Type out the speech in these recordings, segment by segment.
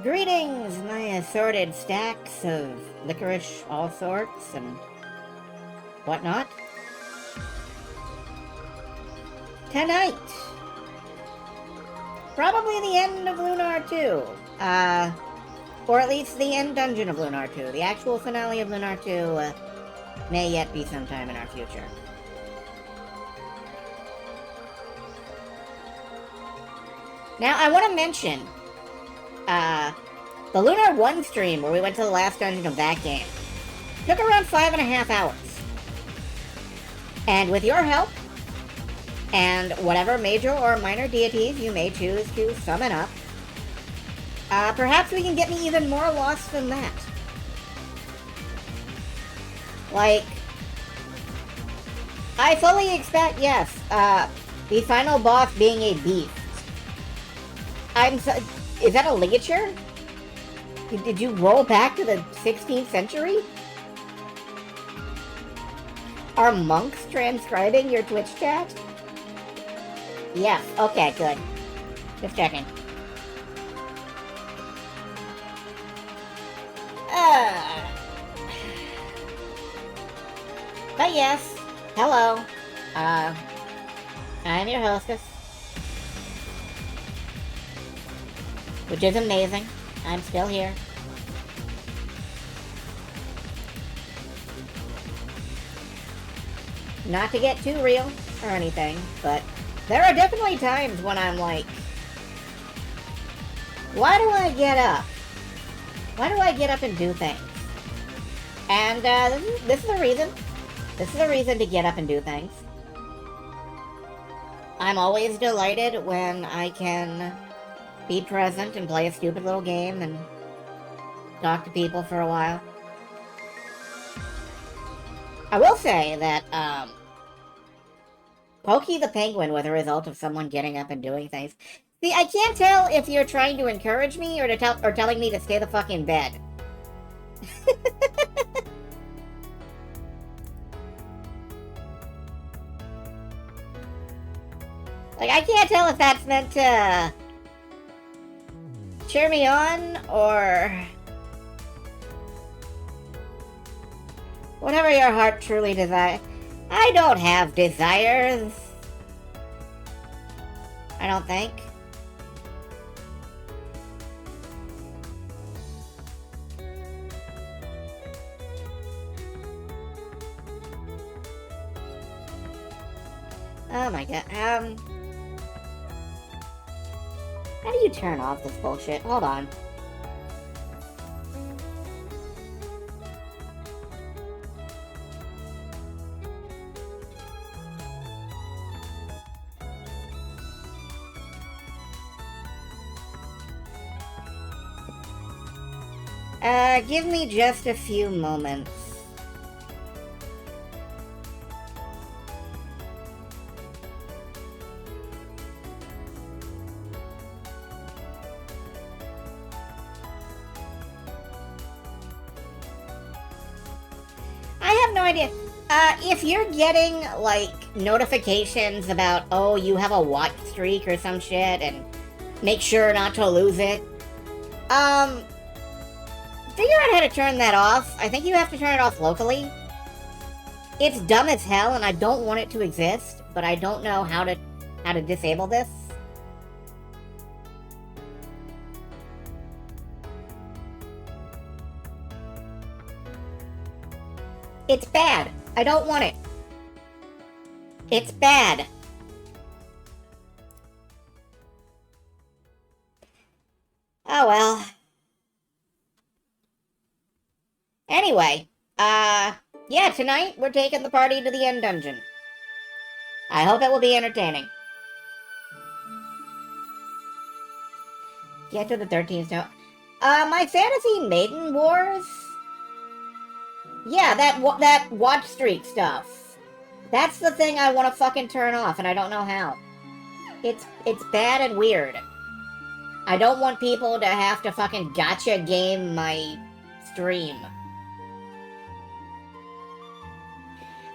Greetings, my assorted stacks of licorice all sorts and whatnot. Tonight, probably the end of Lunar 2. Or at least the end dungeon of Lunar 2. The actual finale of Lunar 2 may yet be sometime in our future. Now, I want to mention, the Lunar 1 stream, where we went to the last dungeon of that game, took around 5.5 hours. And with your help, and whatever major or minor deities you may choose to summon up, perhaps we can get me even more lost than that. Like, I fully expect, yes, the final boss being a beast. Is that a ligature? Did you roll back to the 16th century? Are monks transcribing your Twitch chat? Yes, okay, good. Just checking. But yes, hello. I'm your hostess. Which is amazing. I'm still here. Not to get too real or anything, but there are definitely times when I'm like, why do I get up? Why do I get up and do things? And this is a reason. This is a reason to get up and do things. I'm always delighted when I can be present and play a stupid little game and talk to people for a while. I will say that, Pokey the Penguin was a result of someone getting up and doing things. See, I can't tell if you're trying to encourage me or telling me to stay the fuck in bed. Like, I can't tell if that's meant to cheer me on, or whatever your heart truly desires. I don't have desires. I don't think. Oh my god, how do you turn off this bullshit? Hold on. Give me just a few moments. I have no idea. If you're getting, like, notifications about, oh, you have a watch streak or some shit, and make sure not to lose it, figure out how to turn that off. I think you have to turn it off locally. It's dumb as hell, and I don't want it to exist, but I don't know how to disable this. It's bad. I don't want it. It's bad. Oh well. Anyway, yeah, tonight we're taking the party to the end dungeon. I hope it will be entertaining. Get to the 13th stone. My Fantasy Maiden Wars? Yeah, that watch streak stuff. That's the thing I want to fucking turn off, and I don't know how. It's bad and weird. I don't want people to have to fucking gacha game my stream.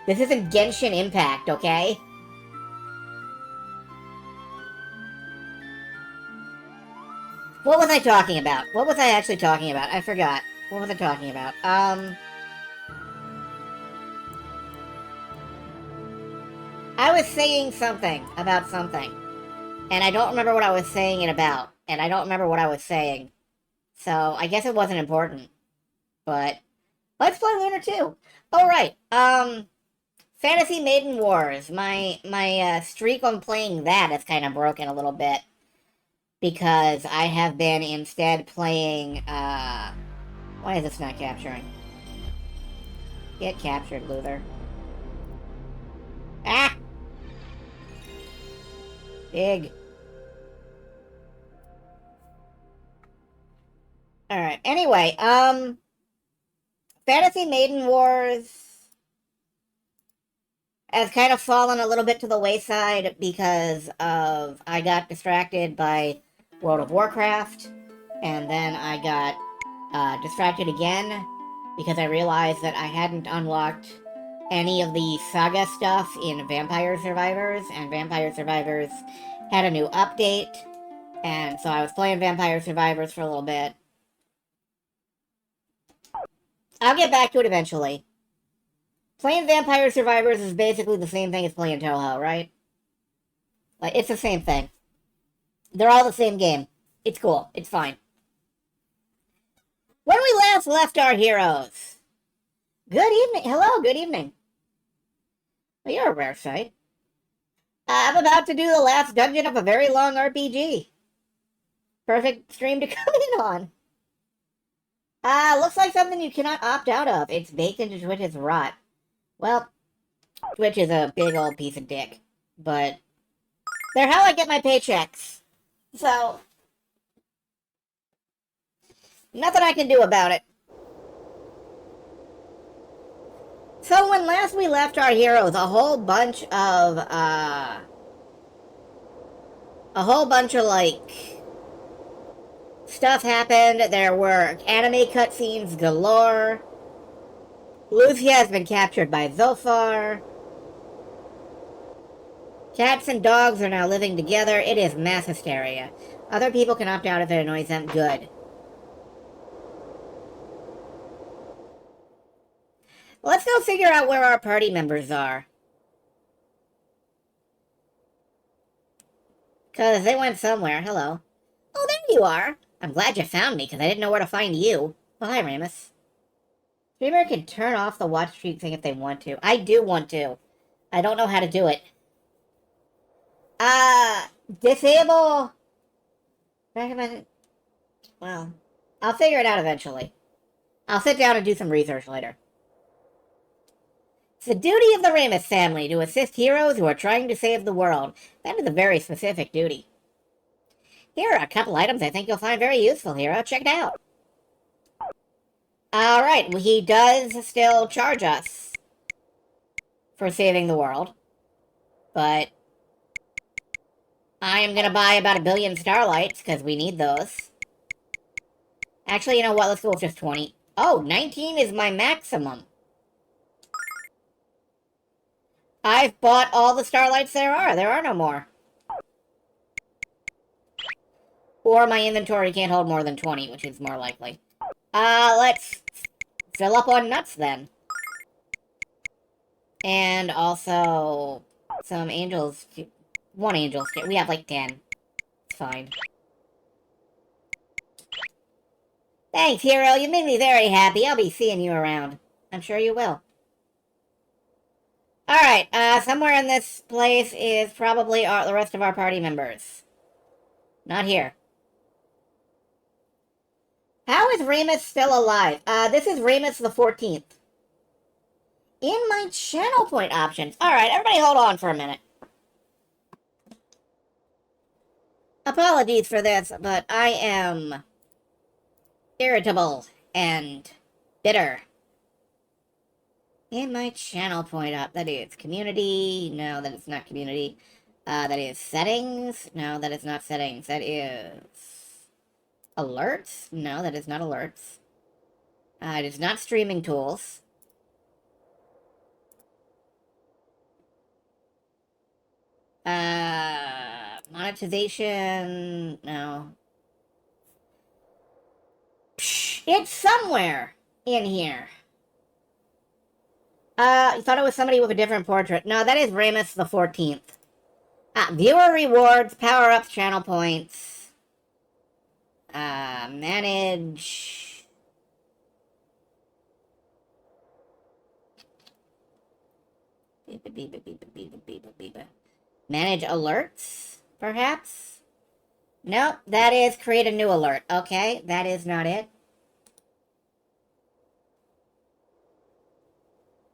This isn't Genshin Impact, okay? What was I talking about? What was I actually talking about? I forgot. What was I talking about? I was saying something about something, and I don't remember what I was saying it about, and I don't remember what I was saying. So I guess it wasn't important. But let's play Lunar 2. All right. Fantasy Maiden Wars. My streak on playing that is kind of broken a little bit because I have been instead playing. Why is this not capturing? Get captured, Luther. Ah, big. All right. Anyway, Fantasy Maiden Wars has kind of fallen a little bit to the wayside because of I got distracted by World of Warcraft, and then I got distracted again because I realized that I hadn't unlocked any of the saga stuff in Vampire Survivors, and Vampire Survivors had a new update, and so I was playing Vampire Survivors for a little bit. I'll get back to it eventually. Playing Vampire Survivors is basically the same thing as playing Toho, right? Like, it's the same thing. They're all the same game. It's cool. It's fine. When we last left our heroes. Good evening. Hello, good evening. Well, you're a rare sight. I'm about to do the last dungeon of a very long RPG. Perfect stream to come in on. Looks like something you cannot opt out of. It's baked into Twitch's rot. Well, Twitch is a big old piece of dick. But they're how I get my paychecks. So, nothing I can do about it. So when last we left our heroes, like, stuff happened. There were anime cutscenes galore. Lucia has been captured by Zophar. Cats and dogs are now living together. It is mass hysteria. Other people can opt out if it annoys them. Good. Let's go figure out where our party members are. Because they went somewhere. Hello. Oh, there you are. I'm glad you found me, because I didn't know where to find you. Oh, hi, Ramus. Streamer can turn off the watch streak thing if they want to. I do want to. I don't know how to do it. Disable... Recommend... Well, I'll figure it out eventually. I'll sit down and do some research later. It's the duty of the Ramus family to assist heroes who are trying to save the world. That is a very specific duty. Here are a couple items I think you'll find very useful, hero. Check it out. Alright, well, he does still charge us for saving the world. But I am going to buy about 1 billion starlights, because we need those. Actually, you know what? Let's go with just 20. Oh, 19 is my maximum. I've bought all the starlights there are. There are no more. Or my inventory can't hold more than 20, which is more likely. Let's fill up on nuts, then. And also some angels. 1 angel. We have like 10. It's fine. Thanks, hero. You made me very happy. I'll be seeing you around. I'm sure you will. Alright, somewhere in this place is probably the rest of our party members. Not here. How is Ramus still alive? This is Ramus the 14th. In my channel point options. Alright, everybody hold on for a minute. Apologies for this, but I am irritable and bitter. In my channel point up, that is community. No, that is not community. That is settings. No, that is not settings. That is alerts. No, that is not alerts. It is not streaming tools. Monetization. No. It's somewhere in here. You thought it was somebody with a different portrait. No, that is Ramus the 14th. Viewer rewards, power-ups, channel points. Manage. Manage alerts, perhaps? Nope, that is create a new alert. Okay, that is not it.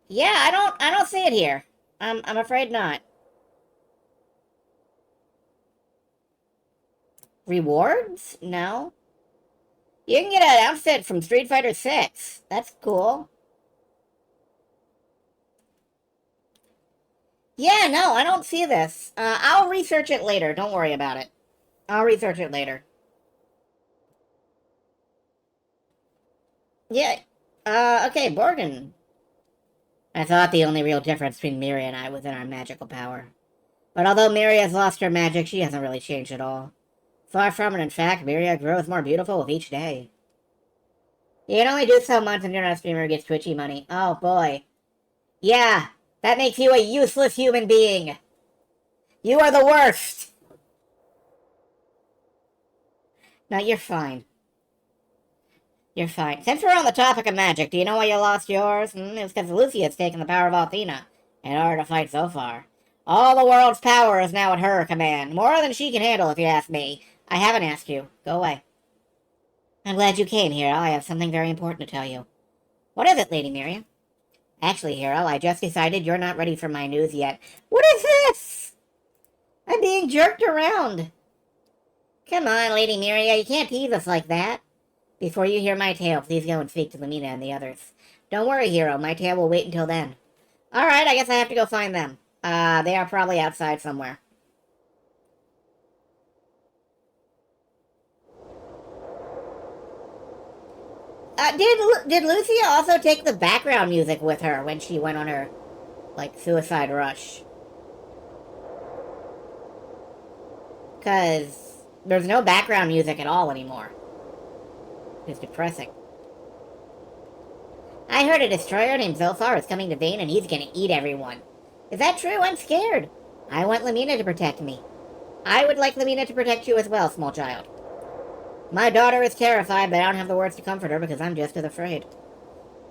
Yeah, I don't see it here. I'm afraid not. Rewards? No. You can get an outfit from Street Fighter 6. That's cool. Yeah, no, I don't see this. I'll research it later. Don't worry about it. I'll research it later. Yeah. Okay, Borgin. I thought the only real difference between Miri and I was in our magical power. But although Miri has lost her magic, she hasn't really changed at all. Far from it, in fact, Miri grows more beautiful with each day. You can only do so much when you're not a streamer who gets Twitchy money. Oh, boy. Yeah, that makes you a useless human being. You are the worst. No, you're fine. You're fine. Since we're on the topic of magic, do you know why you lost yours? It was because Lucia's taken the power of Athena in order to fight Zophar. All the world's power is now at her command. More than she can handle, if you ask me. I haven't asked you. Go away. I'm glad you came, Hero. I have something very important to tell you. What is it, Lady Miriam? Actually, Hero, I just decided you're not ready for my news yet. What is this? I'm being jerked around. Come on, Lady Miriam, you can't tease us like that. Before you hear my tale, please go and speak to Lamina and the others. Don't worry, Hero, my tale will wait until then. Alright, I guess I have to go find them. They are probably outside somewhere. Did Lucia also take the background music with her when she went on her, like, suicide rush? Because there's no background music at all anymore. It's depressing. I heard a destroyer named Zophar is coming to Vane and he's gonna eat everyone. Is that true? I'm scared. I want Lamina to protect me. I would like Lamina to protect you as well, small child. My daughter is terrified, but I don't have the words to comfort her because I'm just as afraid.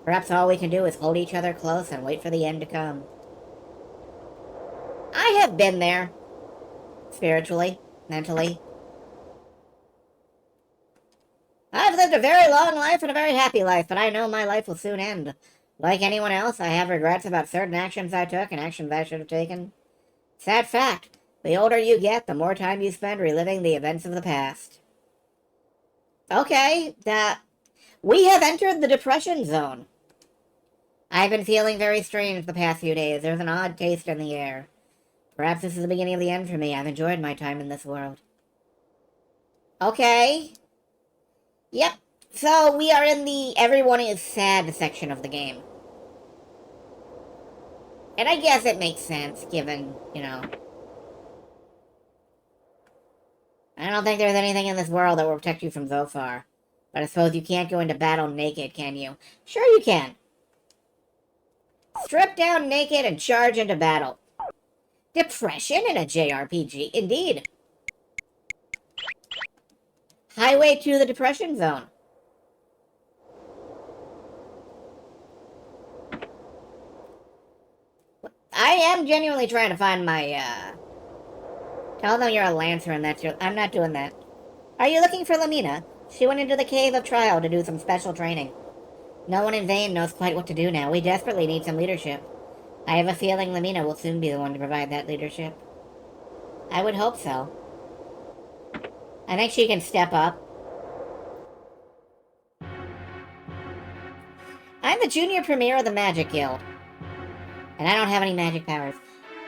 Perhaps all we can do is hold each other close and wait for the end to come. I have been there. Spiritually, mentally. I've lived a very long life and a very happy life, but I know my life will soon end. Like anyone else, I have regrets about certain actions I took and actions I should have taken. Sad fact, the older you get, the more time you spend reliving the events of the past. Okay, we have entered the depression zone. I've been feeling very strange the past few days. There's an odd taste in the air. Perhaps this is the beginning of the end for me. I've enjoyed my time in this world. Okay. Yep. So we are in the everyone is sad section of the game. And I guess it makes sense, given, you know. I don't think there's anything in this world that will protect you from Zophar. But I suppose you can't go into battle naked, can you? Sure you can. Strip down naked and charge into battle. Depression in a JRPG, indeed. Highway to the depression zone. I am genuinely trying to find my, Tell them you're a Lancer and that's your... I'm not doing that. Are you looking for Lamina? She went into the Cave of Trial to do some special training. No one in Vane knows quite what to do now. We desperately need some leadership. I have a feeling Lamina will soon be the one to provide that leadership. I would hope so. I think she can step up. I'm the junior premier of the Magic Guild. And I don't have any magic powers.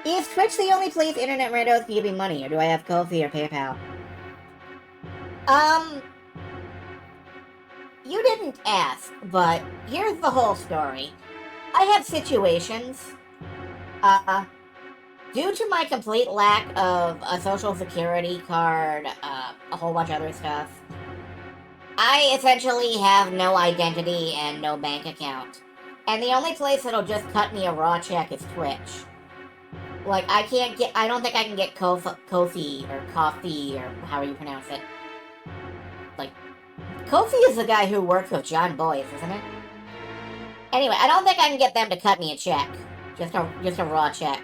Is Twitch the only place internet randos can give me money, or do I have Ko-fi or PayPal? You didn't ask, but here's the whole story. I have situations, due to my complete lack of a social security card, a whole bunch of other stuff, I essentially have no identity and no bank account. And the only place that'll just cut me a raw check is Twitch. Like, I don't think I can get Kofi, or Coffee, or however you pronounce it. Like, Kofi is the guy who works with John Boyce, isn't it? Anyway, I don't think I can get them to cut me a check. Just a raw check.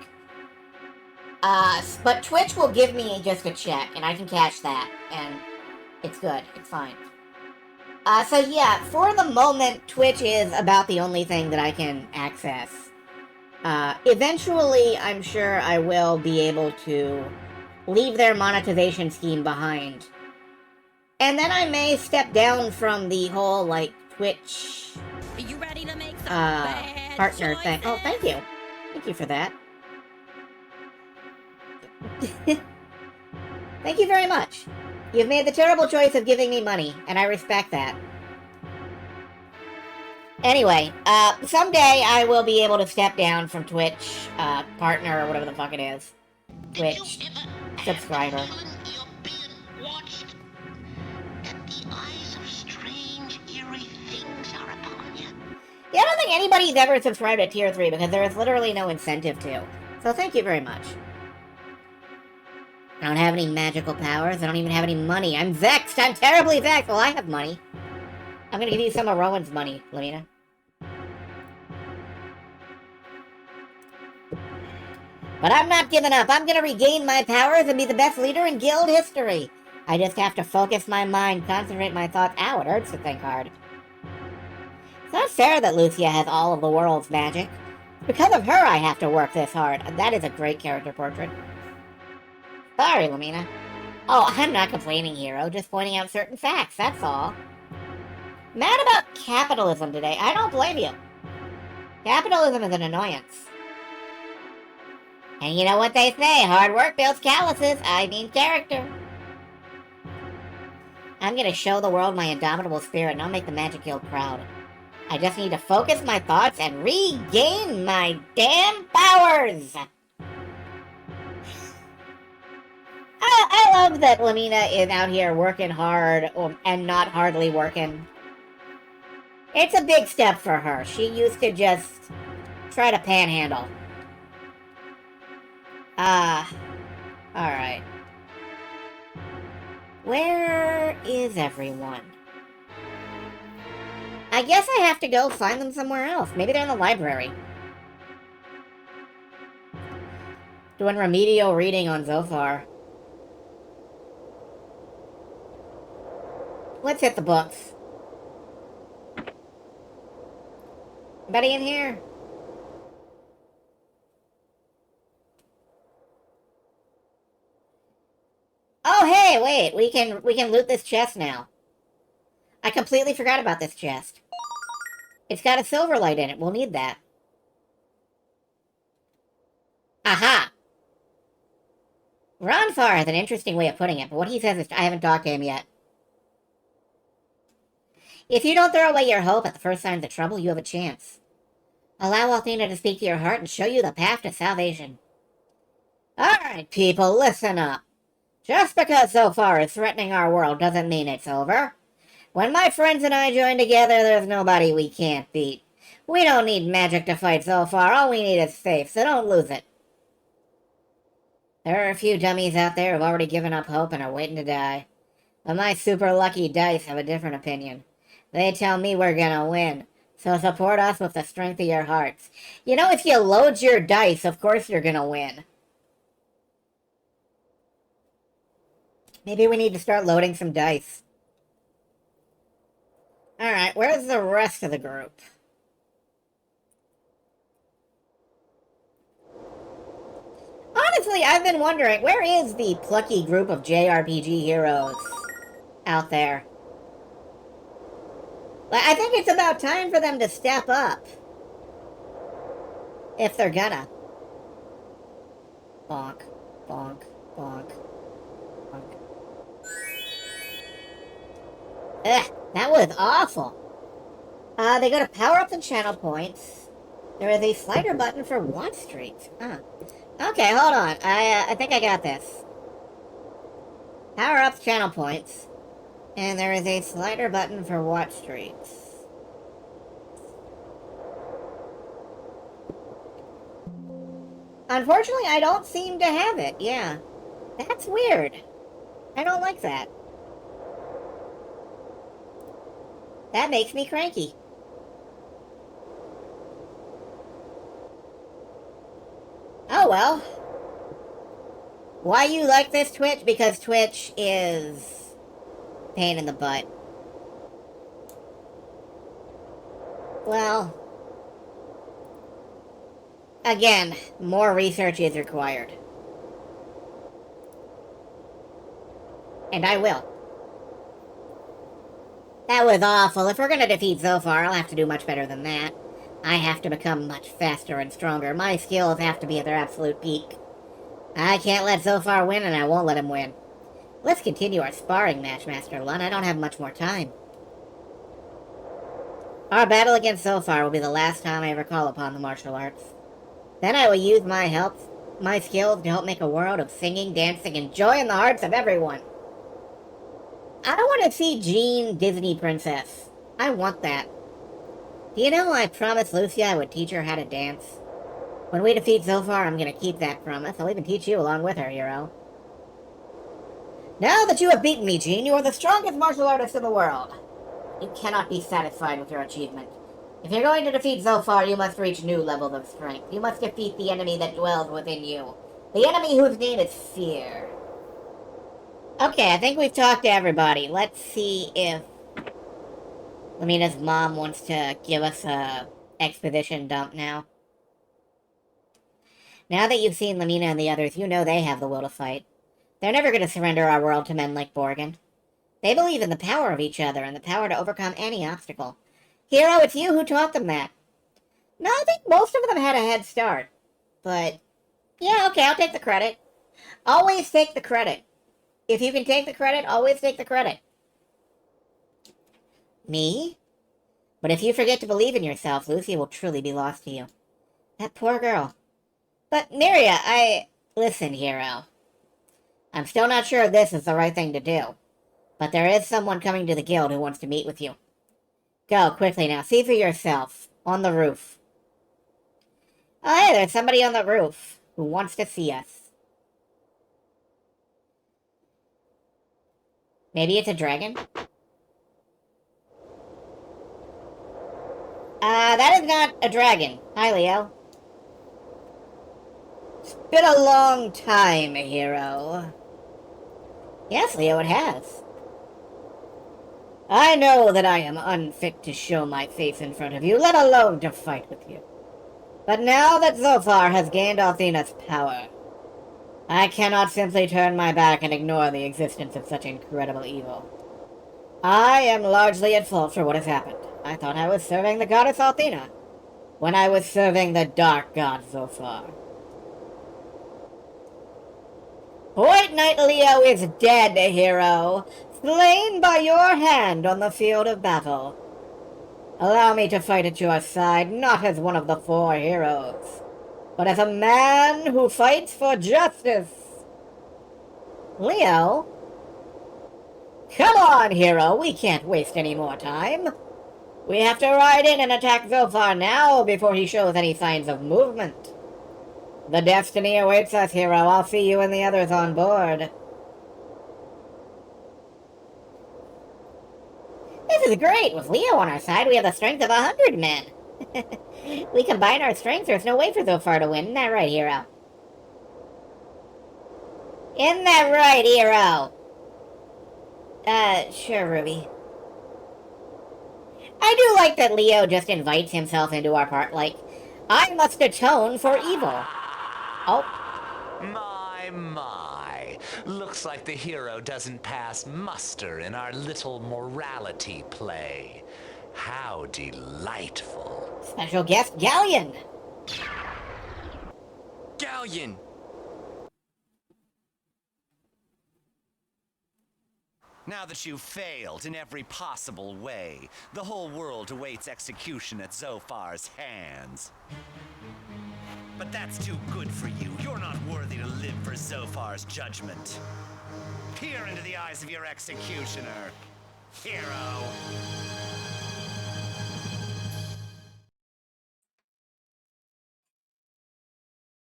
But Twitch will give me just a check, and I can cash that, and it's good. It's fine. So yeah, for the moment, Twitch is about the only thing that I can access. Eventually, I'm sure I will be able to leave their monetization scheme behind. And then I may step down from the whole, like, Twitch... Are you ready to make some partner thing. Oh, thank you. Thank you for that. Thank you very much. You've made the terrible choice of giving me money, and I respect that. Anyway, someday I will be able to step down from Twitch, partner, or whatever the fuck it is. Twitch subscriber. Yeah, I don't think anybody's ever subscribed at Tier 3 because there is literally no incentive to. So thank you very much. I don't have any magical powers. I don't even have any money. I'm vexed. I'm terribly vexed. Well, I have money. I'm gonna give you some of Rowan's money, Lamina. But I'm not giving up. I'm gonna regain my powers and be the best leader in guild history. I just have to focus my mind, concentrate my thoughts. Ow, it hurts to think hard. It's not fair that Lucia has all of the world's magic. Because of her, I have to work this hard. That is a great character portrait. Sorry, Lamina. Oh, I'm not complaining, hero. Just pointing out certain facts, that's all. Mad about capitalism today. I don't blame you. Capitalism is an annoyance. And you know what they say, hard work builds calluses. I mean character. I'm gonna show the world my indomitable spirit and I'll make the Magic Guild proud. I just need to focus my thoughts and regain my damn powers! I love that Lamina is out here working hard and not hardly working. It's a big step for her. She used to just try to panhandle. Alright. Where is everyone? I guess I have to go find them somewhere else. Maybe they're in the library. Doing remedial reading on Zophar. Let's hit the books. Anybody in here? Oh, hey, wait. We can loot this chest now. I completely forgot about this chest. It's got a silver light in it. We'll need that. Aha! Ronfar has an interesting way of putting it, but what he says is I haven't talked to him yet. If you don't throw away your hope at the first signs of trouble, you have a chance. Allow Athena to speak to your heart and show you the path to salvation. Alright, people, listen up. Just because Zophar is threatening our world doesn't mean it's over. When my friends and I join together, there's nobody we can't beat. We don't need magic to fight Zophar, all we need is faith, so don't lose it. There are a few dummies out there who've already given up hope and are waiting to die. But my super lucky dice have a different opinion. They tell me we're gonna win, so support us with the strength of your hearts. You know, if you load your dice, of course you're gonna win. Maybe we need to start loading some dice. Alright, where's the rest of the group? Honestly, I've been wondering, where is the plucky group of JRPG heroes out there? Like, I think it's about time for them to step up. If they're gonna. Bonk, bonk, bonk, bonk. Ugh, that was awful. They go to power-ups and channel points. There is a slider button for Watch Street. Okay, hold on. I think I got this. Power-ups, channel points. And there is a slider button for watch streaks. Unfortunately, I don't seem to have it, yeah. That's weird. I don't like that. That makes me cranky. Oh well. Why you like this Twitch? Because Twitch is pain in the butt. Well, again, more research is required. And I will. That was awful. If we're gonna defeat Zophar, I'll have to do much better than that. I have to become much faster and stronger. My skills have to be at their absolute peak. I can't let Zophar win, and I won't let him win. Let's continue our sparring match, Master Lun. I don't have much more time. Our battle against Zophar will be the last time I ever call upon the martial arts. Then I will use my skills to help make a world of singing, dancing, and joy in the hearts of everyone. I want to see Jean Disney Princess. I want that. Do you know I promised Lucia I would teach her how to dance? When we defeat Zophar, I'm going to keep that promise. I'll even teach you along with her, hero. Now that you have beaten me, Jean, you are the strongest martial artist in the world. You cannot be satisfied with your achievement. If you're going to defeat Zophar, you must reach new levels of strength. You must defeat the enemy that dwells within you. The enemy whose name is fear. Okay, I think we've talked to everybody. Let's see if Lamina's mom wants to give us a exposition dump now. Now that you've seen Lamina and the others, you know they have the will to fight. They're never going to surrender our world to men like Borgin. They believe in the power of each other and the power to overcome any obstacle. Hero, it's you who taught them that. No, I think most of them had a head start. But, yeah, okay, I'll take the credit. Always take the credit. If you can take the credit, always take the credit. Me? But if you forget to believe in yourself, Lucy will truly be lost to you. That poor girl. But, Miria, Listen, Hero. I'm still not sure this is the right thing to do. But there is someone coming to the guild who wants to meet with you. Go, quickly now. See for yourself. On the roof. Oh, hey, there's somebody on the roof who wants to see us. Maybe it's a dragon? That is not a dragon. Hi, Leo. It's been a long time, hero. Yes, Leo, it has. I know that I am unfit to show my face in front of you, let alone to fight with you. But now that Zophar has gained Althena's power, I cannot simply turn my back and ignore the existence of such incredible evil. I am largely at fault for what has happened. I thought I was serving the goddess Althena, when I was serving the dark god Zophar. White Knight Leo is dead, hero, slain by your hand on the field of battle. Allow me to fight at your side, not as one of the four heroes, but as a man who fights for justice. Leo? Come on, hero, we can't waste any more time. We have to ride in and attack Zophar now before he shows any signs of movement. The destiny awaits us, hero. I'll see you and the others on board. This is great. With Leo on our side, we have the strength of 100 men. We combine our strengths, there's no way for Zophar to win. Isn't that right, hero? Isn't that right, hero? Sure, Ruby. I do like that Leo just invites himself into our part, like, I must atone for evil. Oh. My. Looks like the hero doesn't pass muster in our little morality play. How delightful. Special guest, Galleon. Galleon! Now that you've failed in every possible way, the whole world awaits execution at Zophar's hands. But that's too good for you. You're not worthy to live for Zophar's judgment. Peer into the eyes of your executioner. hero.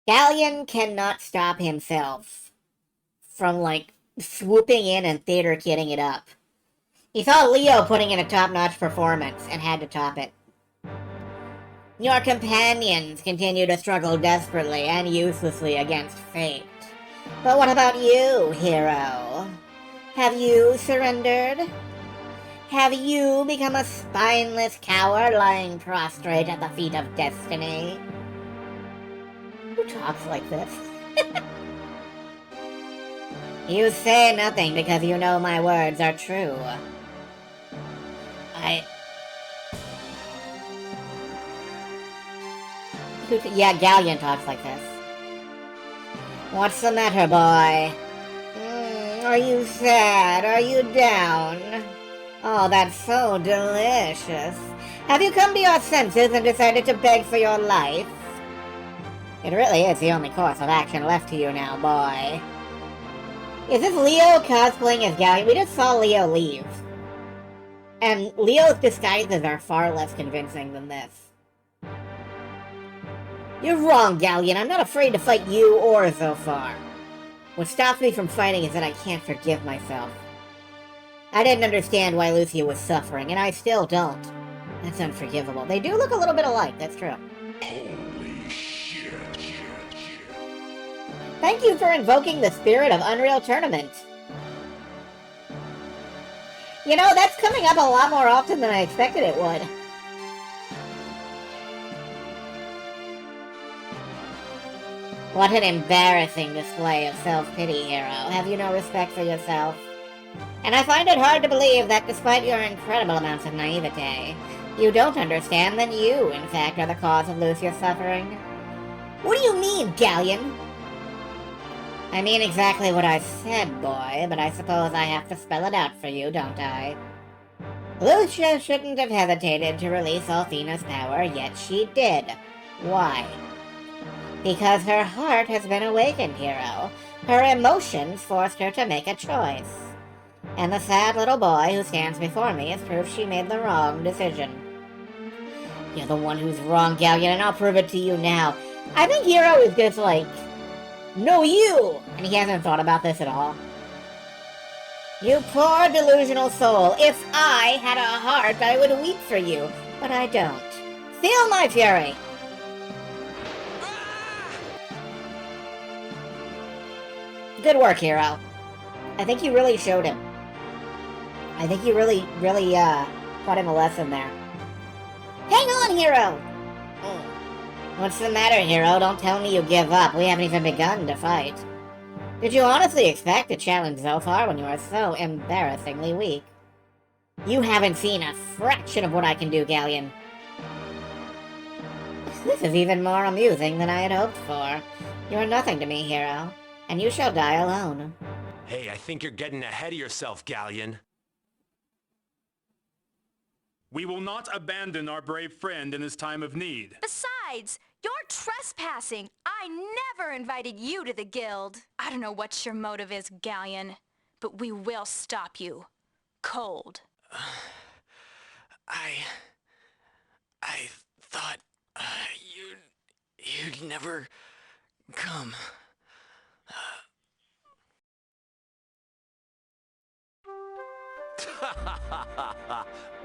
Galleon cannot stop himself from, like, swooping in and theater kidding it up. He saw Leo putting in a top-notch performance and had to top it. Your companions continue to struggle desperately and uselessly against fate. But what about you, hero? Have you surrendered? Have you become a spineless coward lying prostrate at the feet of destiny? Who talks like this? You say nothing because you know my words are true. Yeah, Galleon talks like this. What's the matter, boy? Are you sad? Are you down? Oh, that's so delicious. Have you come to your senses and decided to beg for your life? It really is the only course of action left to you now, boy. Is this Leo cosplaying as Galleon? We just saw Leo leave. And Leo's disguises are far less convincing than this. You're wrong, Galleon. I'm not afraid to fight you or Zophar. What stops me from fighting is that I can't forgive myself. I didn't understand why Lucia was suffering, and I still don't. That's unforgivable. They do look a little bit alike, that's true. Holy shit. Thank you for invoking the spirit of Unreal Tournament. You know, that's coming up a lot more often than I expected it would. What an embarrassing display of self-pity, hero. Have you no respect for yourself? And I find it hard to believe that despite your incredible amounts of naivete, you don't understand that you, in fact, are the cause of Lucia's suffering. What do you mean, Galleon? I mean exactly what I said, boy, but I suppose I have to spell it out for you, don't I? Lucia shouldn't have hesitated to release Althena's power, yet she did. Why? Because her heart has been awakened, hero. Her emotions forced her to make a choice. And the sad little boy who stands before me is proof she made the wrong decision. You're the one who's wrong, Galleon, and I'll prove it to you now. I think Hero is just like, no, you! And he hasn't thought about this at all. You poor delusional soul. If I had a heart, I would weep for you. But I don't. Feel my fury! Good work, Hero. I think you really showed him. I think you really taught him a lesson there. Hang on, Hero! What's the matter, Hero? Don't tell me you give up. We haven't even begun to fight. Did you honestly expect to challenge Zophar when you are so embarrassingly weak? You haven't seen a fraction of what I can do, Galleon. This is even more amusing than I had hoped for. You are nothing to me, Hero, and you shall die alone. Hey, I think you're getting ahead of yourself, Galleon. We will not abandon our brave friend in his time of need. Besides, you're trespassing. I never invited you to the guild. I don't know what your motive is, Galleon, but we will stop you. Cold. I thought you'd never come.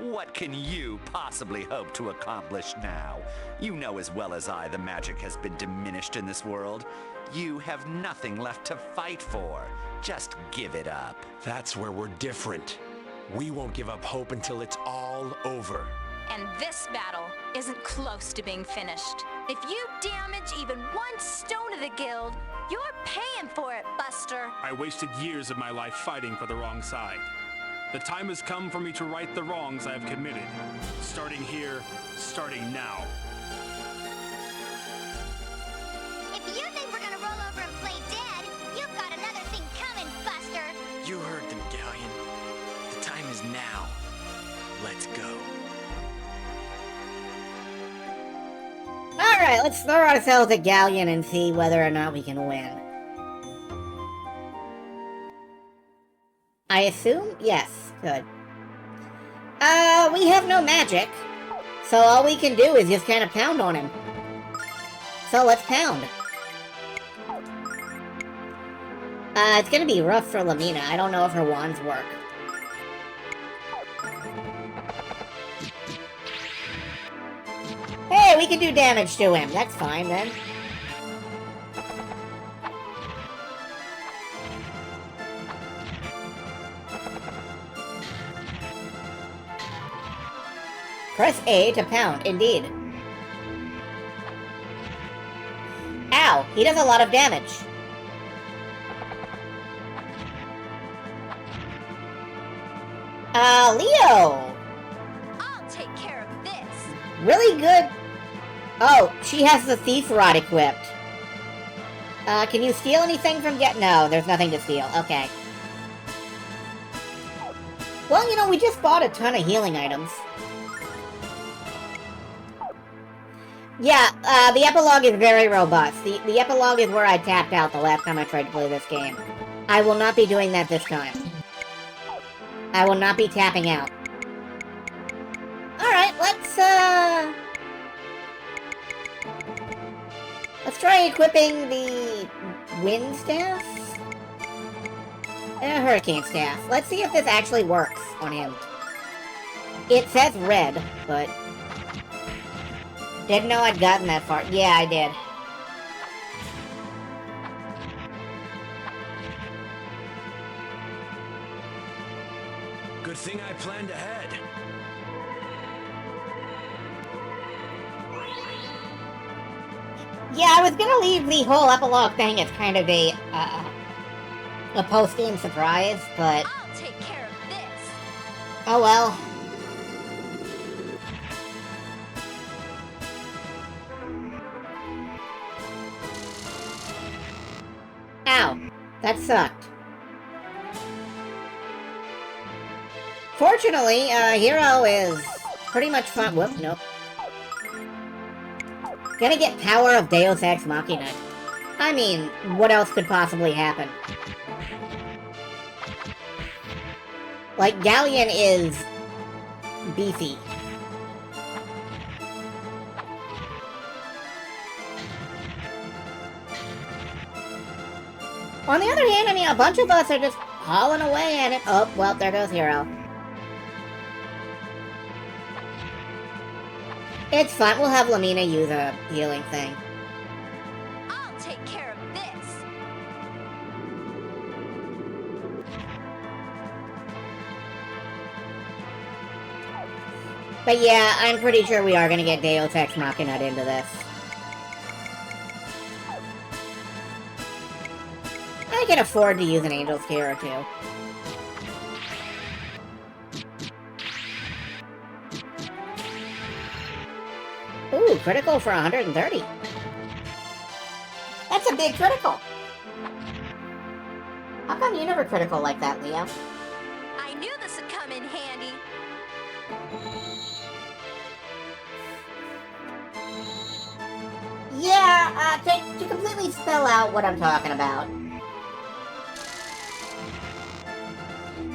What can you possibly hope to accomplish now? You know as well as I the magic has been diminished in this world. You have nothing left to fight for. Just give it up. That's where we're different. We won't give up hope until it's all over. And this battle isn't close to being finished. If you damage even one stone of the guild, you're paying for it, Buster. I wasted years of my life fighting for the wrong side. The time has come for me to right the wrongs I have committed. Starting here, starting now. If you think we're gonna roll over and play dead, you've got another thing coming, Buster. You heard them, Galleon. The time is now. Let's go. Alright, let's throw ourselves at Galleon and see whether or not we can win. I assume? Yes. Good. We have no magic. So all we can do is just kind of pound on him. So let's pound. It's gonna be rough for Lamina. I don't know if her wands work. Hey, we can do damage to him. That's fine, then. Press A to pound, indeed. Ow! He does a lot of damage. Leo! I'll take care of this. Really good. Oh, she has the Thief Rod equipped. Can you steal anything from No, there's nothing to steal. Okay. Well, you know, we just bought a ton of healing items. Yeah, the epilogue is very robust. The epilogue is where I tapped out the last time I tried to play this game. I will not be doing that this time. I will not be tapping out. Alright, let's try equipping the Wind Staff? Hurricane Staff. Let's see if this actually works on him. It says red, but... Didn't know I'd gotten that far. Yeah, I did. Good thing I planned ahead. Yeah, I was gonna leave the whole epilogue thing as kind of a post-game surprise, but... I'll take care of this. Oh well. Ow. That sucked. Fortunately, Hero is pretty much fun. Whoop, nope. Gonna get power of Deus Ex Machina. I mean, what else could possibly happen? Like, Galleon is beefy. On the other hand, I mean, a bunch of us are just hauling away at it. Oh, well, there goes Hero. It's fine, we'll have Lamina use a healing thing. I'll take care of this. But yeah, I'm pretty sure we are gonna get Deus Ex Machina into this. I can afford to use an Angel's Tear or two. Ooh, critical for 130. That's a big critical. How come you never critical like that, Leo? I knew this would come in handy. Yeah, to completely spell out what I'm talking about.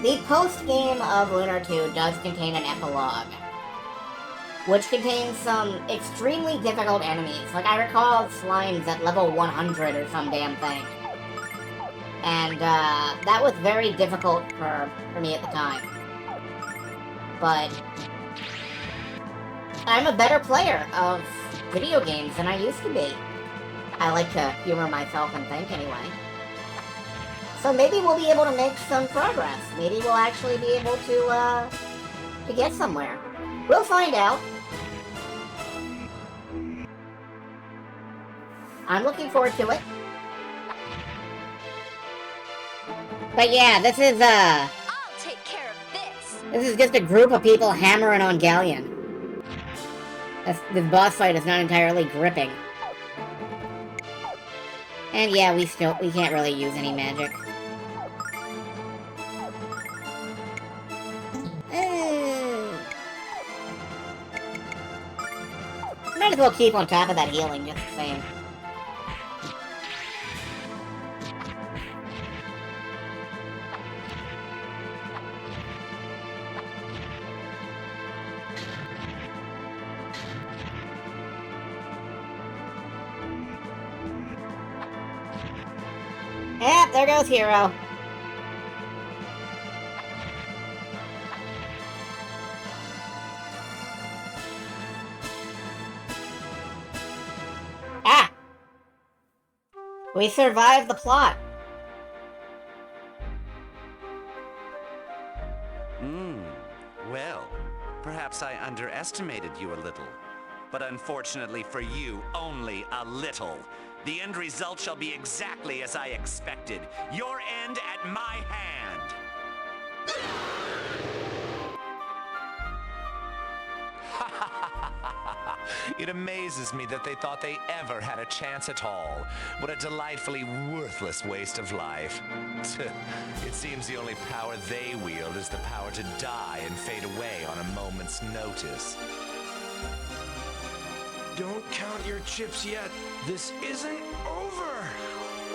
The post-game of Lunar 2 does contain an epilogue, which contains some extremely difficult enemies. Like, I recall slimes at level 100 or some damn thing. And, that was very difficult for me at the time. But I'm a better player of video games than I used to be. I like to humor myself and think, anyway. So maybe we'll be able to make some progress. Maybe we'll actually be able to get somewhere. We'll find out. I'm looking forward to it. But yeah, this is, I'll take care of this. this is just a group of people hammering on Galleon. This boss fight is not entirely gripping. And yeah, we can't really use any magic. Might as well keep on top of that healing, just the same. Ah, there goes Hero. Ah! We survived the plot. Well, perhaps I underestimated you a little. But unfortunately for you, only a little. The end result shall be exactly as I expected. Your end at my hand. It amazes me that they thought they ever had a chance at all. What a delightfully worthless waste of life. It seems the only power they wield is the power to die and fade away on a moment's notice. Don't count your chips yet. This isn't over.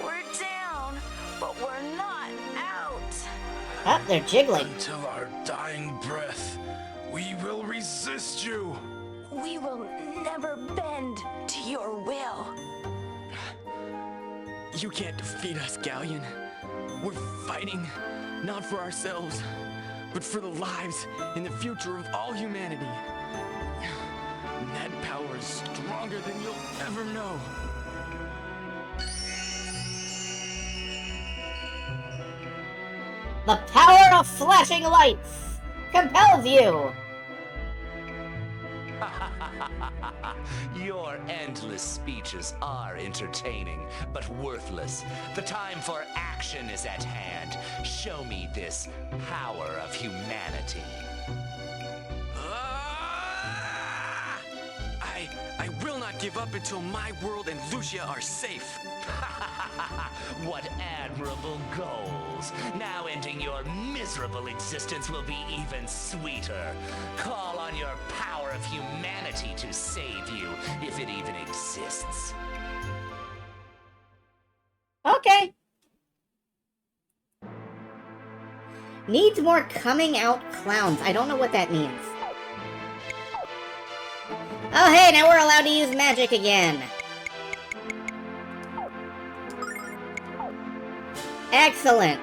We're down, but we're not out. Oh, they're jiggling. Until our dying breath, we will resist you. We will never bend to your will. You can't defeat us, Galleon. We're fighting, not for ourselves, but for the lives and the future of all humanity. That power is stronger than you'll ever know. The power of flashing lights compels you. Your endless speeches are entertaining, but worthless. The time for action is at hand. Show me this power of humanity. I will not give up until my world and Lucia are safe. What admirable goals. Now ending your miserable existence will be even sweeter. Call on your power of humanity to save you, if it even exists. Okay. Needs more coming out clowns. I don't know what that means. Oh hey, now we're allowed to use magic again. Excellent.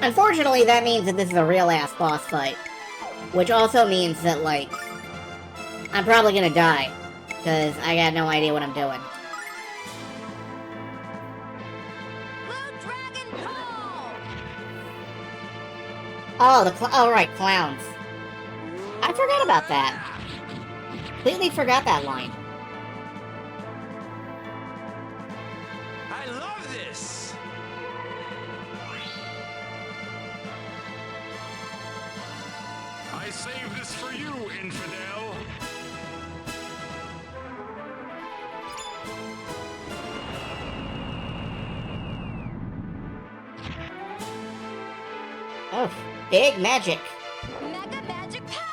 Unfortunately, that means that this is a real-ass boss fight. Which also means that, like, I'm probably gonna die. Because I got no idea what I'm doing. Oh, right, clowns. I forgot about that. Completely forgot that line. I love this. I saved this for you, infidel. Oh, big magic. Mega magic power!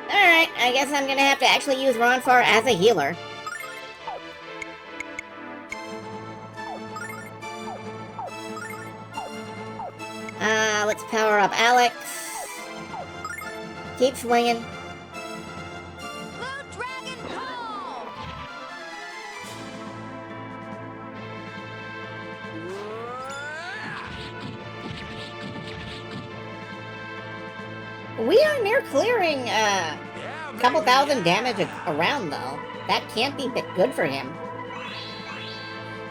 Alright, I guess I'm gonna have to actually use Ronfar as a healer. Let's power up Alex. Keep swinging. Blue Dragon Pull! We are near clearing, a couple thousand damage around, though. That can't be good for him.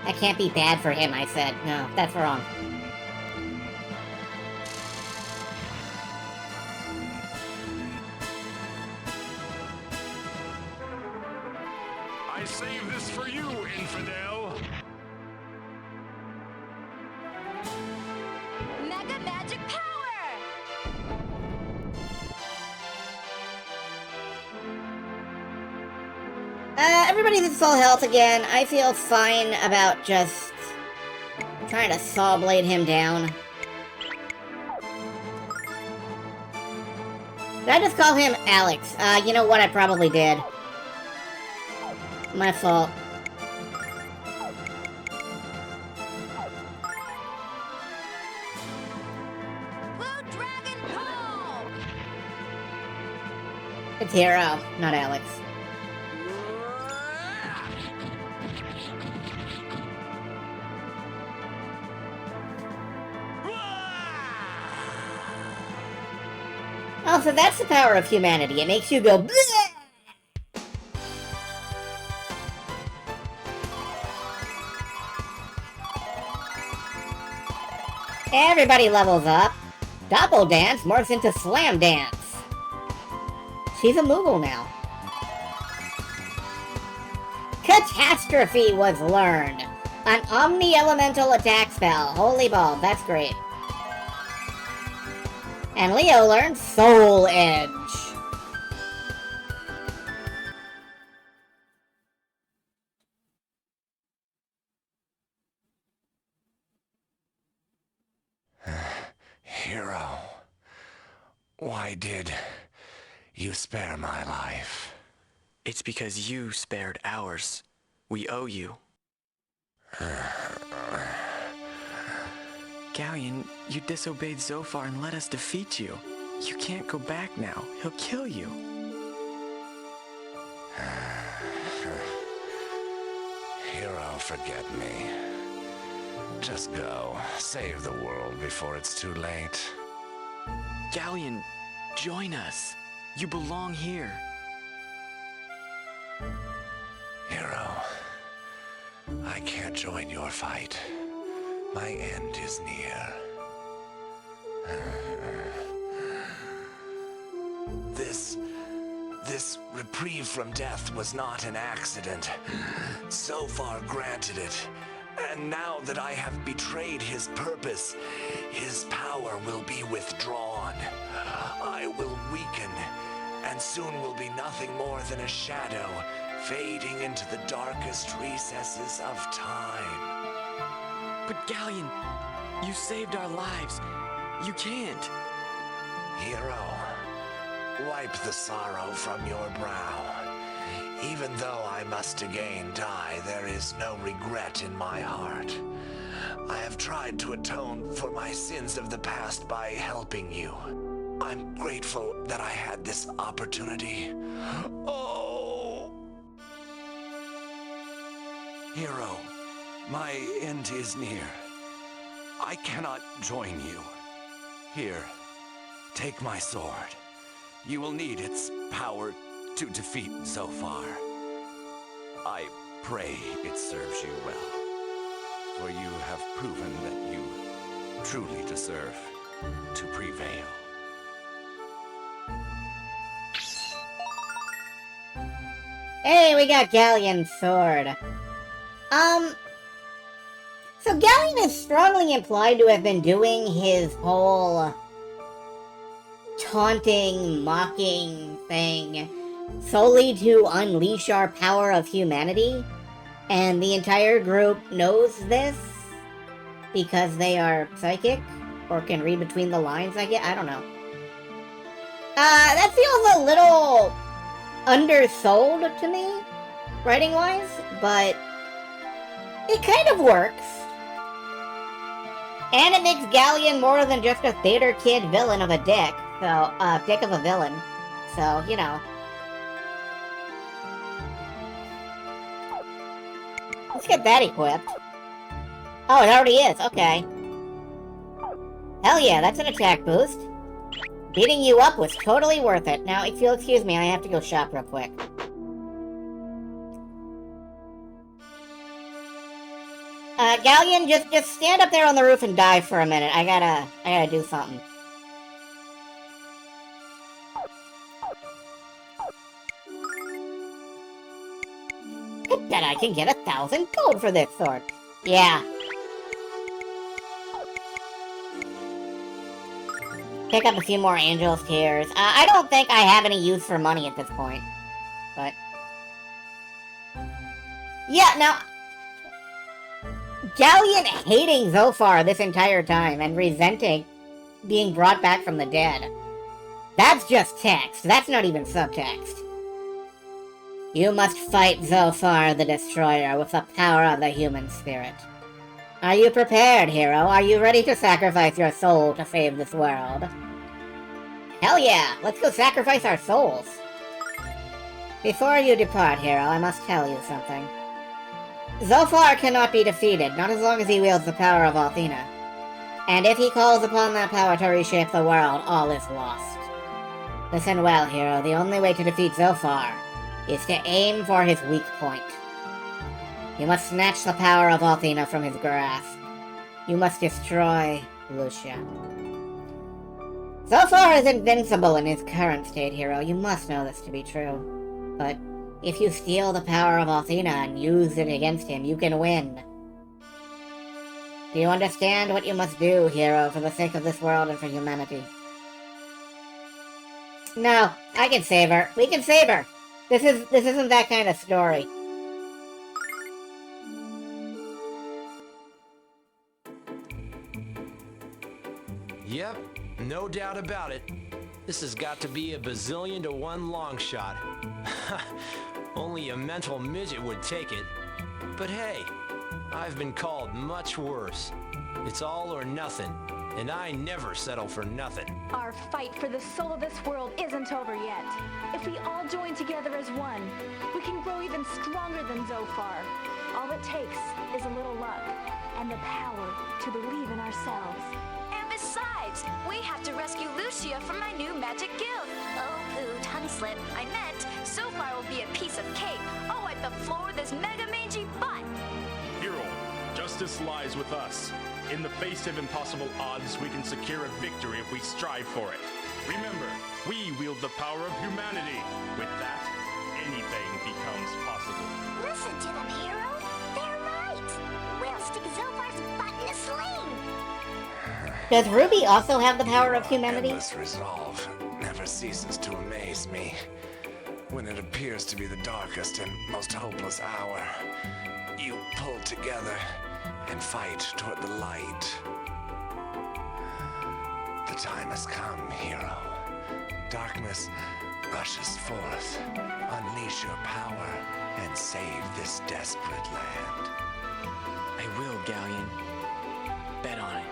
That can't be bad for him, I said. No, that's wrong. I saved this for you, infidel. Mega magic power! Everybody's at full health again. I feel fine about just trying to saw blade him down. Did I just call him Alex? You know what? I probably did. My fault. It's Hero, not Alex. Oh, so that's the power of humanity. It makes you go bleh! Everybody levels up. Doppel Dance morphs into Slam Dance. She's a Moogle now. Catastrophe was learned. An Omni-Elemental attack spell. Holy ball, that's great. And Leo learned Soul Edge. Hero, why did you spare my life? It's because you spared ours. We owe you. Galleon, you disobeyed Zophar and let us defeat you. You can't go back now. He'll kill you. Hero, forget me. Just go. Save the world before it's too late. Galleon, join us. You belong here. Hero, I can't join your fight. My end is near. This reprieve from death was not an accident. Zophar granted it. And now that I have betrayed his purpose, his power will be withdrawn. I will weaken, and soon will be nothing more than a shadow, fading into the darkest recesses of time. But Galleon, you saved our lives. You can't. Hero, wipe the sorrow from your brow. Even though I must again die, there is no regret in my heart. I have tried to atone for my sins of the past by helping you. I'm grateful that I had this opportunity. Oh! Hero, my end is near. I cannot join you. Here, take my sword. You will need its power to defeat Zophar. I pray it serves you well, for you have proven that you truly deserve to prevail. Hey, we got Galleon's sword. So Galleon is strongly implied to have been doing his whole taunting, mocking thing solely to unleash our power of humanity, and the entire group knows this because they are psychic or can read between the lines, I guess. I don't know. That feels a little undersold to me, writing-wise, but it kind of works. And it makes Galleon more than just a theater kid villain of a dick. So, dick of a villain. So, you know. Let's get that equipped. Oh, it already is. Okay. Hell yeah, that's an attack boost. Beating you up was totally worth it. Now, if you'll excuse me, I have to go shop real quick. Galleon, just stand up there on the roof and die for a minute. I gotta do something. I bet I can get 1,000 gold for this sword. Yeah. Pick up a few more Angel's Tears. I don't think I have any use for money at this point. But... yeah, now... Galleon hating Zophar this entire time and resenting being brought back from the dead. That's just text. That's not even subtext. You must fight Zophar the Destroyer with the power of the human spirit. Are you prepared, hero? Are you ready to sacrifice your soul to save this world? Hell yeah! Let's go sacrifice our souls. Before you depart, hero, I must tell you something. Zophar cannot be defeated, not as long as he wields the power of Althena. And if he calls upon that power to reshape the world, all is lost. Listen well, hero, the only way to defeat Zophar is to aim for his weak point. You must snatch the power of Althena from his grasp. You must destroy Lucia. Zophar is invincible in his current state, hero. You must know this to be true. But if you steal the power of Althena and use it against him, you can win. Do you understand what you must do, hero, for the sake of this world and for humanity? No, I can save her. We can save her. This isn't that kind of story. Yep, no doubt about it. This has got to be a bazillion to one long shot. Only a mental midget would take it. But hey, I've been called much worse. It's all or nothing, and I never settle for nothing. Our fight for the soul of this world isn't over yet. If we all join together as one, we can grow even stronger than Zophar. All it takes is a little luck and the power to believe in ourselves. And besides, we have to rescue Lucia from my new magic guild. Oh, poo, tongue slip. I meant Zophar will be a piece of cake. I'll wipe the floor with his mega mangy butt. Hero, justice lies with us. In the face of impossible odds, we can secure a victory if we strive for it. Remember, we wield the power of humanity. With that, anything becomes possible. Listen to them, hero. They're right. We'll stick Zophar's butt in a sling. Does Ruby also have the power of humanity? Endless resolve never ceases to amaze me. When it appears to be the darkest and most hopeless hour, you pull together and fight toward the light. The time has come, hero. Darkness rushes forth. Unleash your power and save this desperate land. I will, Galleon. Bet on it.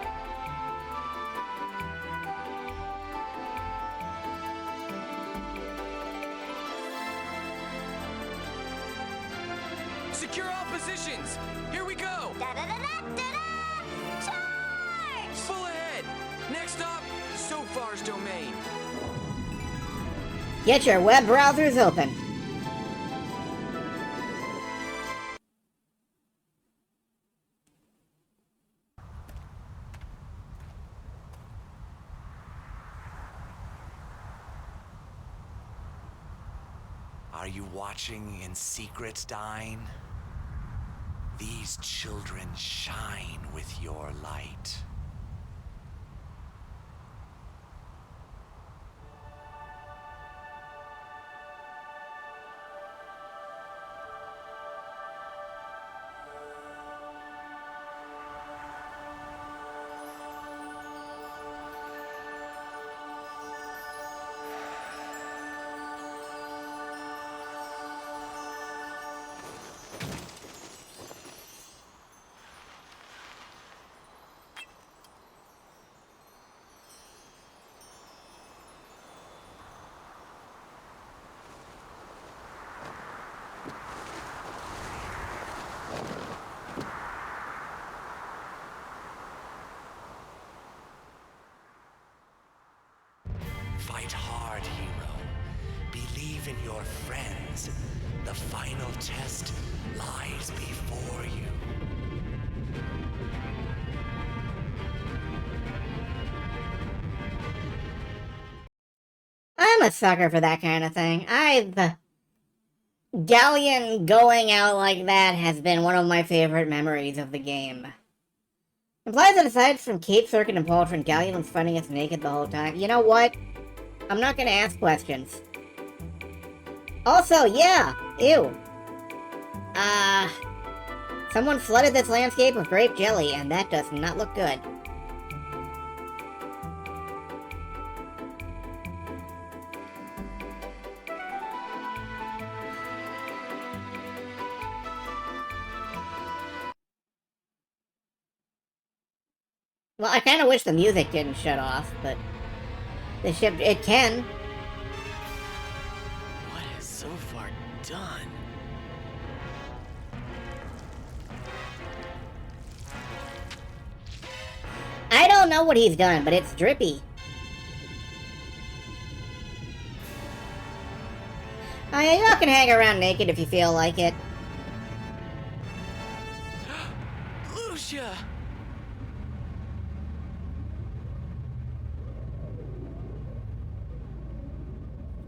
Secure all positions! Here we go! Da-da-da-da-da-da! Charge! Full ahead! Next up, Zophar's domain. Get your web browsers open. Are you watching in secret, Dine? These children shine with your light. Fight hard, hero. Believe in your friends. The final test lies before you. I'm a sucker for that kind of thing. Galleon going out like that has been one of my favorite memories of the game. Implies that aside from Kate, Circuit, and Pauldron, Galleon was fighting us naked the whole time. You know what? I'm not gonna ask questions. Also, yeah, ew. Someone flooded this landscape with grape jelly, and that does not look good. Well, I kind of wish the music didn't shut off, but the ship, it can. What has Zophar done? I don't know what he's done, but it's drippy. Oh, yeah, you can hang around naked if you feel like it. Lucia!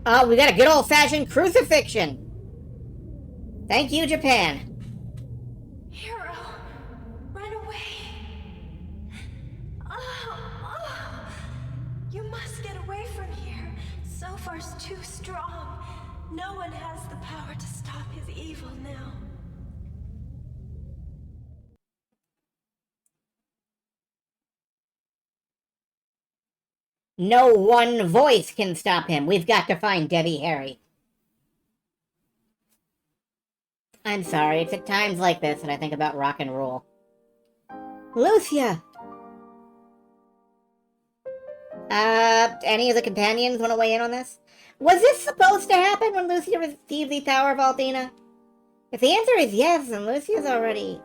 Oh, we got a good old-fashioned crucifixion. Thank you, Japan. Hero, run away. Oh. You must get away from here. Zophar's too strong. No one has the power to stop his evil now. No one voice can stop him. We've got to find Debbie Harry. I'm sorry, it's at times like this that I think about rock and roll. Lucia! Any of the companions want to weigh in on this? Was this supposed to happen when Lucia received the power of Althena? If the answer is yes, then Lucia's already...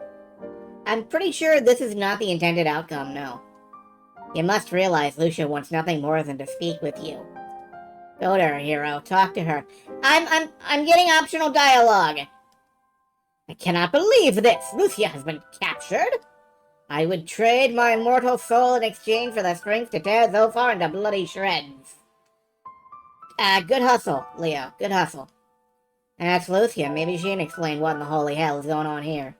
I'm pretty sure this is not the intended outcome, no. You must realize Lucia wants nothing more than to speak with you. Go to her, hero. Talk to her. I'm getting optional dialogue. I cannot believe this. Lucia has been captured. I would trade my immortal soul in exchange for the strength to tear Zophar into bloody shreds. Good hustle, Leo. Good hustle. That's Lucia. Maybe she can explain what in the holy hell is going on here.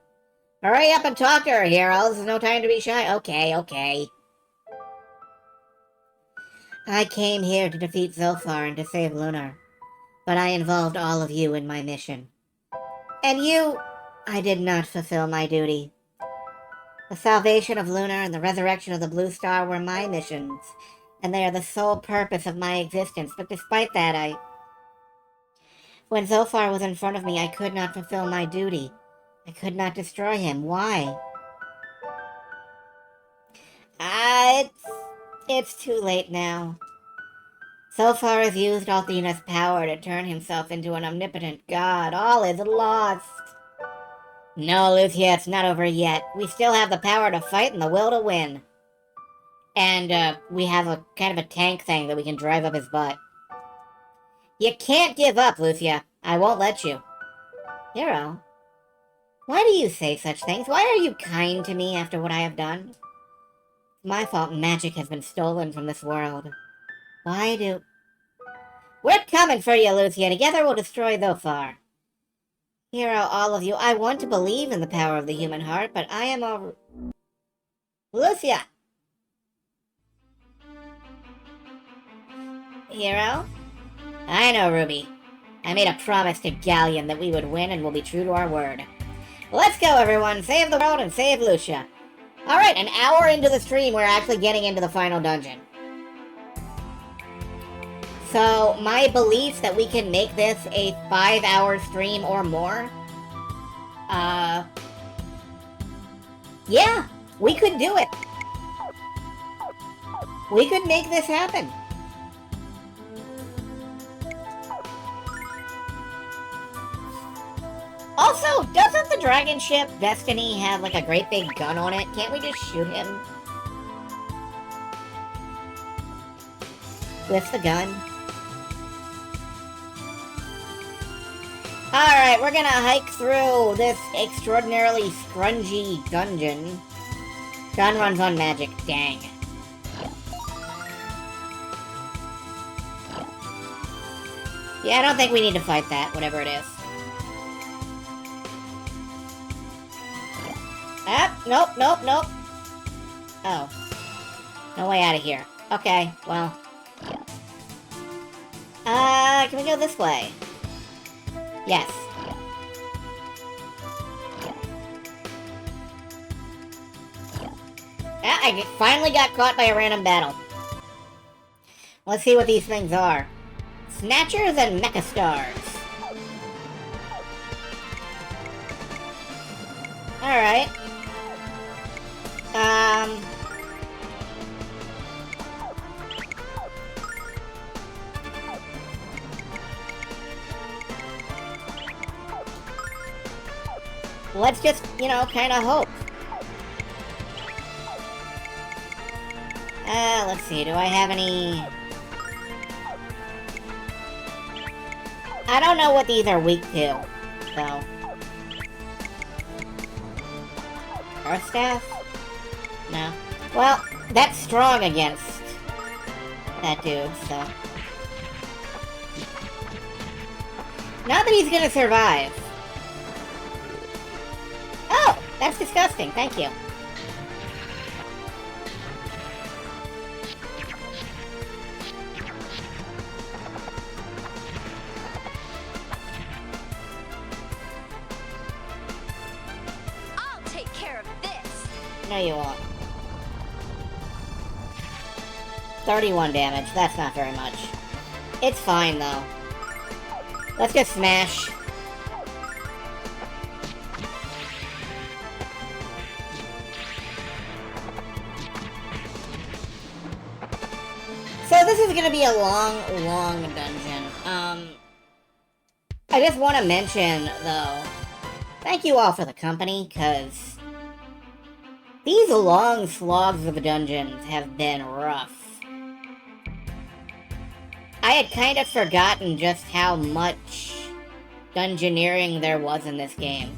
Hurry up and talk to her, hero. This is no time to be shy. Okay. I came here to defeat Zophar and to save Lunar, but I involved all of you in my mission. And you... I did not fulfill my duty. The salvation of Lunar and the resurrection of the Blue Star were my missions, and they are the sole purpose of my existence, but despite that, When Zophar was in front of me, I could not fulfill my duty. I could not destroy him. Why? It's too late now. Zophar has used Althena's power to turn himself into an omnipotent god. All is lost. No, Lucia, it's not over yet. We still have the power to fight and the will to win. And, we have a kind of a tank thing that we can drive up his butt. You can't give up, Lucia. I won't let you. Hero, why do you say such things? Why are you kind to me after what I have done? It's my fault magic has been stolen from this world. Why do... We're coming for you, Lucia. Together we'll destroy Zophar. Hero, all of you, I want to believe in the power of the human heart, but I am all... Lucia! Hero? I know, Ruby. I made a promise to Galleon that we would win and we'll be true to our word. Let's go, everyone! Save the world and save Lucia. Alright, an hour into the stream, we're actually getting into the final dungeon. So, my belief that we can make this a 5-hour stream or more... yeah, we could do it. We could make this happen. Also, doesn't the dragon ship Destiny have like a great big gun on it? Can't we just shoot him with the gun? Alright, we're gonna hike through this extraordinarily scrungy dungeon. Gun runs on magic, dang. Yeah, I don't think we need to fight that, whatever it is. Ah, nope. Oh. No way out of here. Okay, well. Can we go this way? Yes. Ah, I finally got caught by a random battle. Let's see what these things are. Snatchers and Mecha Stars. Alright. let's just, you know, kind of hope. Let's see, do I have any... I don't know what these are weak to, so... Earth Staff? No. Well, that's strong against that dude, so... Not that he's gonna survive. Oh! That's disgusting, thank you. I'll take care of this. No, you won't. 31 damage, that's not very much. It's fine, though. Let's just smash. So this is gonna be a long, long dungeon. I just want to mention, though, thank you all for the company, because these long slogs of dungeons have been rough. I had kind of forgotten just how much dungeoneering there was in this game.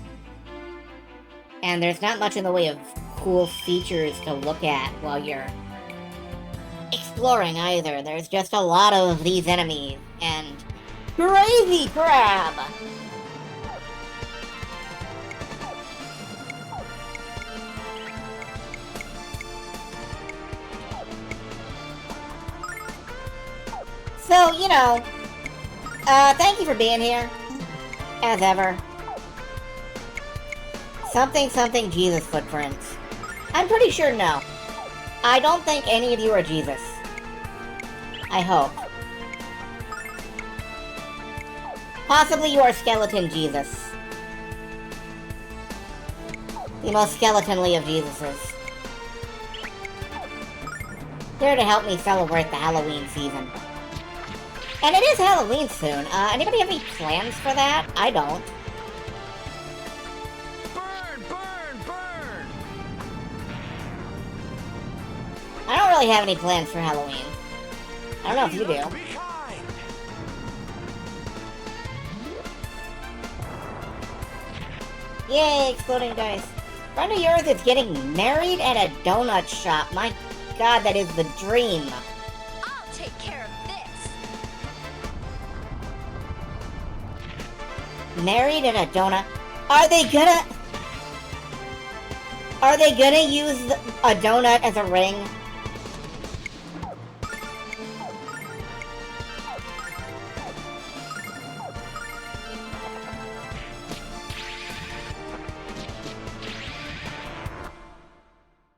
And there's not much in the way of cool features to look at while you're exploring either. There's just a lot of these enemies, and crazy crab! So, you know, thank you for being here, as ever. Something, something, Jesus footprints. I'm pretty sure no. I don't think any of you are Jesus. I hope. Possibly you are Skeleton Jesus. The most skeletonly of Jesuses. Here to help me celebrate the Halloween season. And it is Halloween soon. Anybody have any plans for that? I don't. Burn, burn, burn! I don't really have any plans for Halloween. I don't know if you do. Be kind. Yay, exploding dice. Friend of yours is getting married at a donut shop. My god, that is the dream. I'll take care of this. Married at a donut. Are they gonna use a donut as a ring?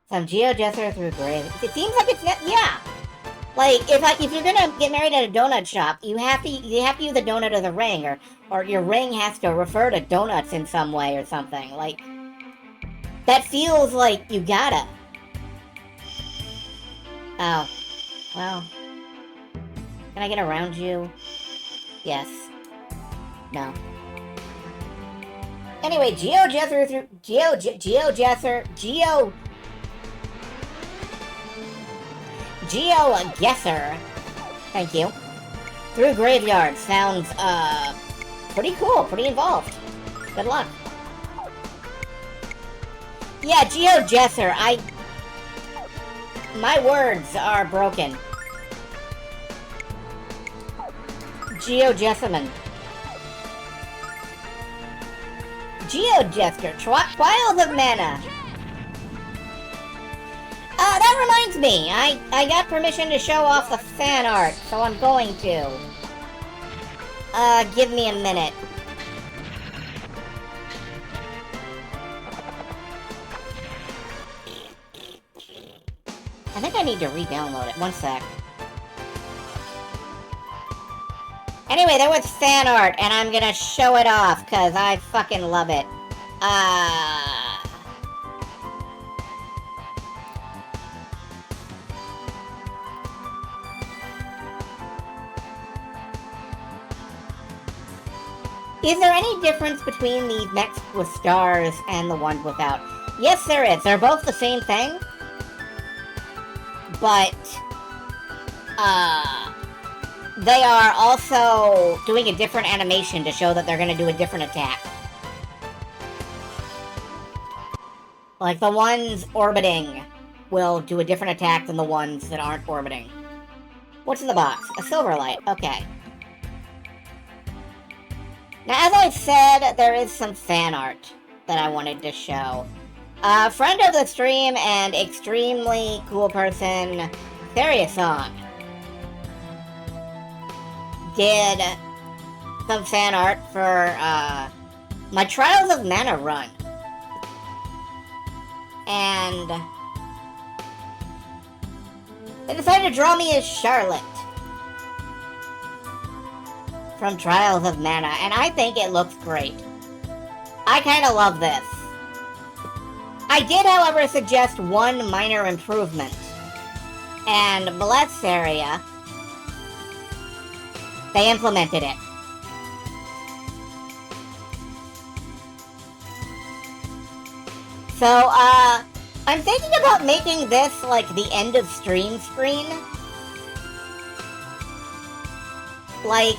Some GeoGuessr through grave. It seems like it's not, yeah. Like if you're gonna get married at a donut shop, you have to use a donut as a ring, or your ring has to refer to donuts in some way or something. Like that feels like you gotta. Oh, well. Can I get around you? Yes. No. Anyway, GeoGuessr through GeoGuessr. Thank you. Through graveyard sounds, pretty cool, pretty involved. Good luck. Yeah, GeoGuessr, my words are broken. GeoGuessrman. GeoGuessr, Trials of Mana. That reminds me, I got permission to show off the fan art, so I'm going to. Give me a minute. I think I need to re-download it. One sec. Anyway, there was fan art, and I'm gonna show it off, because I fucking love it. Is there any difference between the mechs with stars and the ones without? Yes, there is. They're both the same thing. But, they are also doing a different animation to show that they're going to do a different attack. Like, the ones orbiting will do a different attack than the ones that aren't orbiting. What's in the box? A silver light. Okay. Now, as I said, there is some fan art that I wanted to show. Friend of the stream and extremely cool person, Therius Song, did some fan art for my Trials of Mana run. And they decided to draw me as Charlotte from Trials of Mana, and I think it looks great. I kind of love this. I did, however, suggest one minor improvement, and bless Saria, they implemented it. So, I'm thinking about making this, like, the end of stream screen. Like,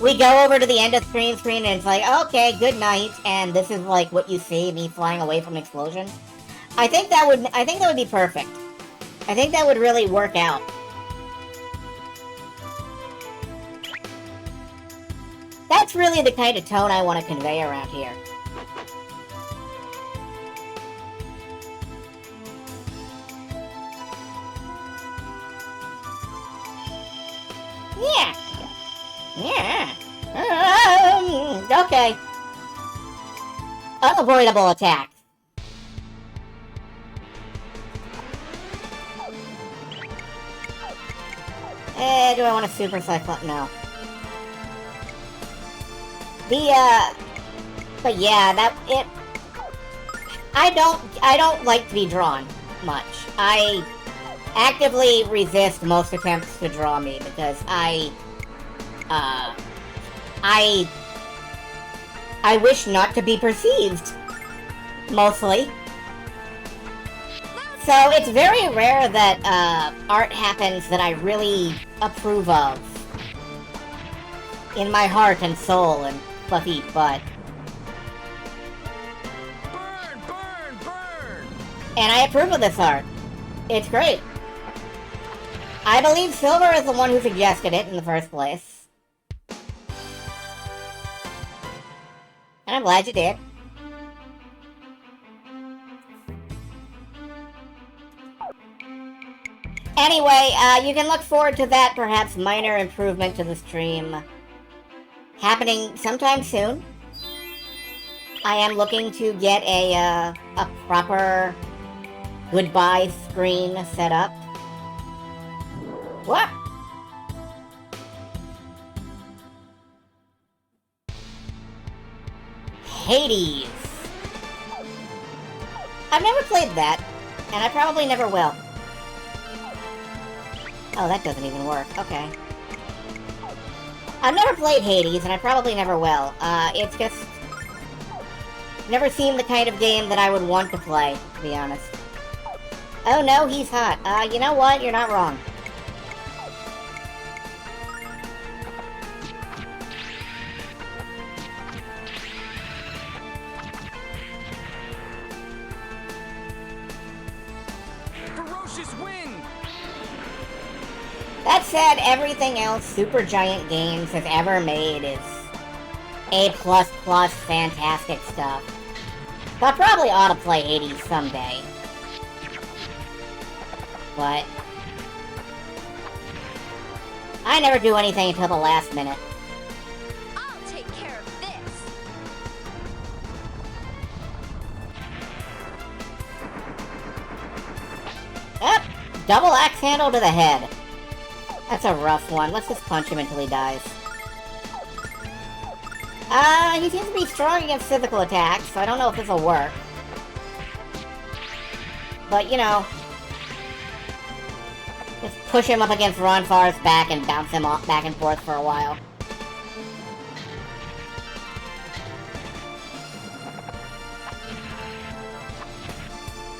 we go over to the end of stream screen and it's like, okay, good night, and this is like what you see, me flying away from an explosion. I think that would be perfect. I think that would really work out. That's really the kind of tone I want to convey around here. Yeah. Yeah. Okay. Unavoidable attacks. Do I want a super cyclone? No. But yeah, I don't like to be drawn much. I actively resist most attempts to draw me because I wish not to be perceived, mostly. So it's very rare that art happens that I really approve of in my heart and soul and fluffy butt. Burn, burn, burn! And I approve of this art. It's great. I believe Silver is the one who suggested it in the first place. And I'm glad you did. Anyway, you can look forward to that perhaps minor improvement to the stream happening sometime soon. I am looking to get a proper goodbye screen set up. What? Hades. I've never played that, and I probably never will. Oh, that doesn't even work. Okay. I've never played Hades, and I probably never will. It's just never seemed the kind of game that I would want to play, to be honest. Oh no, he's hot. You know what? You're not wrong. Ferocious wind! That said, everything else Supergiant Games has ever made is A++ fantastic stuff. So I probably ought to play Hades someday. But I never do anything until the last minute. I'll take care of this. Yep, double axe handle to the head. That's a rough one. Let's just punch him until he dies. He seems to be strong against physical attacks, so I don't know if this will work. But, you know. Just push him up against Ronfar's back and bounce him off back and forth for a while.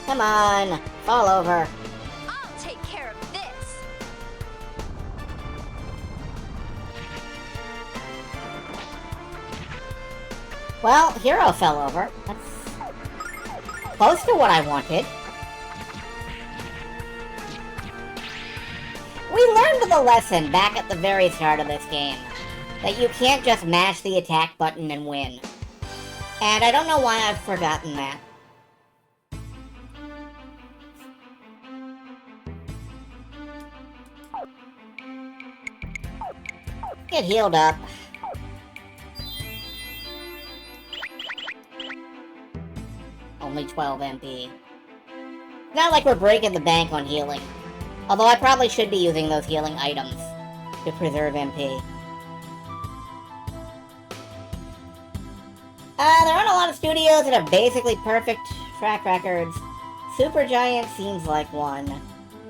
Come on, fall over. I'll take care of this. Well, Hero fell over. That's close to what I wanted. We learned the lesson back at the very start of this game, that you can't just mash the attack button and win. And I don't know why I've forgotten that. Get healed up. Only 12 MP. Not like we're breaking the bank on healing. Although I probably should be using those healing items to preserve MP. There aren't a lot of studios that have basically perfect track records. Supergiant seems like one.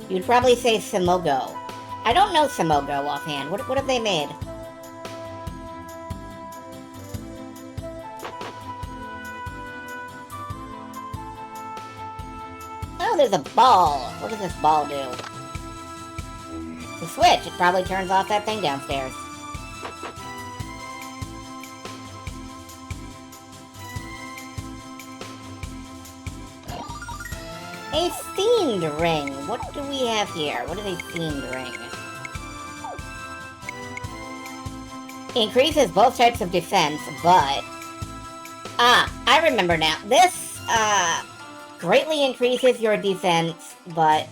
You'd probably say Simogo. I don't know Simogo offhand. What have they made? Oh, there's a ball. What does this ball do? The switch. It probably turns off that thing downstairs. A Fiend Ring. What do we have here? What is a Fiend Ring? Increases both types of defense, but... Ah, I remember now. This, greatly increases your defense, but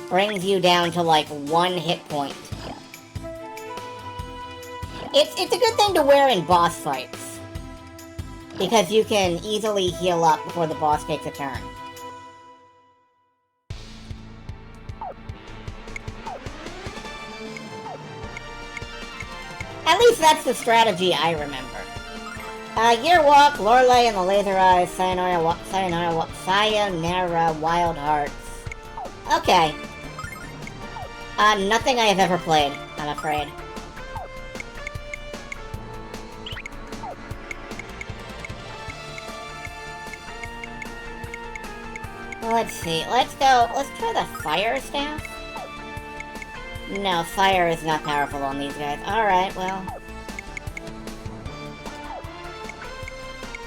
brings you down to, like, 1 hit point. It's a good thing to wear in boss fights, because you can easily heal up before the boss takes a turn. At least that's the strategy I remember. Yearwalk, Lorelei and the Laser Eyes, Sayonara, Wild Hearts. Okay. Nothing I have ever played, I'm afraid. Let's see, let's try the Fire Staff? No, fire is not powerful on these guys. Alright, well.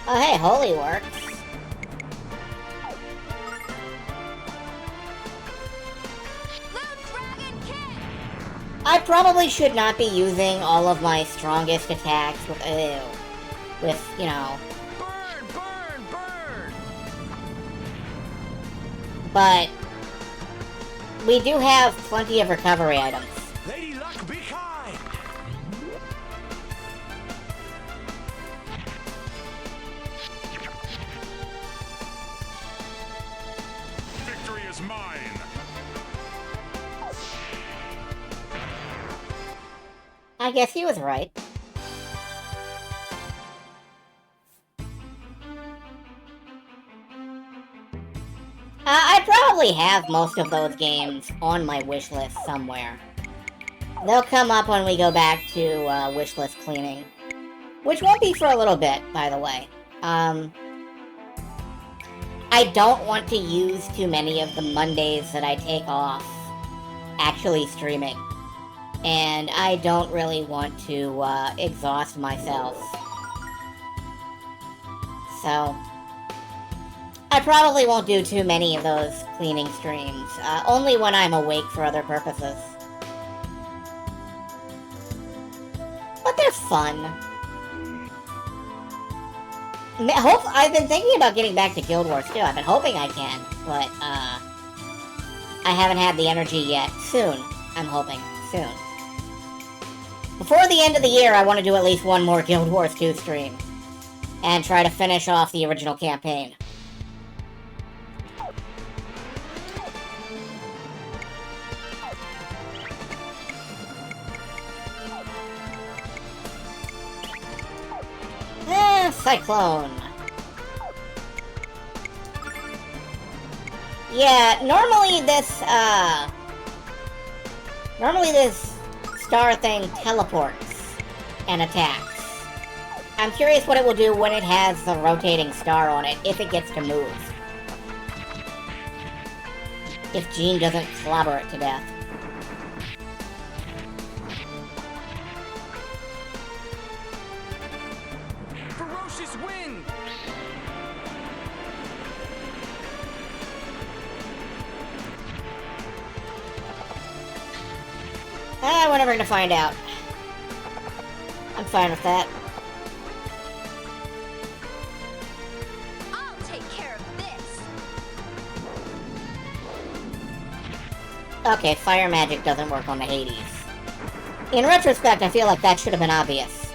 Oh, hey, Holy works. I probably should not be using all of my strongest attacks with, you know... Burn, burn, burn! But... we do have plenty of recovery items. Lady Luck, be kind! Victory is mine! I guess he was right. I probably have most of those games on my wish list somewhere. They'll come up when we go back to wish list cleaning. Which won't be for a little bit, by the way. I don't want to use too many of the Mondays that I take off actually streaming. And I don't really want to exhaust myself. So... I probably won't do too many of those cleaning streams, only when I'm awake for other purposes. But they're fun. I've been thinking about getting back to Guild Wars too. I've been hoping I can, but I haven't had the energy yet. Soon, I'm hoping. Soon. Before the end of the year, I want to do at least one more Guild Wars 2 stream. And try to finish off the original campaign. Cyclone. Yeah, normally this, Normally this star thing teleports and attacks. I'm curious what it will do when it has the rotating star on it, if it gets to move. If Jean doesn't clobber it to death. Ferocious wind! We're never gonna find out. I'm fine with that. I'll take care of this. Okay, fire magic doesn't work on the Hades. In retrospect, I feel like that should have been obvious.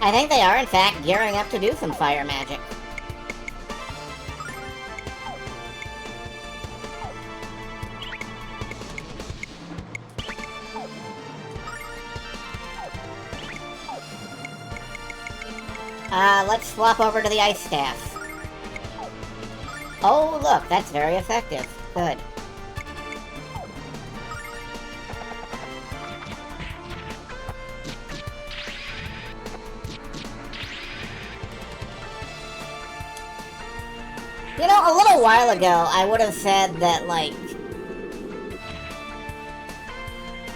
I think they are, in fact, gearing up to do some fire magic. Let's swap over to the ice staff. Oh, look, that's very effective. Good. You know, a little while ago, I would have said that, like,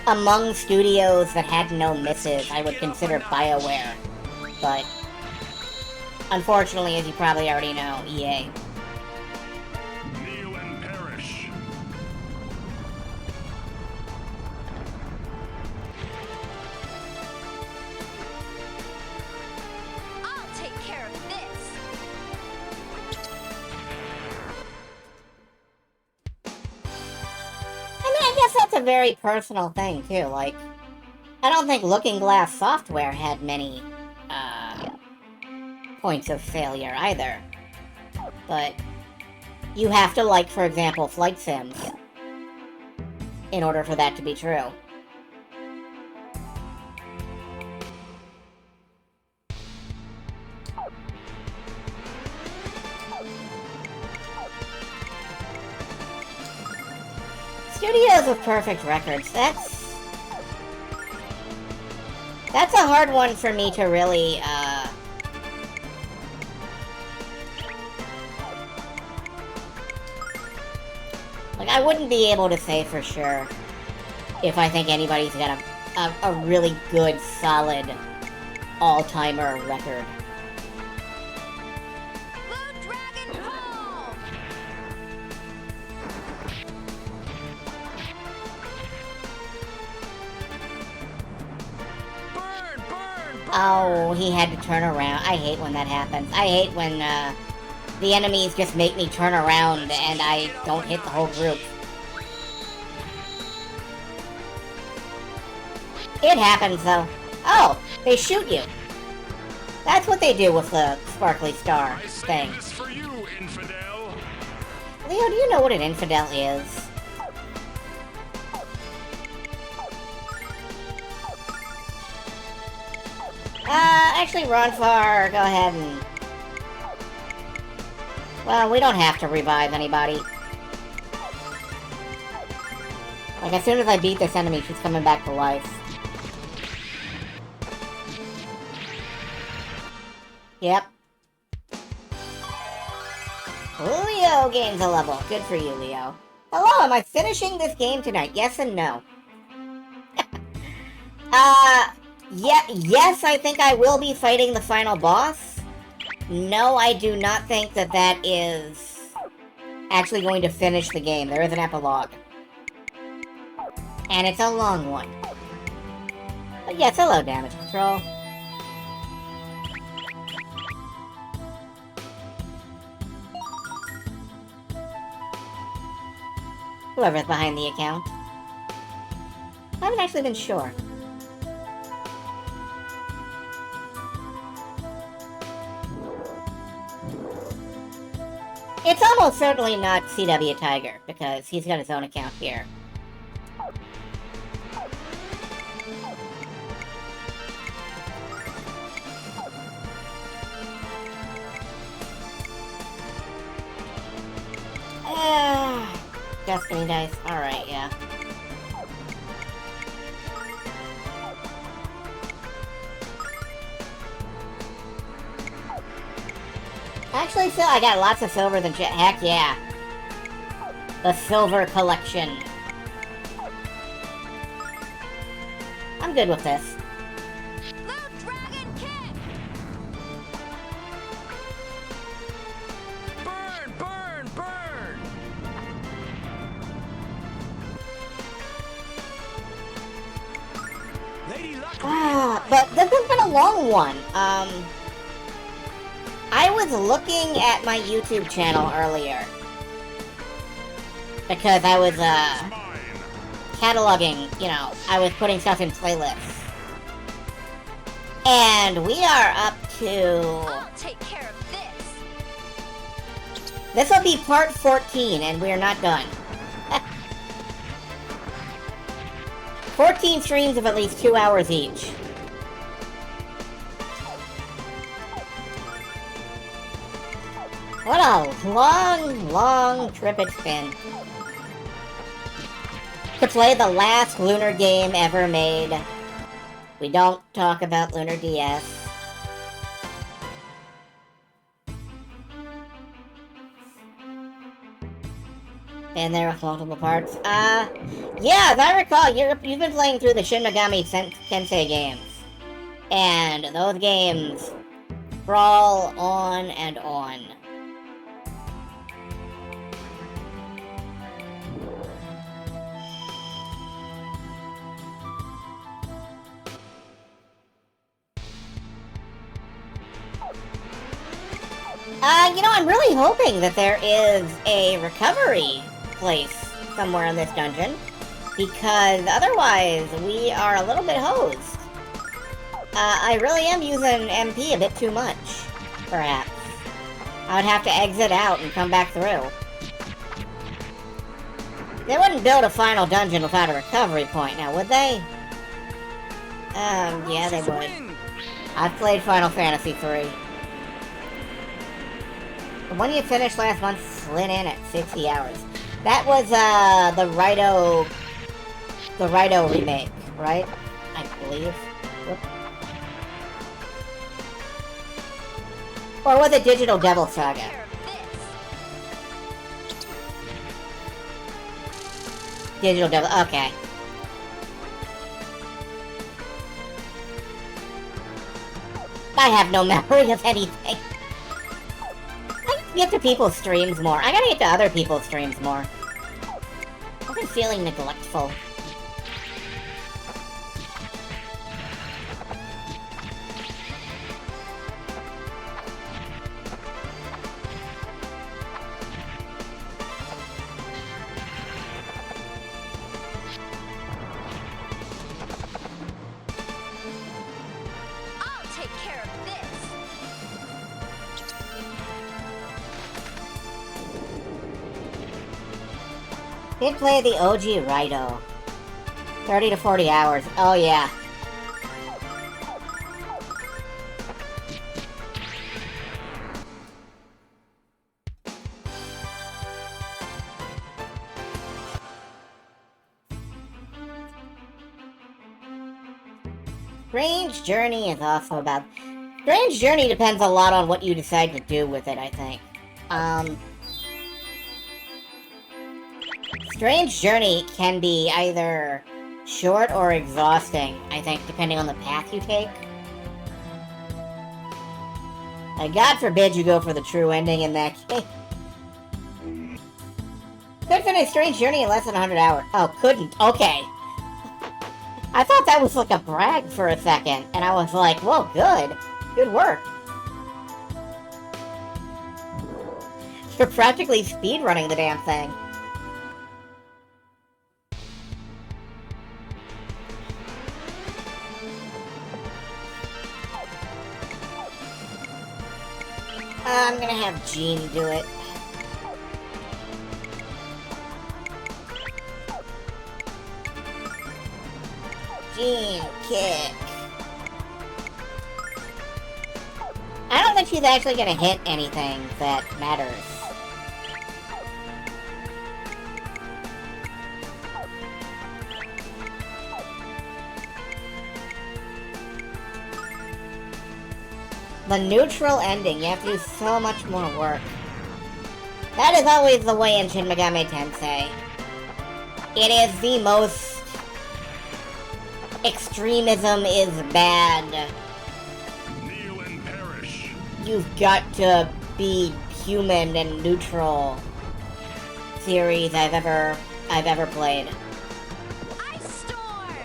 among studios that had no misses, I would consider BioWare. But unfortunately, as you probably already know, EA. Kneel and perish. I'll take care of this. I mean, I guess that's a very personal thing, too. Like, I don't think Looking Glass Software had many, points of failure either. But you have to like, for example, flight sims in order for that to be true. Studios with perfect records, that's a hard one for me to really, like, I wouldn't be able to say for sure if I think anybody's got a really good, solid, all-timer record. Blue Dragon Home! Burn! Burn! Burn! Oh, he had to turn around. I hate when that happens. I hate when, the enemies just make me turn around and I don't hit the whole group. It happens, though. Oh, they shoot you. That's what they do with the sparkly star I say thing. this for you, infidel. Leo, do you know what an infidel is? Actually, Ronfar, go ahead and... Well, we don't have to revive anybody. Like, as soon as I beat this enemy, she's coming back to life. Yep. Leo gains a level. Good for you, Leo. Hello, am I finishing this game tonight? Yes and no. Yes, I think I will be fighting the final boss. No, I do not think that that is actually going to finish the game. There is an epilogue. And it's a long one. But yes, hello, Damage Control. Whoever's behind the account. I haven't actually been sure. It's almost certainly not CW Tiger, because he's got his own account here. Destiny dice. Alright, yeah. Actually, Phil, I got lots of silver than jet. Heck yeah. The silver collection. I'm good with this. Blue Dragon Kick! Burn, burn, burn! Lady Luck. But this has been a long one. I was looking at my YouTube channel earlier. Because I was, cataloging, you know, I was putting stuff in playlists. And we are up to... I'll take care of this. This will be part 14, and we are not done. 14 streams of at least 2 hours each. What a long, long trip it's been. To play the last Lunar game ever made. We don't talk about Lunar DS. And there are multiple parts. Yeah, as I recall, you've been playing through the Shin Megami Tensei games. And those games crawl on and on. You know, I'm really hoping that there is a recovery place somewhere in this dungeon, because otherwise we are a little bit hosed. I really am using MP a bit too much, perhaps. I would have to exit out and come back through. They wouldn't build a final dungeon without a recovery point now, would they? Yeah, they would. I've played Final Fantasy III. The one you finished last month slid in at 60 hours. That was, the Raito remake, right? I believe. Whoop. Or was it Digital Devil Saga? Digital Devil, okay. I have no memory of anything. Get to people's streams more. I gotta get to other people's streams more. I've been feeling neglectful. I'll take care of this. Did play the OG Raito. 30 to 40 hours. Oh yeah. Strange Journey is also about... Strange Journey depends a lot on what you decide to do with it, I think. Strange Journey can be either short or exhausting, I think, depending on the path you take. God forbid you go for the true ending in that game. Could finish Strange Journey in less than 100 hours. Oh, couldn't. Okay. I thought that was like a brag for a second, and I was like, whoa, good. Good work. You're practically speedrunning the damn thing. I'm gonna have Jean do it. Jean, kick. I don't think she's actually gonna hit anything that matters. The neutral ending, you have to do so much more work. That is always the way in Shin Megami Tensei. It is the most... Extremism is bad. Kneel and perish. You've got to be human and neutral series I've ever played. Ice Storm!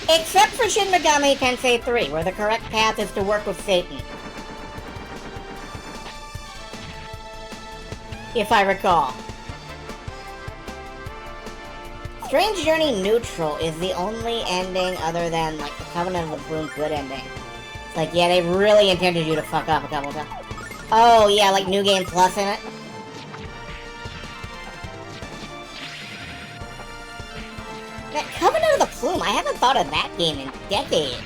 Except for Shin Megami Tensei 3, where the correct path is to work with Satan. If I recall. Strange Journey Neutral is the only ending other than, like, the Covenant of the Bloom good ending. It's like, yeah, they really intended you to fuck up a couple times. Oh, yeah, like New Game Plus in it. That Covenant of the Plume, I haven't thought of that game in decades.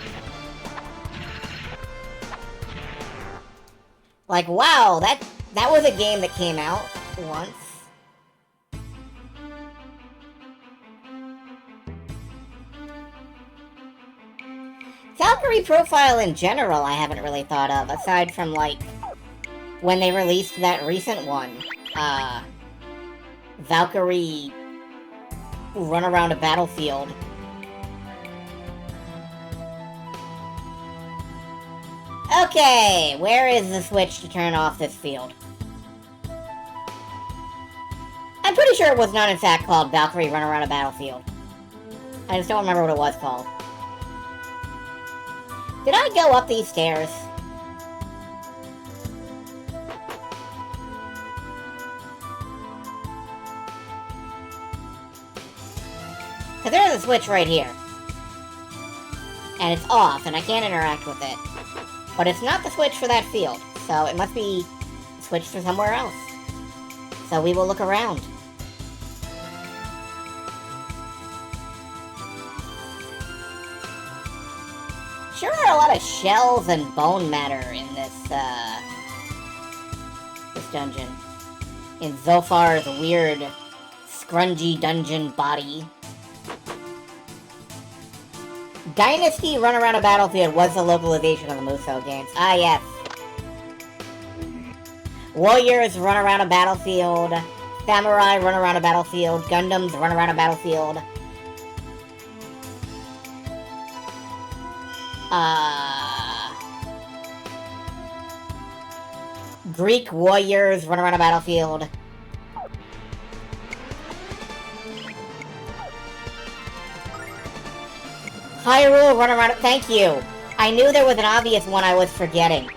Like, wow, that was a game that came out once. Valkyrie profile in general, I haven't really thought of, aside from, like, when they released that recent one. Valkyrie run around a battlefield. Okay, where is the switch to turn off this field? I'm pretty sure it was not in fact called Valkyrie Run Around a Battlefield. I just don't remember what it was called. Did I go up these stairs? Because there's a switch right here. And it's off, and I can't interact with it. But it's not the switch for that field, so it must be switched for somewhere else. So we will look around. Sure are a lot of shells and bone matter in this dungeon. In Zophar's weird, scrungy dungeon body. Dynasty Run Around a Battlefield was the localization of the Muso games. Ah, yes. Warriors Run Around a Battlefield. Samurai Run Around a Battlefield. Gundams Run Around a Battlefield. Greek Warriors Run Around a Battlefield. Hyrule Run Around... Thank you! I knew there was an obvious one I was forgetting.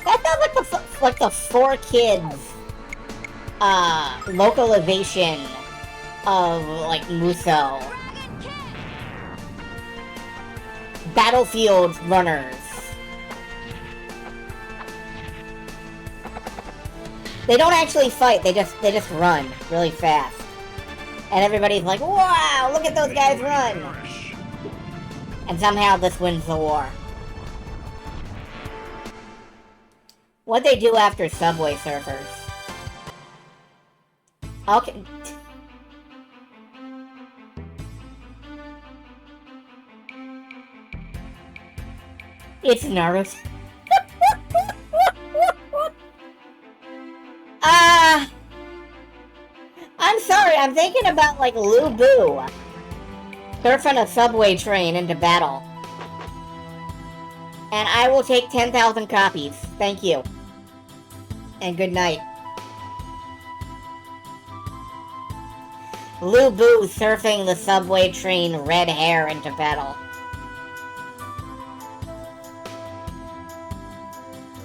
That sounds like the 4Kids localization of, like, Muso. Battlefield runners. They don't actually fight, they just run really fast. And everybody's like, wow, look at those guys run! And somehow this wins the war. What'd they do after Subway Surfers? Okay. It's Naruto. I'm sorry, I'm thinking about, like, Lu Bu surfing a subway train into battle. And I will take 10,000 copies. Thank you. And good night. Lu Bu surfing the subway train red hair into battle.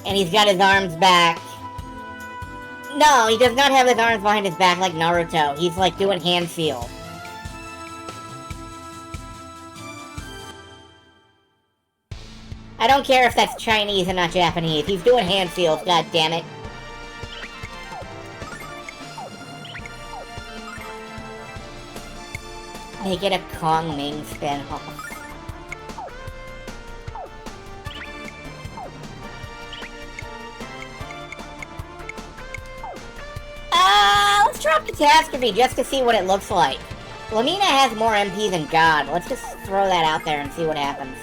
And he's got his arms back. No, he does not have his arms behind his back like Naruto. He's like doing hand seal. I don't care if that's Chinese and not Japanese. He's doing hand seals, god damn it. They get a Kong Ming spin-off. Let's drop Catastrophe just to see what it looks like. Lamina has more MP than God. Let's just throw that out there and see what happens.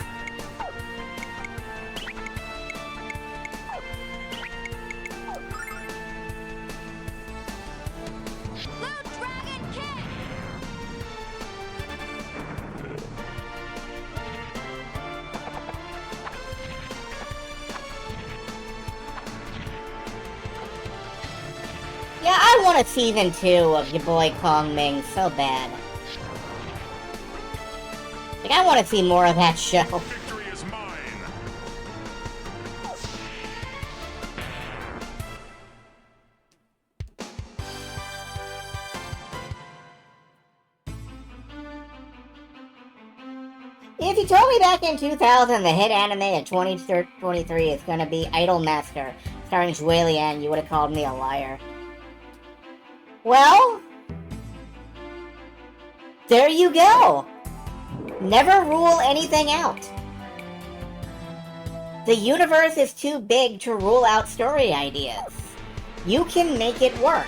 Yeah, I want a season 2 of your boy Kong Ming so bad. Like, I want to see more of that show. Victory is mine. If you told me back in 2000 the hit anime of 2023 is gonna be Idol Master, starring Zhui Lian, you would have called me a liar. Well, there you go. Never rule anything out. The universe is too big to rule out story ideas. You can make it work.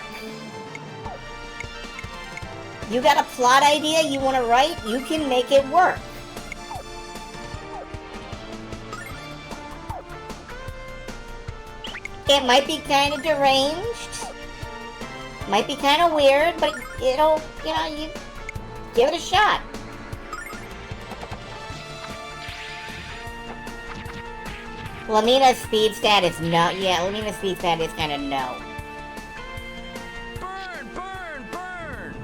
You got a plot idea you want to write, you can make it work. It might be kind of deranged, might be kind of weird, but it'll, you give it a shot. Lamina's speed stat is no. Yeah, Lamina's speed stat is kind of no. Burn, burn, burn!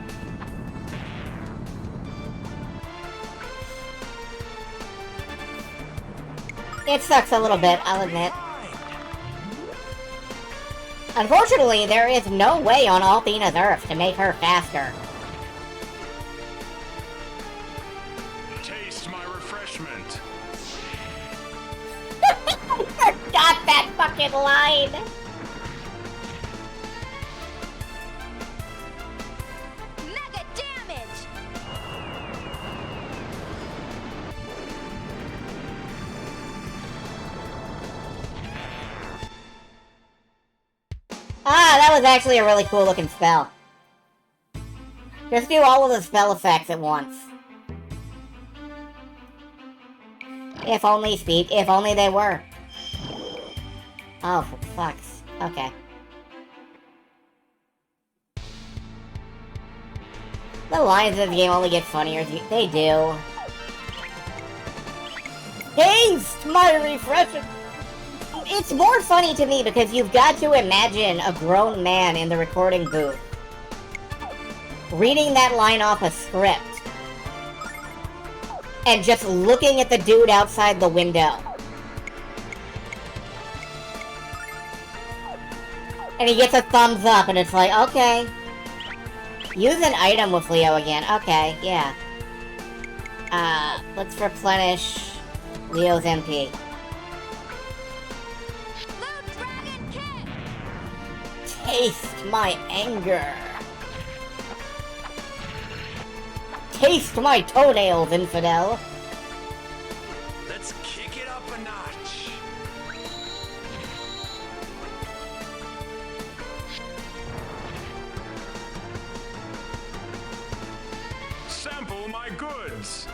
It sucks a little bit, I'll admit. Unfortunately, there is no way on Althena's Earth to make her faster. Taste my refreshment. I forgot that fucking line! Mega damage! Ah, that was actually a really cool looking spell. Just do all of the spell effects at once. If only they were. Oh, for fuck's... Okay. The lines of the game only get funnier as they do. Taste my refreshment! It's more funny to me because you've got to imagine a grown man in the recording booth reading that line off a script and just looking at the dude outside the window. And he gets a thumbs up and it's like, okay. Use an item with Leo again. Okay, yeah. Let's replenish Leo's MP. Taste my anger. Taste my toenails, infidel. Let's kick it up a notch. Sample my goods.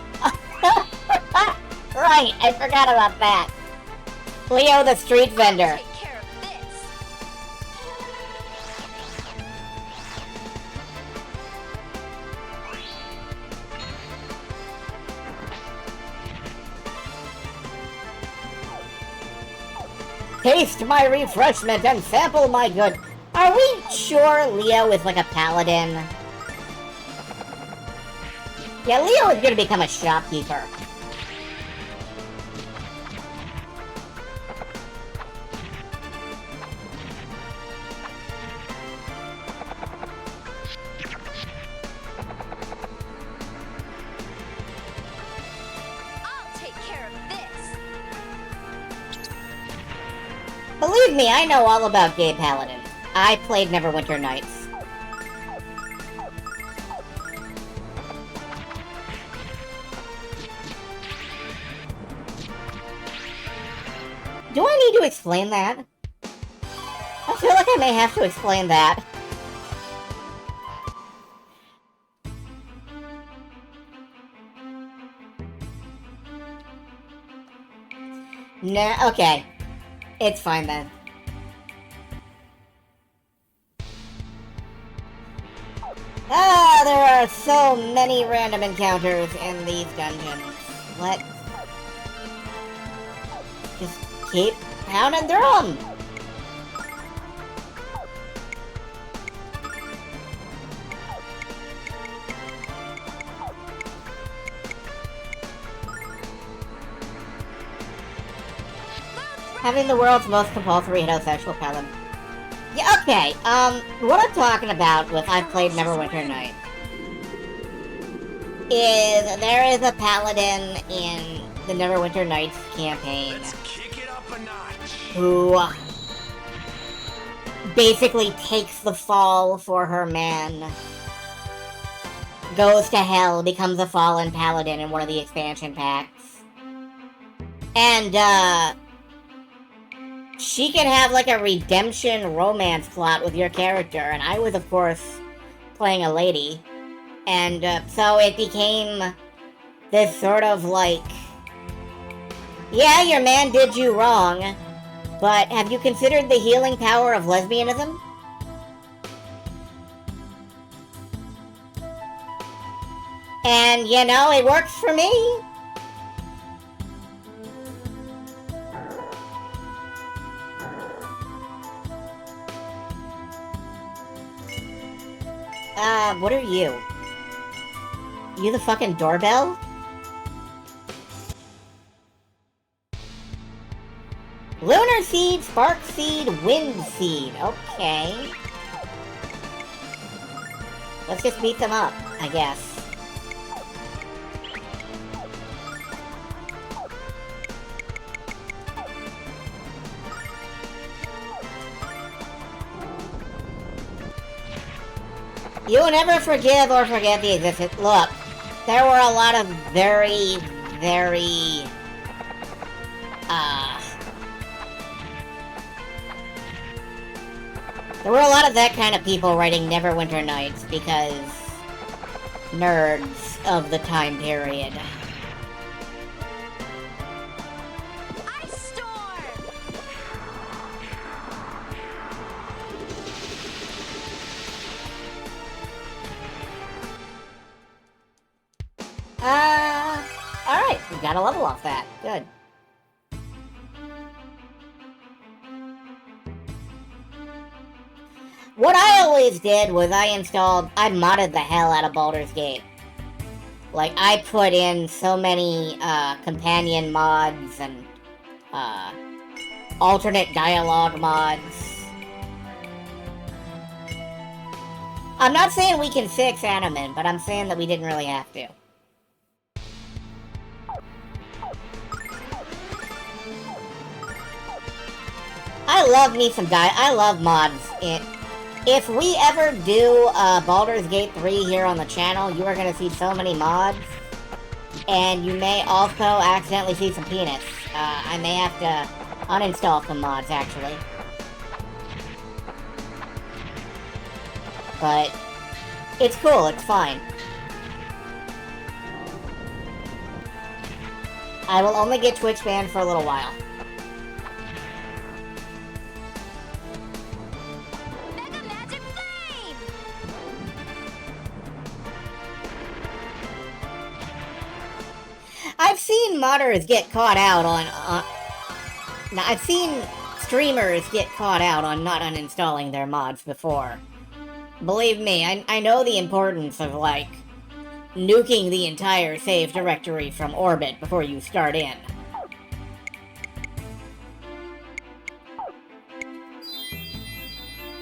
Right, I forgot about that. Leo the street vendor. Take care of this. Taste my refreshment and sample my good. Are we sure Leo is like a paladin? Yeah, Leo is gonna become a shopkeeper. I'll take care of this. Believe me, I know all about gay paladins. I played Neverwinter Nights. Do I need to explain that? I feel like I may have to explain that. Nah, okay. It's fine then. Ah, there are so many random encounters in these dungeons. Let's just keep pounding through them. Having the world's most compulsory heterosexual paladin. Yeah, okay, what I'm talking about with I've played Neverwinter Nights is there is a paladin in the Neverwinter Nights campaign Let's kick it up a notch. who basically takes the fall for her man, goes to hell, becomes a fallen paladin in one of the expansion packs, and, she can have, like, a redemption romance plot with your character, and I was, of course, playing a lady, and, so it became this sort of, like, yeah, your man did you wrong, but have you considered the healing power of lesbianism? And, you know, it works for me. What are you? You the fucking doorbell? Lunar Seed, Spark Seed, Wind Seed. Okay. Let's just beat them up, I guess. You will never forgive or forget the existence. Look, there were a lot of very, very, there were a lot of that kind of people writing Neverwinter Nights because nerds of the time period. Ice Storm! Alright, we got a level off that. Good. What I always did was I modded the hell out of Baldur's Gate. Like, I put in so many, companion mods and, alternate dialogue mods. I'm not saying we can fix Animan, but I'm saying that we didn't really have to. I love mods. If we ever do Baldur's Gate 3 here on the channel, you are going to see so many mods. And you may also accidentally see some penis. I may have to uninstall some mods, actually. But it's cool, it's fine. I will only get Twitch banned for a little while. Mega Magic Flame! I've seen modders get caught out on... Now, I've seen streamers get caught out on not uninstalling their mods before. Believe me, I know the importance of, like, nuking the entire save directory from orbit before you start in.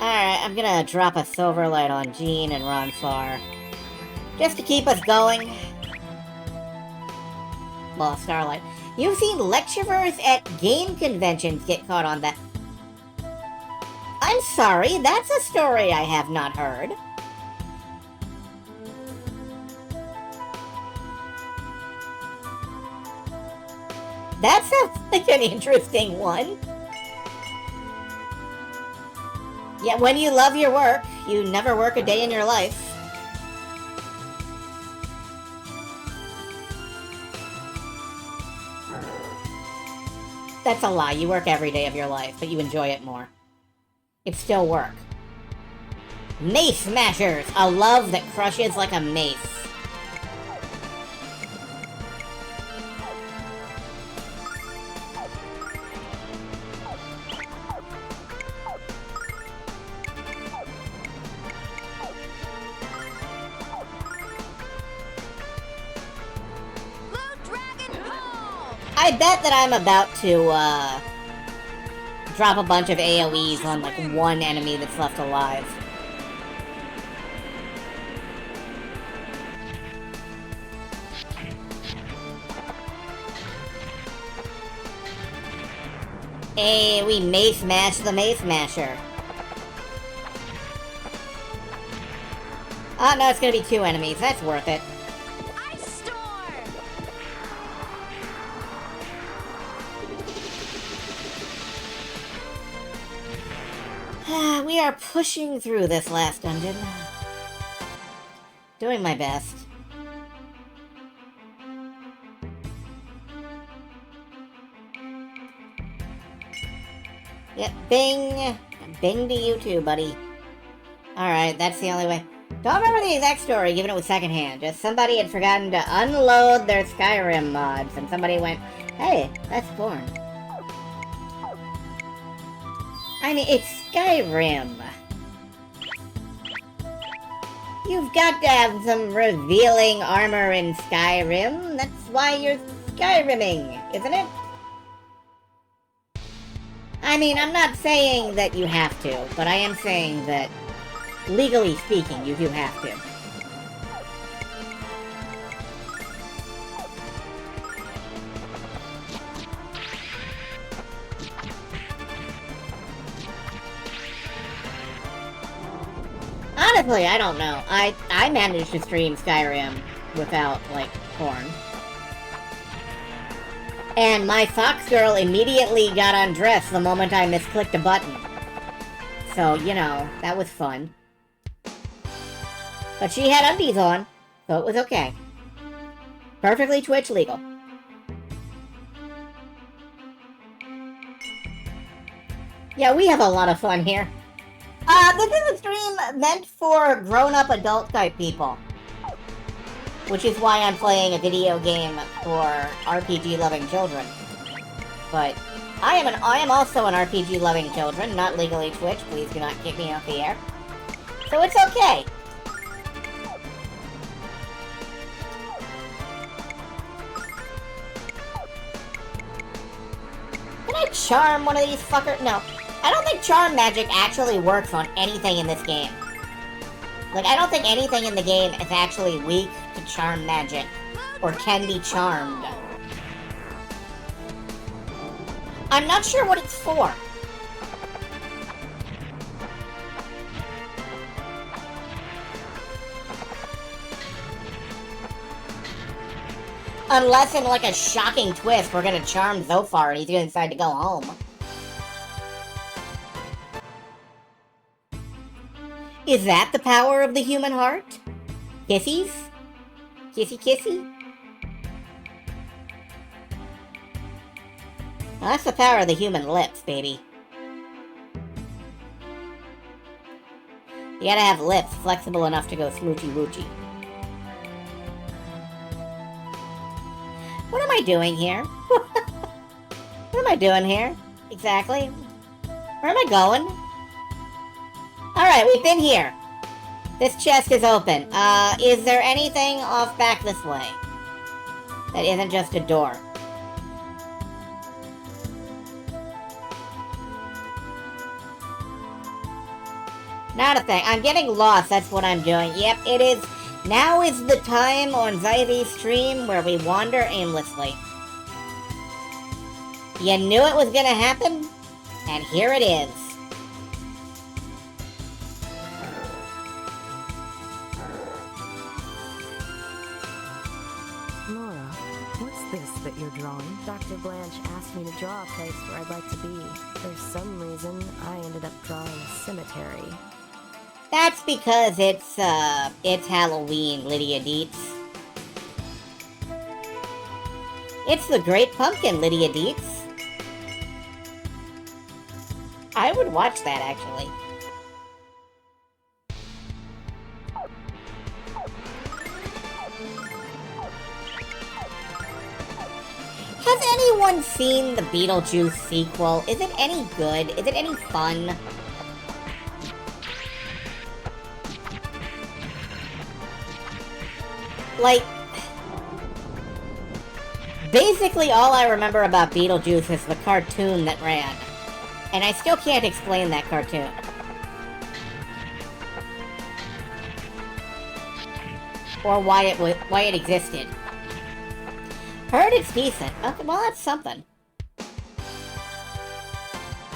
Alright, I'm gonna drop a Silverlight on Jean and Ronfar. Just to keep us going. Well, Starlight. You've seen lecturers at game conventions get caught on that. I'm sorry, that's a story I have not heard. That sounds like an interesting one. Yeah, when you love your work, you never work a day in your life. That's a lie. You work every day of your life, but you enjoy it more. It's still work. Mace Smashers! A love that crushes like a mace. I bet that I'm about to, drop a bunch of AoEs on, like, one enemy that's left alive. Hey, we Mace Mash the Mace Masher. Oh, no, it's gonna be 2 enemies. That's worth it. We are pushing through this last dungeon. Doing my best. Yep, bing! Bing to you too, buddy. Alright, that's the only way. Don't remember the exact story, given it was secondhand. Just somebody had forgotten to unload their Skyrim mods, and somebody went, hey, that's porn. I mean, it's Skyrim. You've got to have some revealing armor in Skyrim. That's why you're Skyrimming, isn't it? I mean, I'm not saying that you have to, but I am saying that, legally speaking, you do have to. Honestly, I don't know. I managed to stream Skyrim without, like, porn. And my Fox girl immediately got undressed the moment I misclicked a button. So, you know, that was fun. But she had undies on, so it was okay. Perfectly Twitch legal. Yeah, we have a lot of fun here. This is a stream meant for grown-up adult-type people. Which is why I'm playing a video game for RPG-loving children. But I am also an RPG-loving children, not legally Twitch. Please do not kick me off the air. So it's okay. Can I charm one of these fuckers? No. I don't think charm magic actually works on anything in this game. Like, I don't think anything in the game is actually weak to charm magic, or can be charmed. I'm not sure what it's for. Unless in, like, a shocking twist, we're gonna charm Zophar and he's gonna decide to go home. Is that the power of the human heart? Kissies? Kissy kissy? Well, that's the power of the human lips, baby. You gotta have lips flexible enough to go smoochy woochy. What am I doing here? What am I doing here? Exactly. Where am I going? Alright, we've been here. This chest is open. Is there anything off back this way? That isn't just a door. Not a thing. I'm getting lost, that's what I'm doing. Yep, it is. Now is the time on Zyvy's stream where we wander aimlessly. You knew it was gonna happen? And here it is. Laura, what's this that you're drawing? Dr. Blanche asked me to draw a place where I'd like to be. For some reason, I ended up drawing a cemetery. That's because it's Halloween, Lydia Dietz. It's the Great Pumpkin, Lydia Dietz. I would watch that, actually. Has anyone seen the Beetlejuice sequel? Is it any good? Is it any fun? Like, basically all I remember about Beetlejuice is the cartoon that ran. And I still can't explain that cartoon. Or why it existed. Heard it's decent. Okay, well, that's something.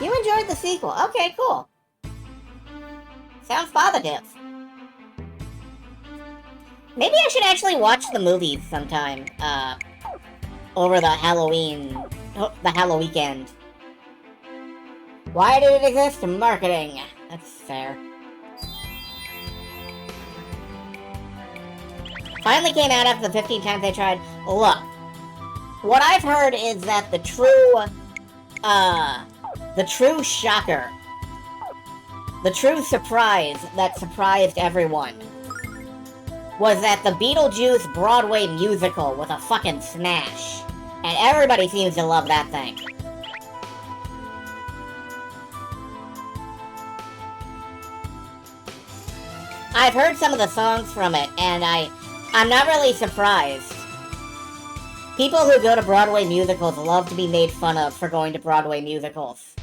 You enjoyed the sequel. Okay, cool. Sounds positive. Maybe I should actually watch the movies sometime, over the Halloween weekend. Why did it exist? Marketing. That's fair. Finally came out after the 15 times they tried. Look, what I've heard is that the true shocker, the true surprise that surprised everyone, was that the Beetlejuice Broadway musical was a fucking smash. And everybody seems to love that thing. I've heard some of the songs from it, and I'm not really surprised. People who go to Broadway musicals love to be made fun of for going to Broadway musicals.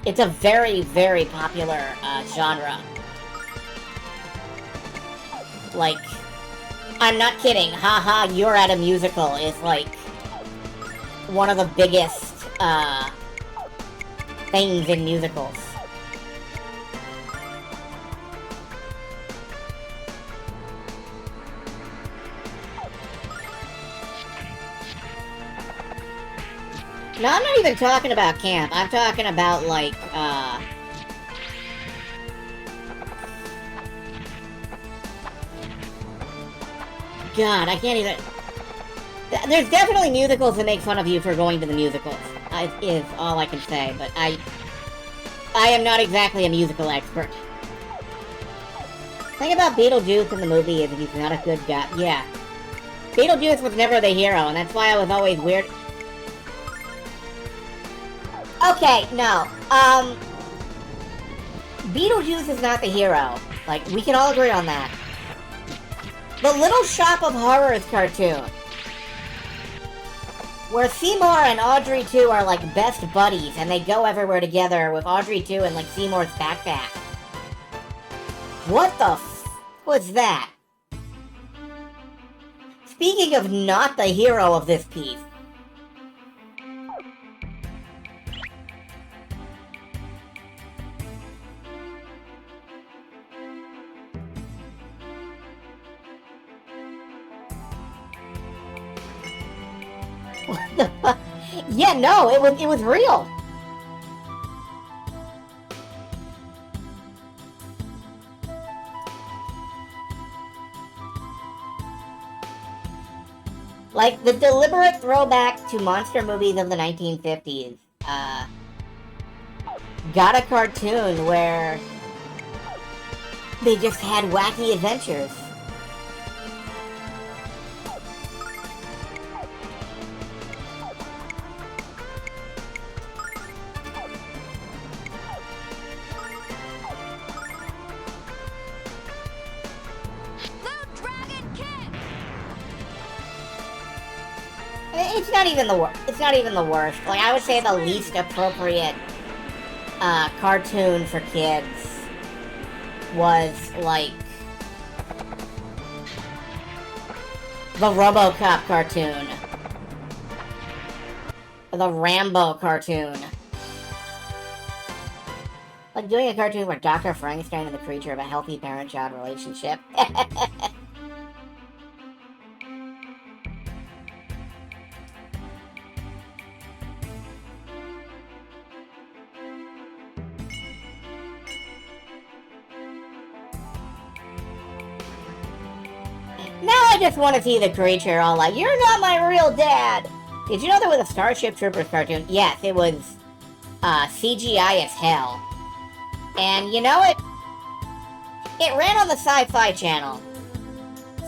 It's a very, very popular genre. Like, I'm not kidding. Haha, you're at a musical is like one of the biggest things in musicals. No, I'm not even talking about camp. I'm talking about, like, God, I can't even... There's definitely musicals that make fun of you for going to the musicals, is all I can say, but I am not exactly a musical expert. The thing about Beetlejuice in the movie is he's not a good guy. Yeah. Beetlejuice was never the hero, and that's why I was always weird... Okay, no. Beetlejuice is not the hero. Like, we can all agree on that. The Little Shop of Horrors cartoon, where Seymour and Audrey 2 are like best buddies, and they go everywhere together with Audrey 2 and like Seymour's backpack. What the f was that? Speaking of not the hero of this piece, what the fuck? Yeah, no, it was real. Like, the deliberate throwback to monster movies of the 1950s, got a cartoon where they just had wacky adventures. It's not even the worst. It's not even the worst. Like, I would say the least appropriate cartoon for kids was like the RoboCop cartoon, or the Rambo cartoon. Like doing a cartoon where Dr. Frankenstein and the creature have a healthy parent-child relationship. Now I just want to see the creature all like, "You're not my real dad!" Did you know there was a Starship Troopers cartoon? Yes, it was CGI as hell. And you know, it ran on the Sci-Fi Channel.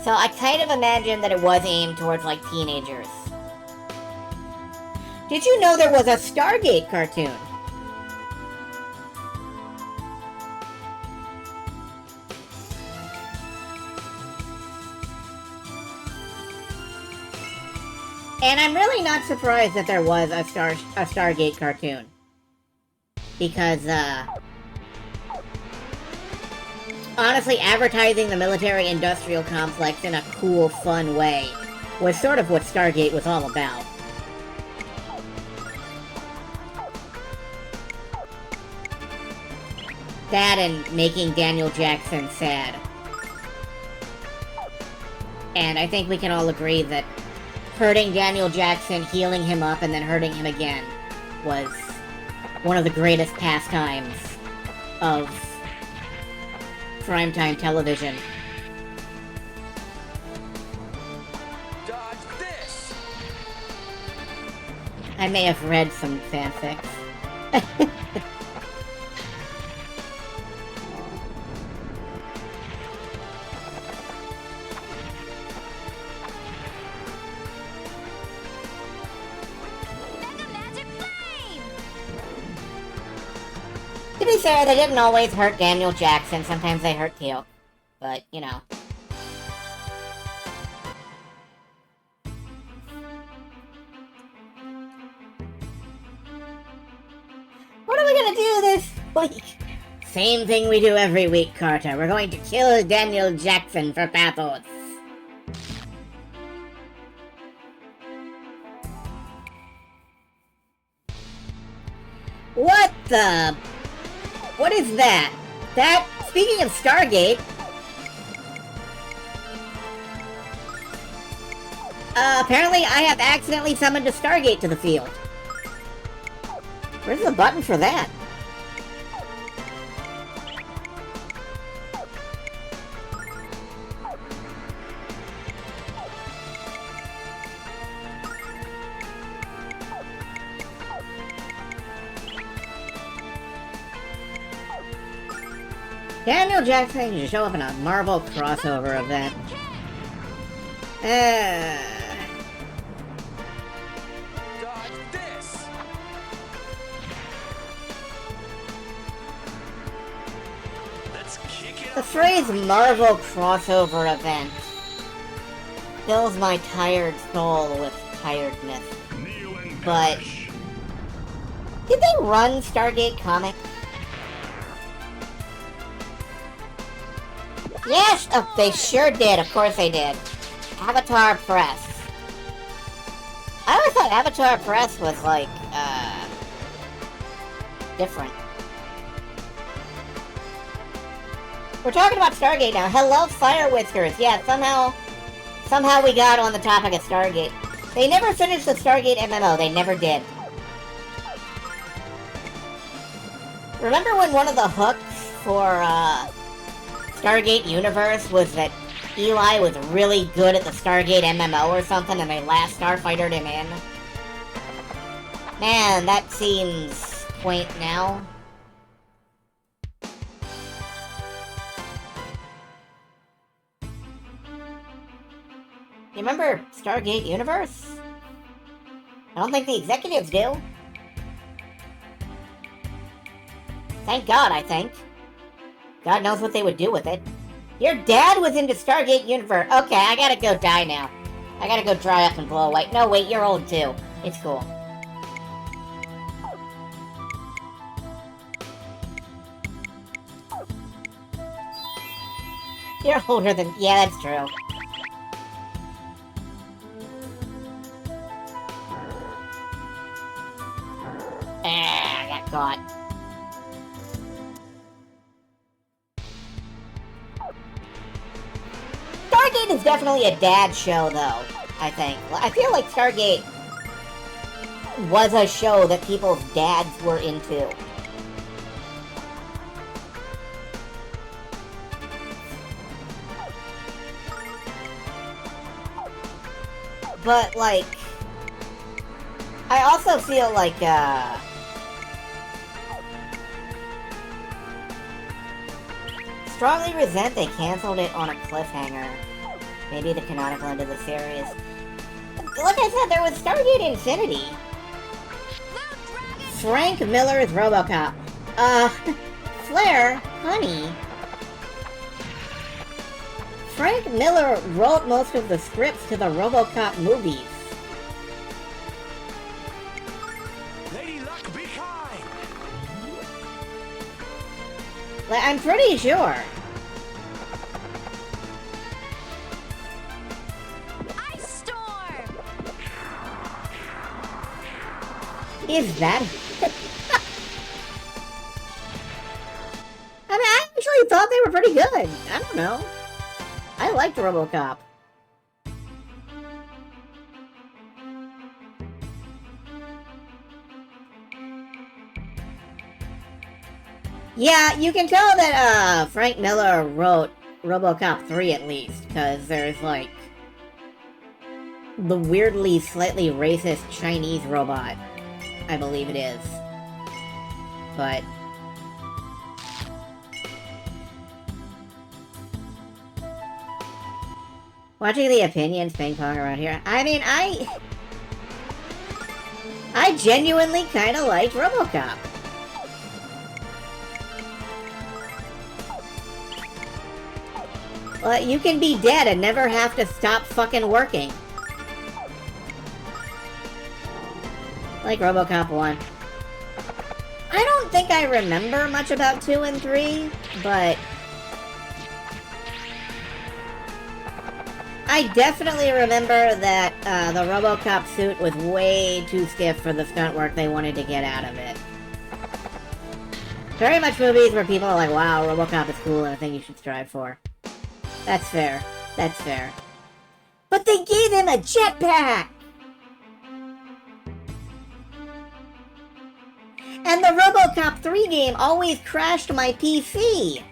So I kind of imagine that it was aimed towards, like, teenagers. Did you know there was a Stargate cartoon? And I'm really not surprised that there was a Stargate cartoon. Because, honestly, advertising the military-industrial complex in a cool, fun way was sort of what Stargate was all about. That and making Daniel Jackson sad. And I think we can all agree that hurting Daniel Jackson, healing him up, and then hurting him again was one of the greatest pastimes of primetime television. Dodge this! I may have read some fanfics. To be fair, they didn't always hurt Daniel Jackson. Sometimes they hurt Teal. But, you know. What are we gonna do this week? Same thing we do every week, Carter. We're going to kill Daniel Jackson for pathos. What the... What is that? That... Speaking of Stargate... apparently I have accidentally summoned a Stargate to the field. Where's the button for that? Daniel Jackson should show up in a Marvel crossover event. Dodge this! Let's kick it The up. phrase Marvel crossover event fills my tired soul with tiredness. Kneel and But perish. did they run Stargate Comics? Yes! Oh, they sure did. Of course they did. Avatar Press. I always thought Avatar Press was, like, different. We're talking about Stargate now. Hello, Fire Whiskers. Yeah, somehow we got on the topic of Stargate. They never finished the Stargate MMO. They never did. Remember when one of the hooks for, Stargate Universe was that Eli was really good at the Stargate MMO or something, and they last Starfighter'd him in? Man, that seems quaint now. You remember Stargate Universe? I don't think the executives do. Thank God, I think. God knows what they would do with it. Your dad was into Stargate Universe. Okay, I gotta go die now. I gotta go dry up and blow away. No, wait, you're old too. It's cool. You're older than... Yeah, that's true. I got caught. Stargate is definitely a dad show, though, I think. I feel like Stargate was a show that people's dads were into. But, like, I also feel like, strongly resent they canceled it on a cliffhanger. Maybe the canonical end of the series. Like I said, there was Stargate Infinity. Frank Miller's RoboCop. Flair, honey. Frank Miller wrote most of the scripts to the RoboCop movies. Lady Luck, be kind! Like, I'm pretty sure. Ice storm! Is that... I mean, I actually thought they were pretty good. I don't know. I liked RoboCop. Yeah, you can tell that Frank Miller wrote RoboCop 3 at least, because there's like the weirdly slightly racist Chinese robot. I believe it is. But watching the opinions ping pong around here, I mean, I genuinely kind of liked RoboCop. Well, you can be dead and never have to stop fucking working. Like RoboCop 1. I don't think I remember much about 2 and 3, but I definitely remember that the RoboCop suit was way too stiff for the stunt work they wanted to get out of it. Very much movies where people are like, wow, RoboCop is cool and a thing you should strive for. That's fair. That's fair. But they gave him a jetpack! And the RoboCop 3 game always crashed my PC!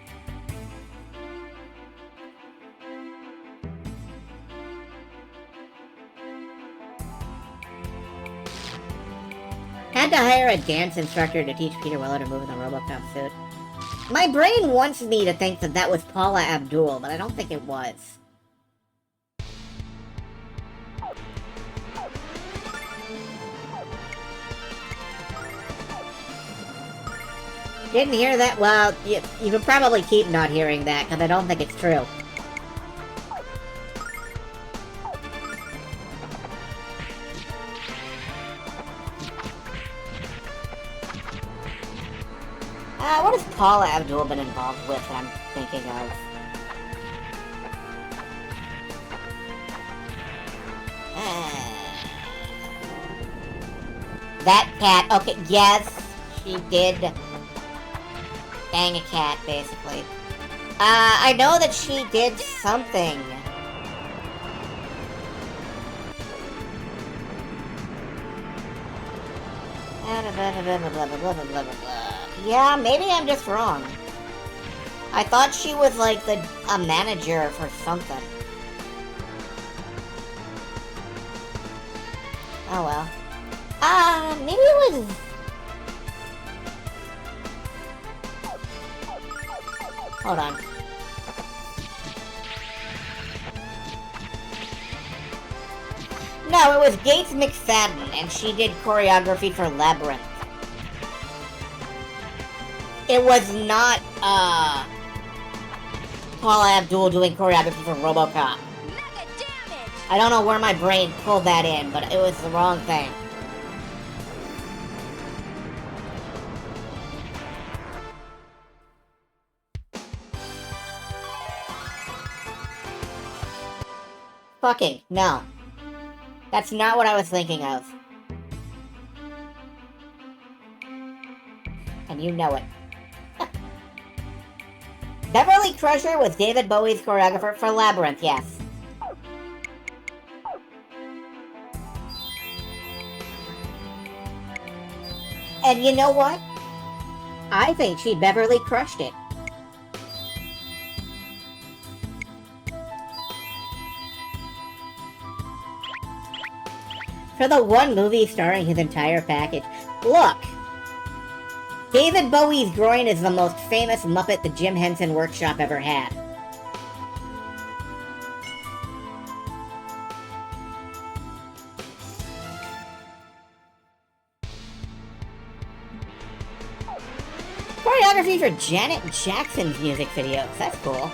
Had to hire a dance instructor to teach Peter Weller to move in the RoboCop suit. My brain wants me to think that that was Paula Abdul, but I don't think it was. Didn't hear that? Well, you can probably keep not hearing that, because I don't think it's true. What has Paula Abdul been involved with that I'm thinking of? That cat. Okay, yes, she did bang a cat, basically. I know that she did something. Yeah, maybe I'm just wrong. I thought she was like a manager for something. Oh well. Maybe it was... Hold on. No, it was Gates McFadden, and she did choreography for Labyrinth. It was not, Paula Abdul doing choreography for RoboCop. I don't know where my brain pulled that in, but it was the wrong thing. Fucking, no. That's not what I was thinking of. And you know it. Beverly Crusher was David Bowie's choreographer for Labyrinth, yes. And you know what? I think she Beverly crushed it. For the one movie starring his entire package. Look! David Bowie's groin is the most famous Muppet the Jim Henson Workshop ever had. Choreography for Janet Jackson's music videos. That's cool.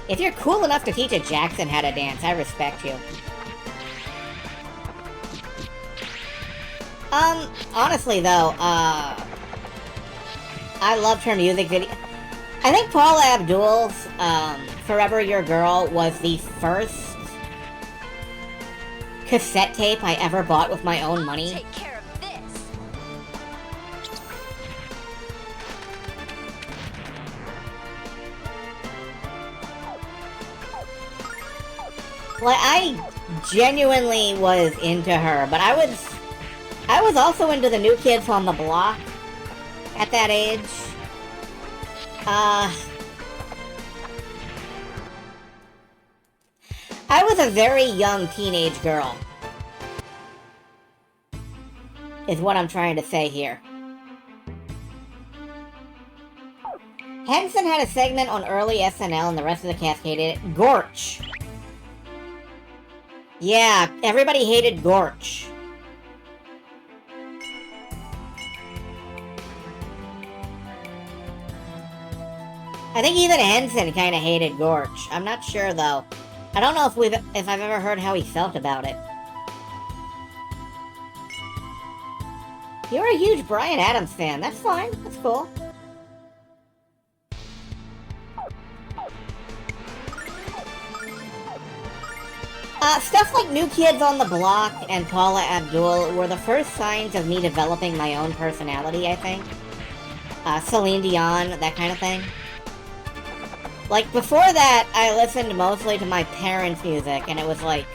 If you're cool enough to teach a Jackson how to dance, I respect you. Honestly though, I loved her music video. I think Paula Abdul's, Forever Your Girl was the first cassette tape I ever bought with my own money. Take care of this. Like, I genuinely was into her, but I was also into the New Kids on the Block at that age. I was a very young teenage girl, is what I'm trying to say here. Henson had a segment on early SNL and the rest of the cast hated it. Gorch. Yeah, everybody hated Gorch. I think even Henson kind of hated Gorch. I'm not sure though. I don't know if I've ever heard how he felt about it. You're a huge Bryan Adams fan. That's fine. That's cool. Stuff like New Kids on the Block and Paula Abdul were the first signs of me developing my own personality, I think. Celine Dion, that kind of thing. Like, before that, I listened mostly to my parents' music, and it was like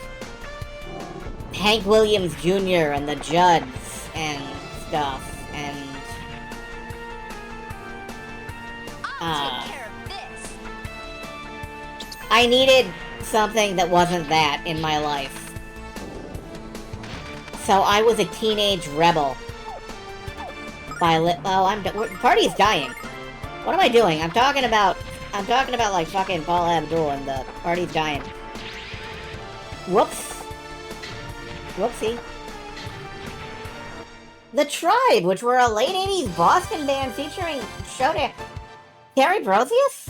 Hank Williams Jr. and the Judds and stuff, and I'll take care of this. I needed something that wasn't that in my life. So I was a teenage rebel. Party's dying. What am I doing? I'm talking about like fucking Paula Abdul and the party's dying. Whoops. Whoopsie. The Tribe, which were a late 80s Boston band featuring Showdown. Terry Brosius?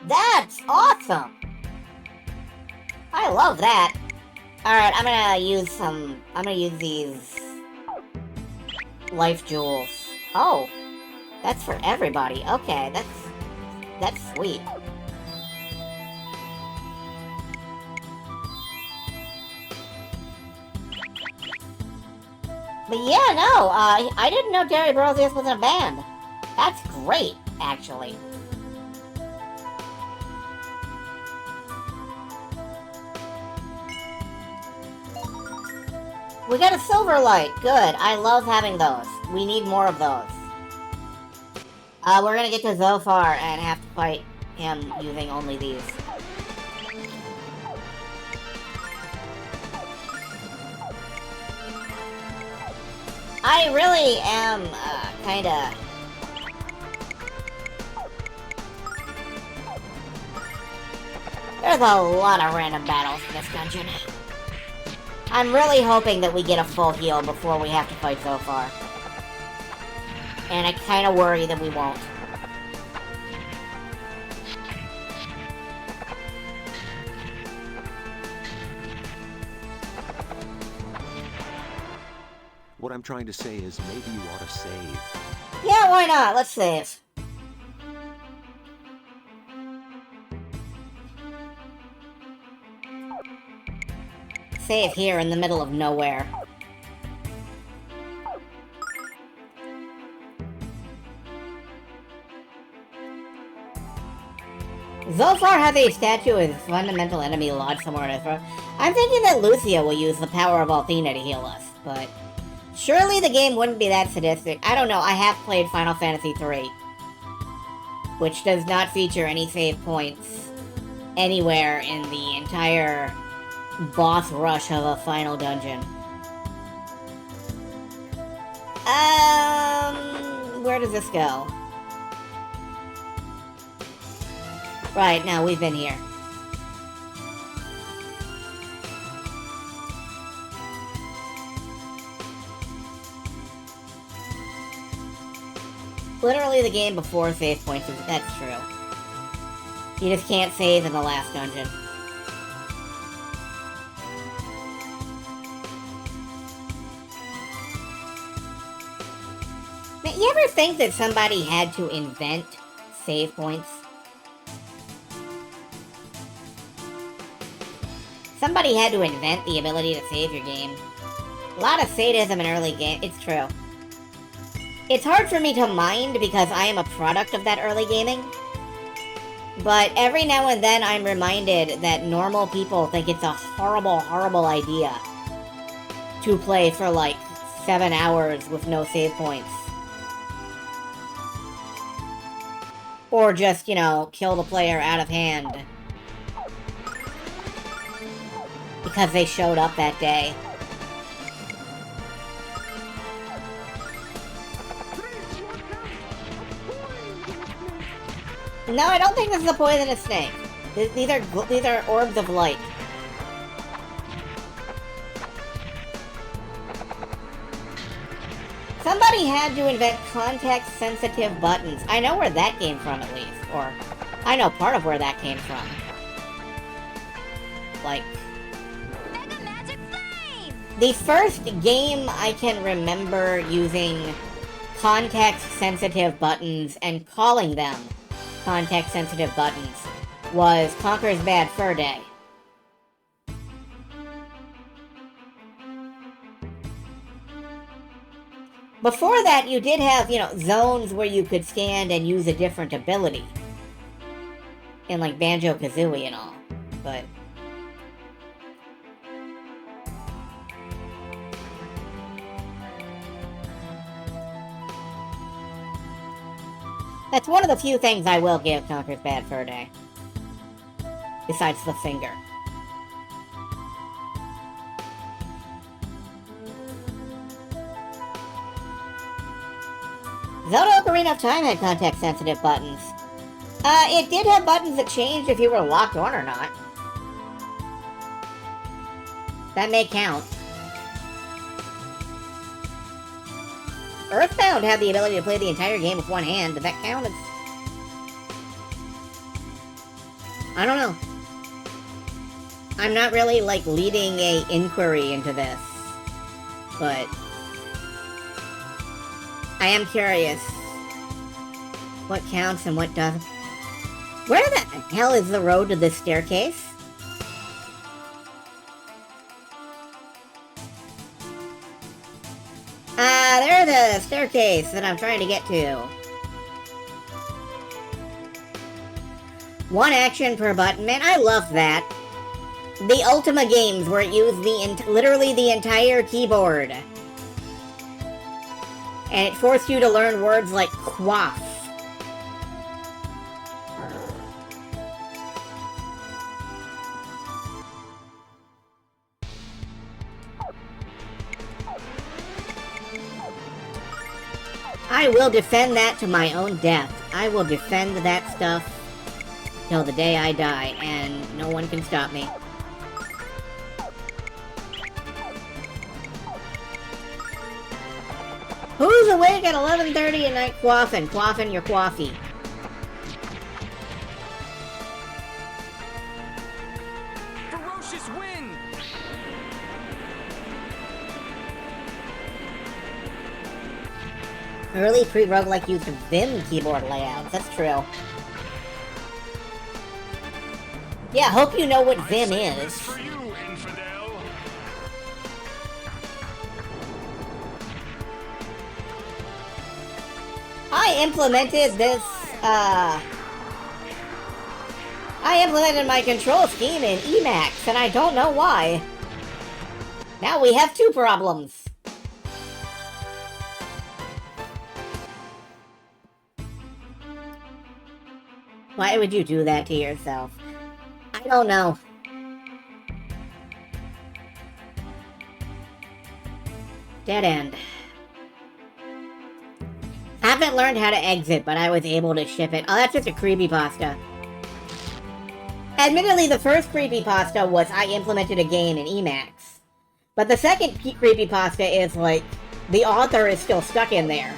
That's awesome! I love that. Alright, I'm gonna use these life jewels. Oh, that's for everybody. Okay, that's sweet. But yeah, no, I didn't know Terry Brosius was in a band. That's great, actually. We got a silver light. Good. I love having those. We need more of those. We're gonna get to Zophar and have to fight him using only these. I really am, kinda... There's a lot of random battles in this dungeon. I'm really hoping that we get a full heal before we have to fight Zophar. And I kinda worry that we won't. What I'm trying to say is maybe you ought to save. Yeah, why not? Let's save. Save here in the middle of nowhere. Zophar has a statue of his fundamental enemy lodged somewhere in his throat. I'm thinking that Lucia will use the power of Althena to heal us, but... surely the game wouldn't be that sadistic. I don't know, I have played Final Fantasy III. which does not feature any save points anywhere in the entire boss rush of a final dungeon. Where does this go? Right, now we've been here. Literally the game before save points, that's true. You just can't save in the last dungeon. Man, you ever think that somebody had to invent save points? Somebody had to invent the ability to save your game. A lot of sadism in early game, it's true. It's hard for me to mind because I am a product of that early gaming. But every now and then I'm reminded that normal people think it's a horrible, horrible idea to play for like 7 hours with no save points. Or just, you know, kill the player out of hand. Because they showed up that day. No, I don't think this is a poisonous snake. These are orbs of light. Somebody had to invent context-sensitive buttons. I know where that came from, at least. Or, I know part of where that came from. Like... Mega Magic Flame! The first game I can remember using context-sensitive buttons and calling them context-sensitive buttons was Conker's Bad Fur Day. Before that, you did have, you know, zones where you could stand and use a different ability. In, like, Banjo-Kazooie and all. But... that's one of the few things I will give Conker's Bad Fur Day. Besides the finger. Zelda Ocarina of Time had context-sensitive buttons. It did have buttons that changed if you were locked on or not. That may count. Earthbound had the ability to play the entire game with one hand. Did that count? I don't know. I'm not really, like, leading a inquiry into this. But... I am curious. What counts and what doesn't. Where the hell is the road to this staircase? There's a staircase that I'm trying to get to. One action per button. Man, I love that. The Ultima games where it used literally the entire keyboard. And it forced you to learn words like quaff. I will defend that to my own death. I will defend that stuff till the day I die, and no one can stop me. Who's awake at 11:30 at night quaffing? Quaffing your coffee. Ferocious wind! Early pre-roguelike used Vim keyboard layouts. That's true. Yeah, hope you know what Vim is. For you, infidel. I implemented this, I implemented my control scheme in Emacs, and I don't know why. Now we have two problems. Why would you do that to yourself? I don't know. Dead end. I haven't learned how to exit, but I was able to ship it. Oh, that's just a creepypasta. Admittedly, the first creepypasta was I implemented a game in Emacs. But the second creepypasta is like, the author is still stuck in there.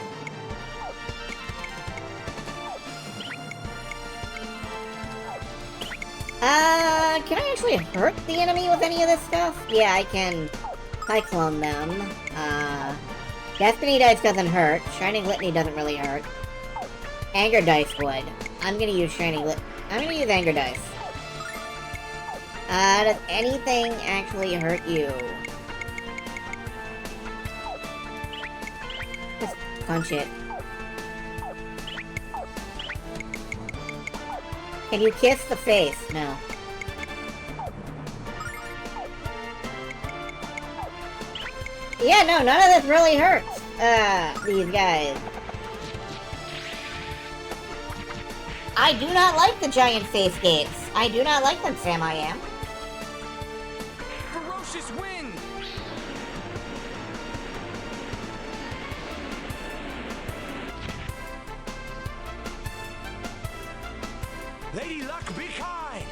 Can I actually hurt the enemy with any of this stuff? Yeah, I can Cyclone them. Destiny Dice doesn't hurt. Shining Litany doesn't really hurt. Anger Dice would. I'm gonna use I'm gonna use Anger Dice. Does anything actually hurt you? Just punch it. Can you kiss the face? No. Yeah, no, none of this really hurts. These guys. I do not like the giant face gates. I do not like them, Sam I am. Ferocious wind! Lady Luck, be kind!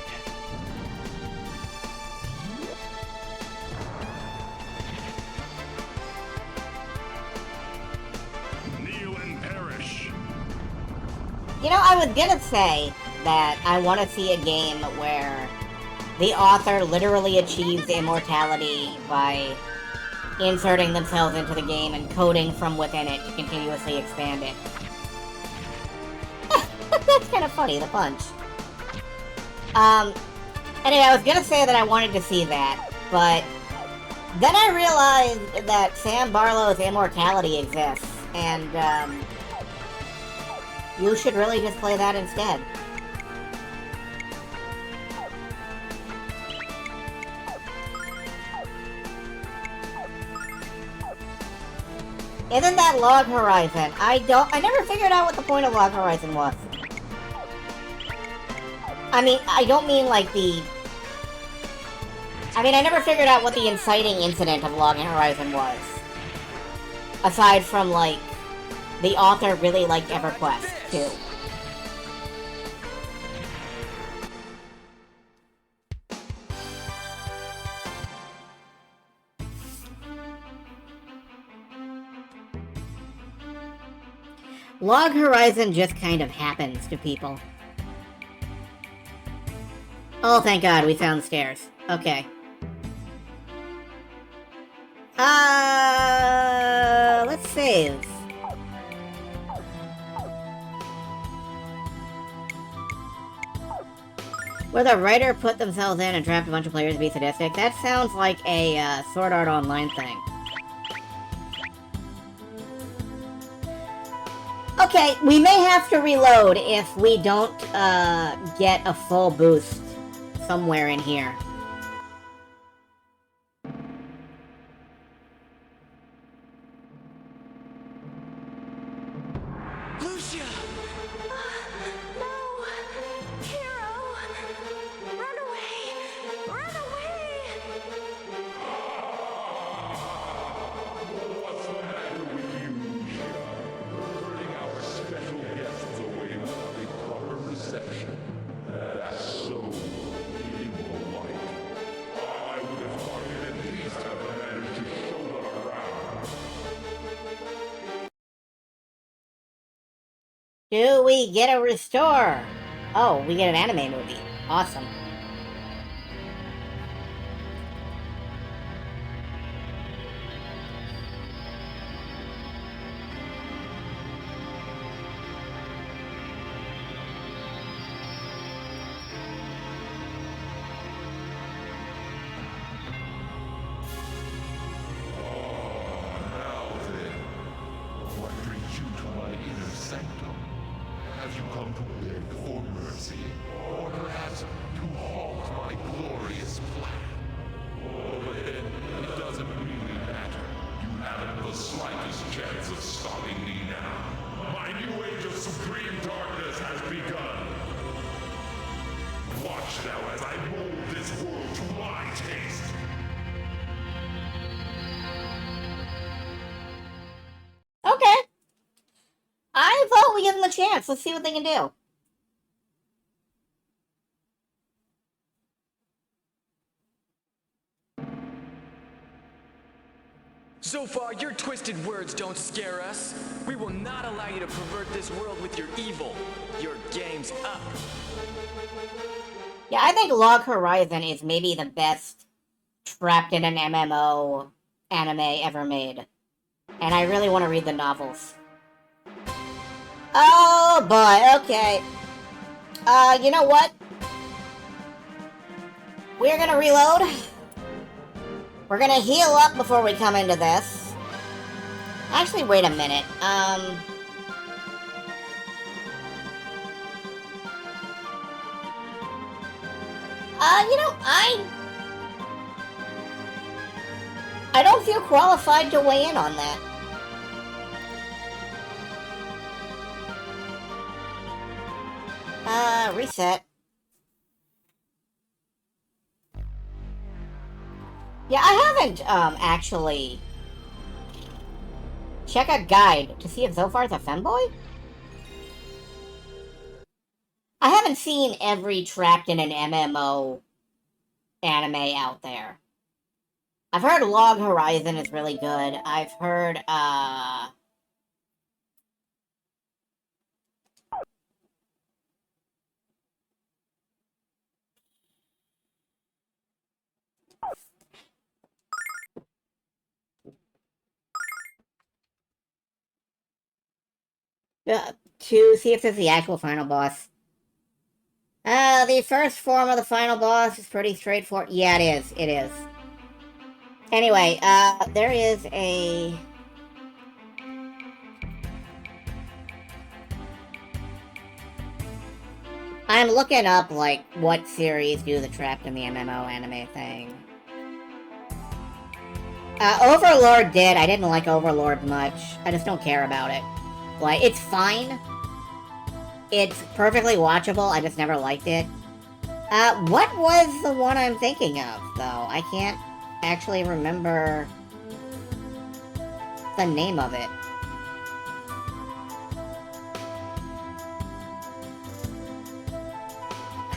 Kneel and perish. You know, I was gonna say that I want to see a game where the author literally achieves immortality by inserting themselves into the game and coding from within it to continuously expand it. That's kind of funny, the punch. Anyway, I was gonna say that I wanted to see that, but then I realized that Sam Barlow's immortality exists, and, you should really just play that instead. Isn't that Log Horizon? I never figured out what the point of Log Horizon was. I mean, I don't mean like I never figured out what the inciting incident of Log Horizon was. Aside from, like, the author really liked EverQuest, too. Log Horizon just kind of happens to people. Oh, thank God, we found stairs. Okay. Let's save. Where the writer put themselves in and trapped a bunch of players to be sadistic. That sounds like a Sword Art Online thing. Okay, we may have to reload if we don't get a full boost somewhere in here. Lucia! No! Hero! Run away! Run away! What's the matter with you, Lucia? Turning our special guests away without a proper reception. That's so impolite. I would have thought you'd at least have managed to show them around. Do we get a restore? Oh, we get an anime movie. Awesome. Now then, what brings you to my inner sanctum? Have you come to beg for mercy, or perhaps to chance. Let's see what they can do. Zophar, your twisted words don't scare us. We will not allow you to pervert this world with your evil. Your game's up. Yeah, I think Log Horizon is maybe the best trapped in an MMO anime ever made. And I really want to read the novels. Oh boy, okay. You know what? We're gonna reload. We're gonna heal up before we come into this. Actually, wait a minute. You know, I don't feel qualified to weigh in on that. Reset. Yeah, I haven't, actually... Check a guide to see if Zophar's a femboy? I haven't seen every trapped in an MMO anime out there. I've heard Log Horizon is really good. I've heard, to see if this is the actual final boss. The first form of the final boss is pretty straightforward. Yeah, it is. It is. Anyway, there is a... I'm looking up, like, what series do the Trapped in the MMO anime thing. Overlord did. I didn't like Overlord much. I just don't care about it. Like, it's fine. It's perfectly watchable. I just never liked it. What was the one I'm thinking of, though? I can't actually remember the name of it.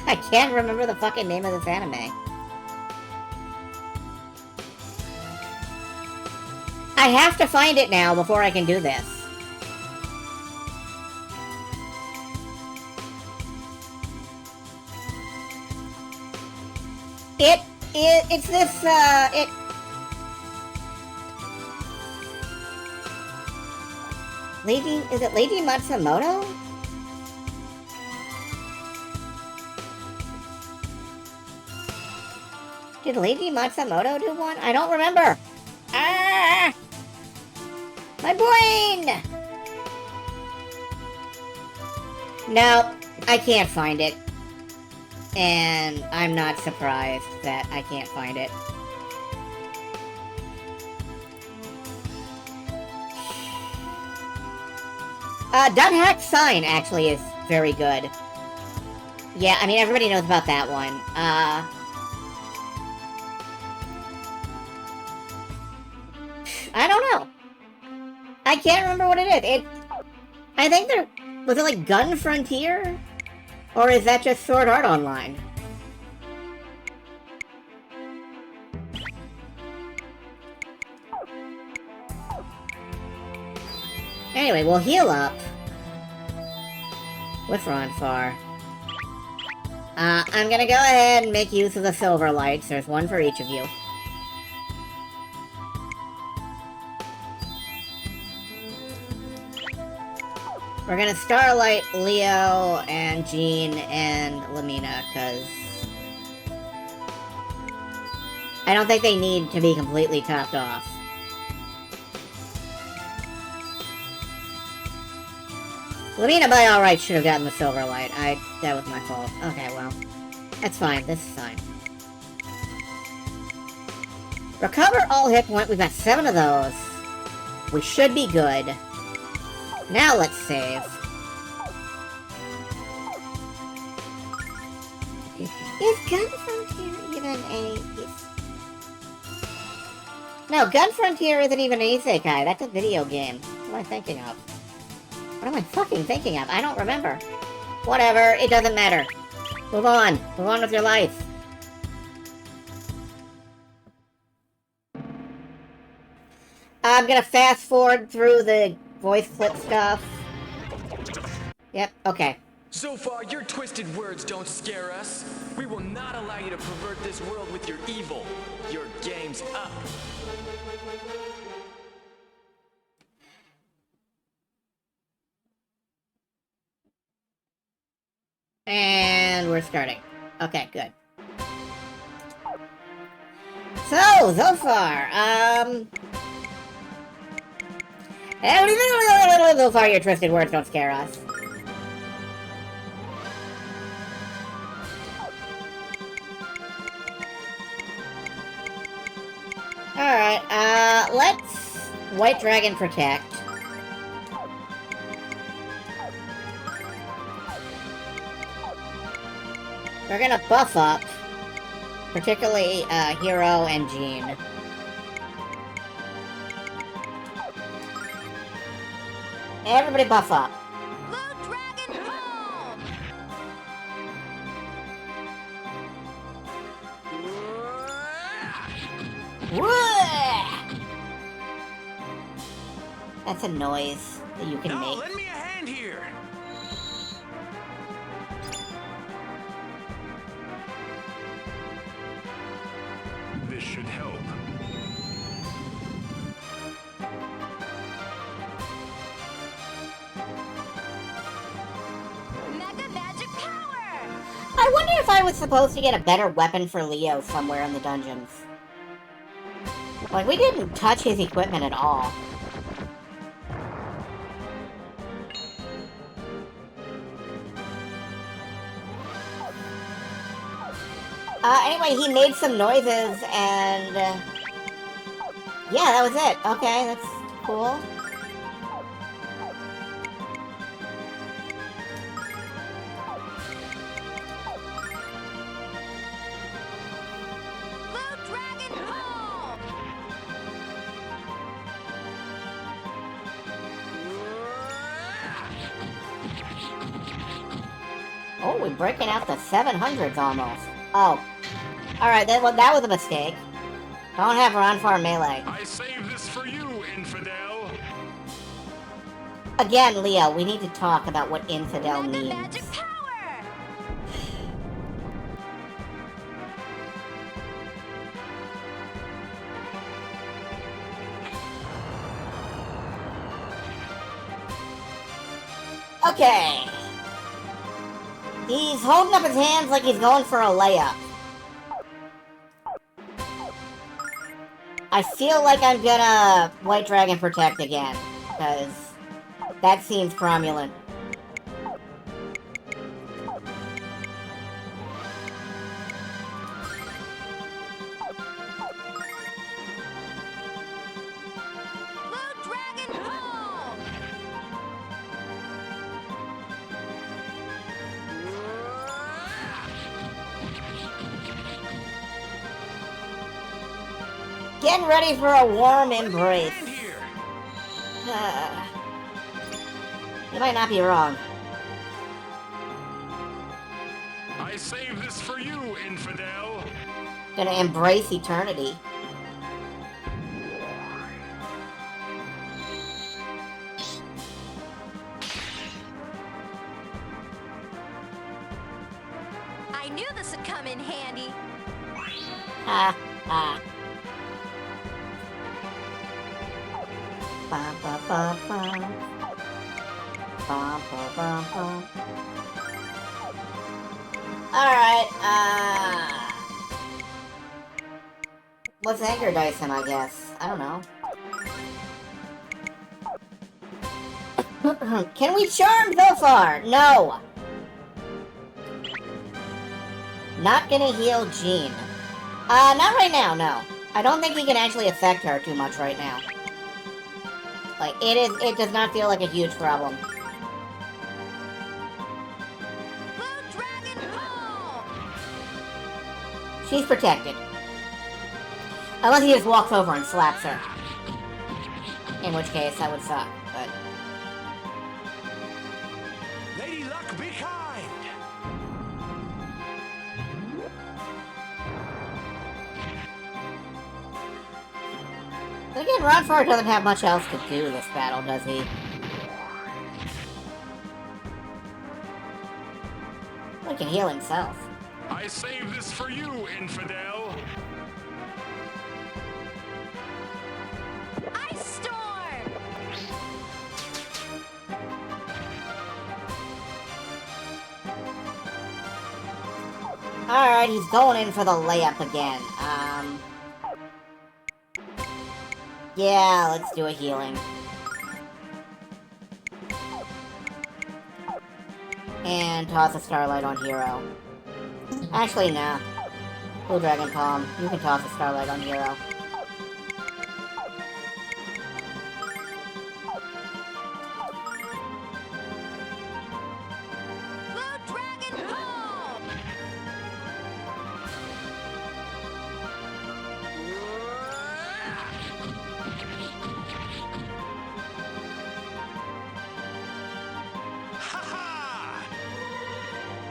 I can't remember the fucking name of this anime. I have to find it now before I can do this. It's this, is it Lady Matsumoto? Did Lady Matsumoto do one? I don't remember. Ah! My brain! No, I can't find it. And I'm not surprised that I can't find it. Dunhack's Sign actually is very good. Yeah, I mean, everybody knows about that one. I don't know. I can't remember what it is. I think was it like Gun Frontier? Or is that just Sword Art Online? Anyway, we'll heal up with Ronfar. I'm gonna go ahead and make use of the Silver Lights. There's one for each of you. We're gonna Starlight, Leo, and Jean, and Lamina, because I don't think they need to be completely topped off. Lamina, by all rights, should have gotten the Silver Light. That was my fault. Okay, well, that's fine. This is fine. Recover all hit points. We've got 7 of those. We should be good. Now let's save. Is Gun Frontier even a... No, Gun Frontier isn't even an isekai. That's a video game. What am I thinking of? What am I fucking thinking of? I don't remember. Whatever, it doesn't matter. Move on. Move on with your life. I'm gonna fast forward through the voice clip stuff. Yep, okay. Zophar, your twisted words don't scare us. We will not allow you to pervert this world with your evil. Your game's up. And we're starting. Okay, good. So far, so far your twisted words don't scare us. Alright, let's White Dragon Protect. We're gonna buff up, particularly, Hero and Jean. Everybody buff up. Blue Dragon home! That's a noise that you can make. Lend me a hand here. This should help. Mega magic power! I wonder if I was supposed to get a better weapon for Leo somewhere in the dungeons. Like, we didn't touch his equipment at all. Anyway, he made some noises, and, yeah, that was it. Okay, that's cool. Blue Dragon home! Oh, we're breaking out the 700s almost. Oh. Alright, that was a mistake. Don't have Ronfar melee. I save this for you, infidel. Again, Leo, we need to talk about what infidel Mega means. magic power! Okay. He's holding up his hands like he's going for a layup. I feel like I'm gonna White Dragon Protect again, because that seems cromulent. Blue Dragon home! Getting ready for a warm embrace. You might not be wrong. I save this for you, infidel. Gonna embrace eternity. I knew this would come in handy. Ha ha. Ba ba ba ba. Ba ba ba ba. Alright, let's anger dice him, I guess. I don't know. Can we charm Zophar? No! Not gonna heal Jean. Not right now, no. I don't think he can actually affect her too much right now. Like, it does not feel like a huge problem. Blue Dragon home! She's protected. Unless he just walks over and slaps her. In which case, that would suck, but... But again, Zophar doesn't have much else to do this battle, does he? He can heal himself. I save this for you, infidel. Ice Storm! Alright, he's going in for the layup again. Yeah, let's do a healing. And toss a Starlight on Hero. Actually, nah. Blue Dragon Palm, you can toss a Starlight on Hero. Blue Dragon Palm!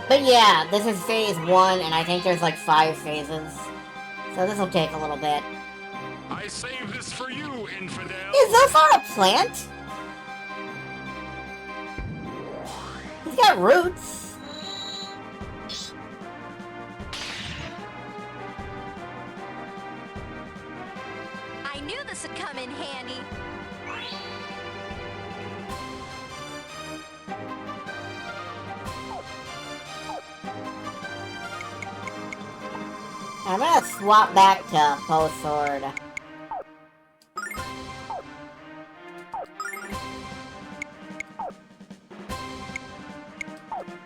But yeah, this is phase 1, and I think there's like 5 phases. So this will take a little bit. I save this for you, infidel. Is Zophar a plant? He's got roots. I knew this would come in handy. I'm gonna swap back to Poe Sword.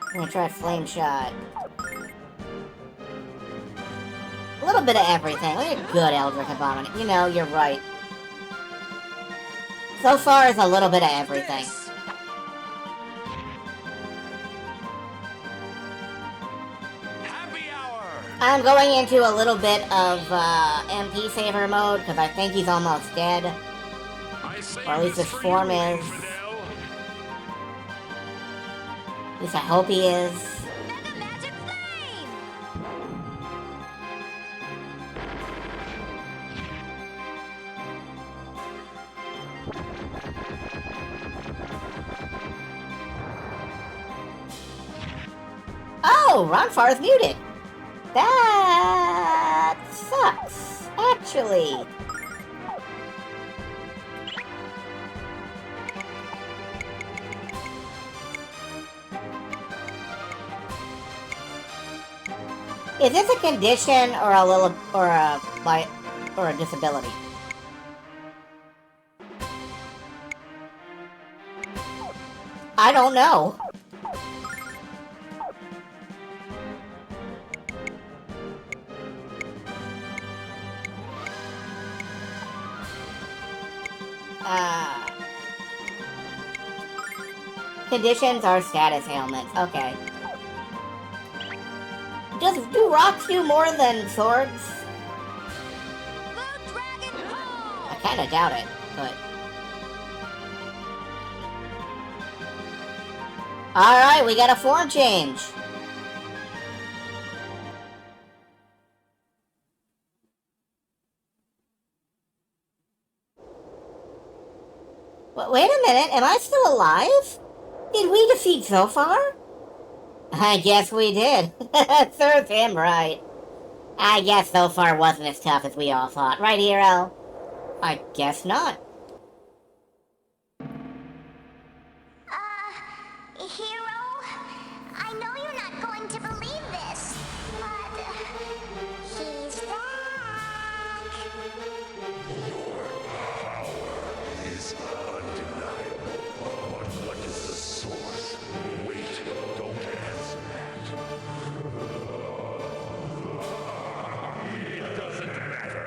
I'm gonna try Flame Shot. A little bit of everything. Look at good Eldritch Abomination. You know, you're right. So far, it's a little bit of everything. Happy hour! I'm going into a little bit of MP saver mode because I think he's almost dead. Or at least his form is. At least I hope he is. Mega Magic Flame! Oh, Zophar is muted. That sucks, actually. Is this a condition or a little or a disability? I don't know. Conditions are status ailments. Okay. Do rocks do more than swords? I kinda doubt it, but... Alright, we got a form change! Wait a minute, am I still alive? Did we defeat Zophar? I guess we did. Serves him right. I guess Zophar wasn't as tough as we all thought, right, Hero? I guess not. Hero? I know you're not going to believe this, but he's back. Is undeniable. But what is the source? Wait, don't answer that. It doesn't matter.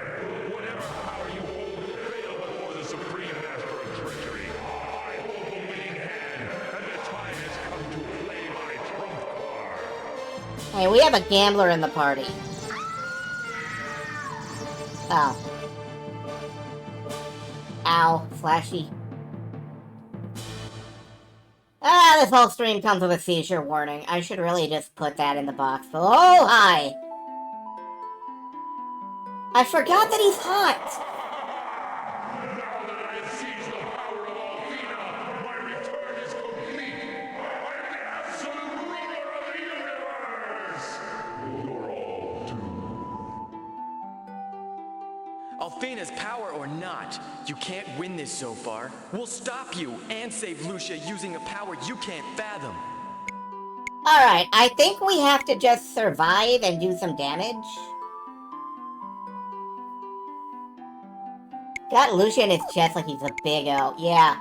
Whatever power you hold, fail before the Supreme Master of Treachery. I hold the winning hand, and the time has come to play my trump card. Hey, we have a gambler in the party. Oh. Ow, flashy. Ah, this whole stream comes with a seizure warning. I should really just put that in the box. Oh, hi! I forgot that he's hot! has power or not, you can't win this so far. We'll stop you and save Lucia using a power you can't fathom. Alright, I think we have to just survive and do some damage. Got Lucia in his chest like he's a big O. Yeah.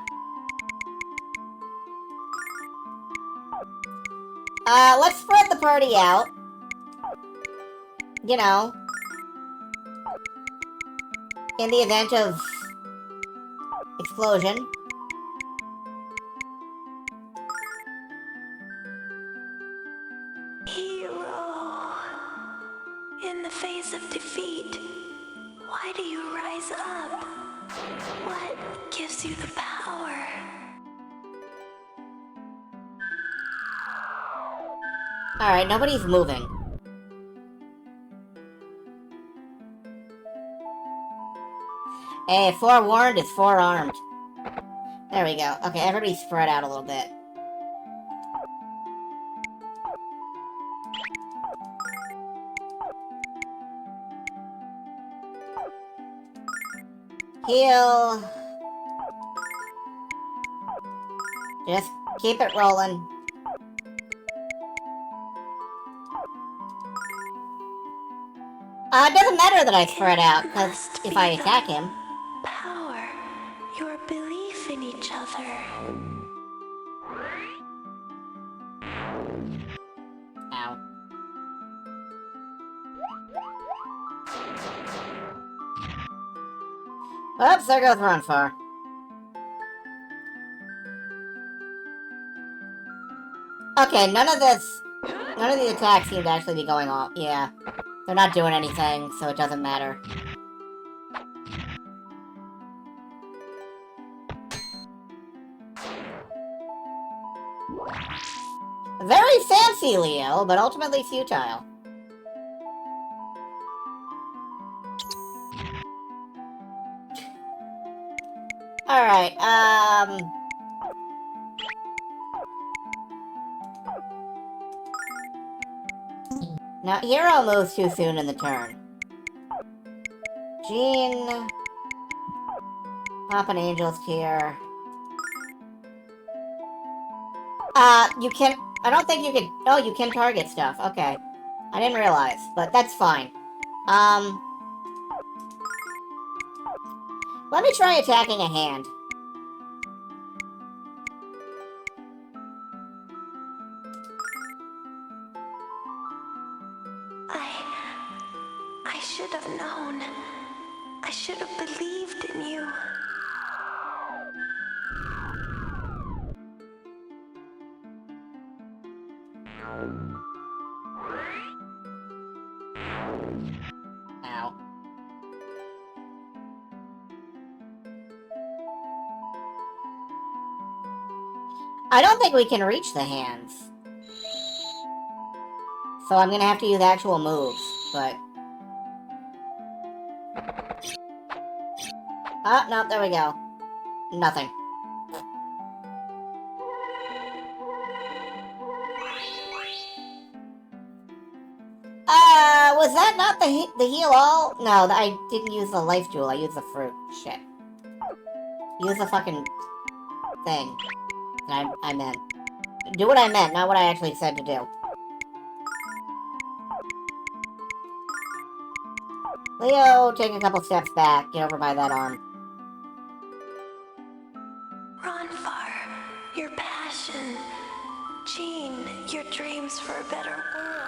Let's spread the party out. You know. In the event of explosion. Hero. In the face of defeat, why do you rise up? What gives you the power? Alright, nobody's moving. Hey, forewarned is forearmed. There we go. Okay, everybody spread out a little bit. Heal. Just keep it rolling. It doesn't matter that I spread out, because if I attack him... Power. Your belief in each other. Ow. Oops, there goes Runfar. Okay, none of the attacks seem to actually be going off. Yeah. They're not doing anything, so it doesn't matter. Very fancy, Leo, but ultimately futile. Alright, now, Hero moves too soon in the turn. Jean... Pop an Angel's Tear. You can... I don't think you can... Oh, you can target stuff. Okay. I didn't realize, but that's fine. Let me try attacking a hand. I should have known. I should have believed in you. Ow. I don't think we can reach the hands. So I'm gonna have to use actual moves, but... Oh, no, there we go. Nothing. Was that not the heal all? No, I didn't use the life jewel, I used the fruit. Shit. Use the fucking thing. I meant. Do what I meant, not what I actually said to do. Leo, take a couple steps back. Get over by that arm. Ronfar, your passion. Jean, your dreams for a better world.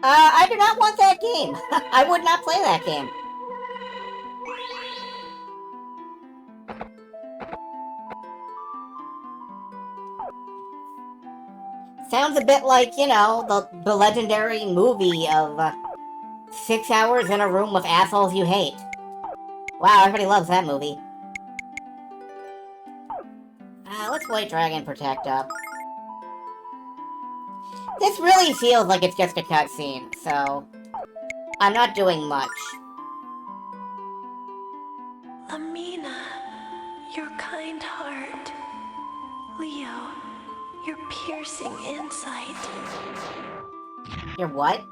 I do not want that game. I would not play that game. Sounds a bit like, you know, the legendary movie of 6 hours in a room with assholes you hate. Wow, everybody loves that movie. Let's White Dragon Protect up. This really feels like it's just a cutscene, so... I'm not doing much. Amina, your kind heart. Leo, your piercing insight. Your what?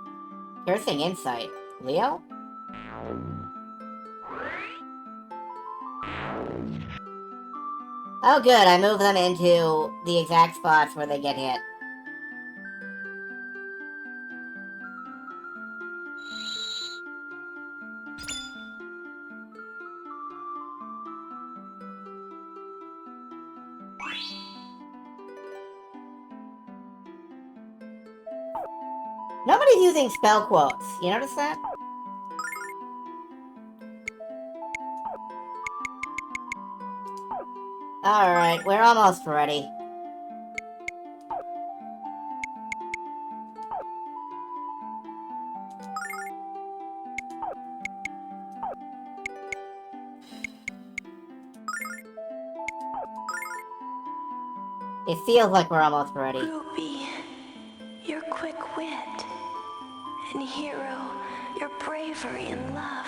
Piercing insight. Leo? Oh good, I move them into the exact spots where they get hit. Nobody's using spell quotes. You notice that? Alright, we're almost ready. It feels like we're almost ready. Ruby, your quick wit. And Hero, your bravery and love.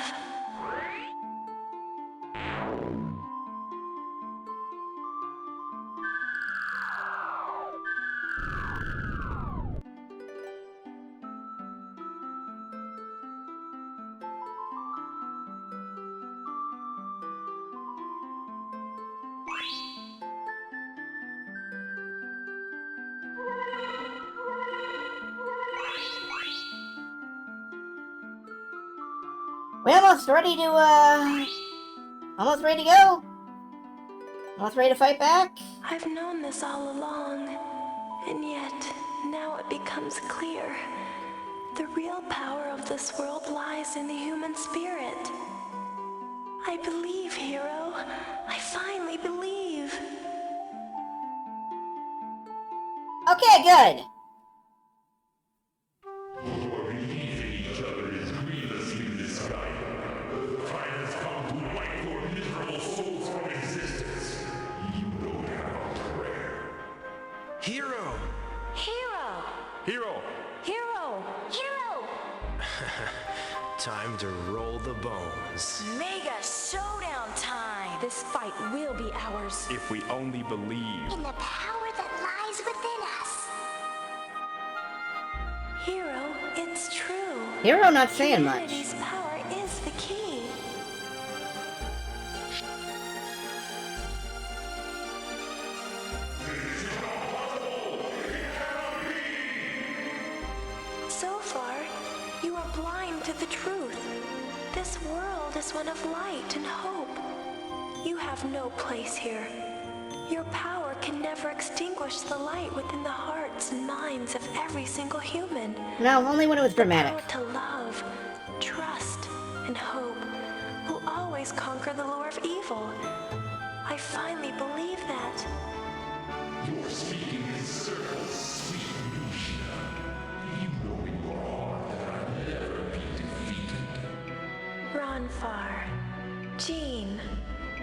We're almost ready to, almost ready to go. Almost ready to fight back. I've known this all along, and yet now it becomes clear. The real power of this world lies in the human spirit. I believe, Hero. I finally believe. Okay, good. Hero! Hero! Hero! Hero! Hero! Time to roll the bones. Mega showdown time! This fight will be ours. If we only believe. In the power that lies within us. Hero, it's true. Hero not saying much. Humanity's power is the key. Zophar, you are blind to the truth. This world is one of light and hope. You have no place here. Your power can never extinguish the light within the hearts and minds of every single human. No, only when it was dramatic. The power to love, trust, and hope will always conquer the lure of evil. I finally believe that. You're speaking in circles, sweet Lucia. You know in your heart that I'll never be defeated. Ronfar, Jean,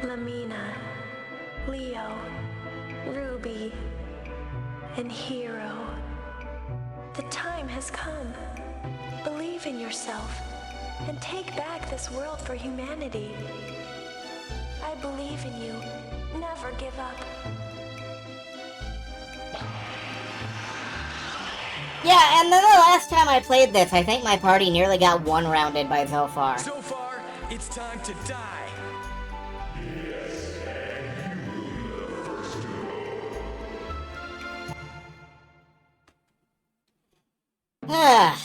Lamina, Leo, Ruby, and Hero. The time has come. Believe in yourself and take back this world for humanity. I believe in you. Never give up. Yeah, and then the last time I played this, I think my party nearly got one-rounded by Zophar. Zophar, it's time to die.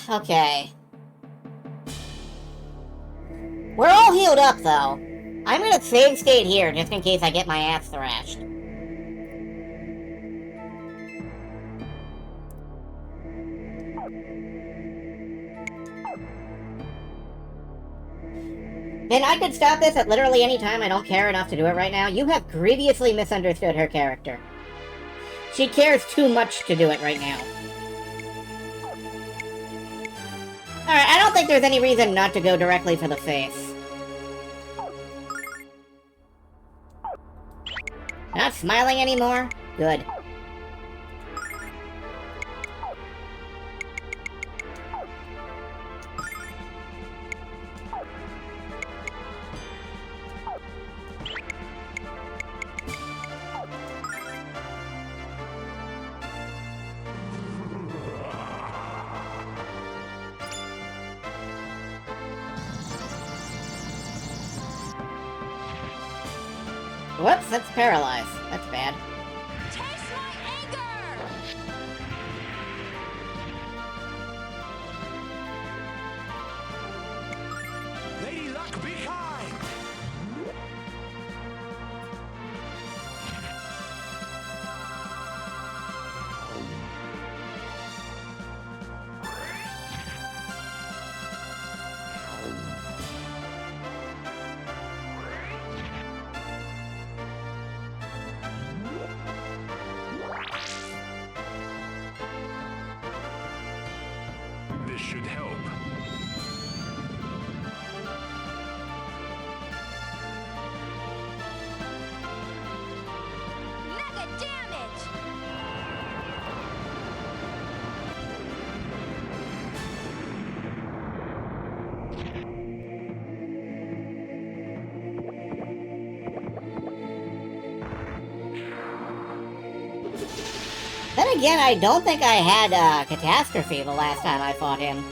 Okay. We're all healed up, though. I'm gonna save state here, just in case I get my ass thrashed. Then I could stop this at literally any time. I don't care enough to do it right now. You have grievously misunderstood her character. She cares too much to do it right now. Alright, I don't think there's any reason not to go directly for the face. Not smiling anymore? Good. Whoops, that's paralyzed. That's bad. Taste my anger! Lady Luck, be kind! This should help. Mega damage! Then again, I don't think I had Catastrophe the last time I fought him.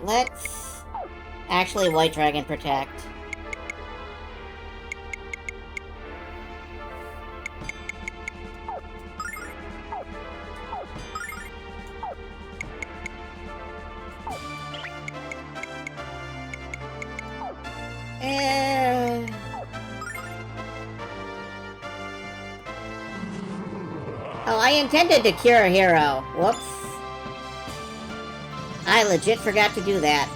Let's... Actually, White Dragon Protect. Oh, I intended to cure a hero. Whoops. I legit forgot to do that.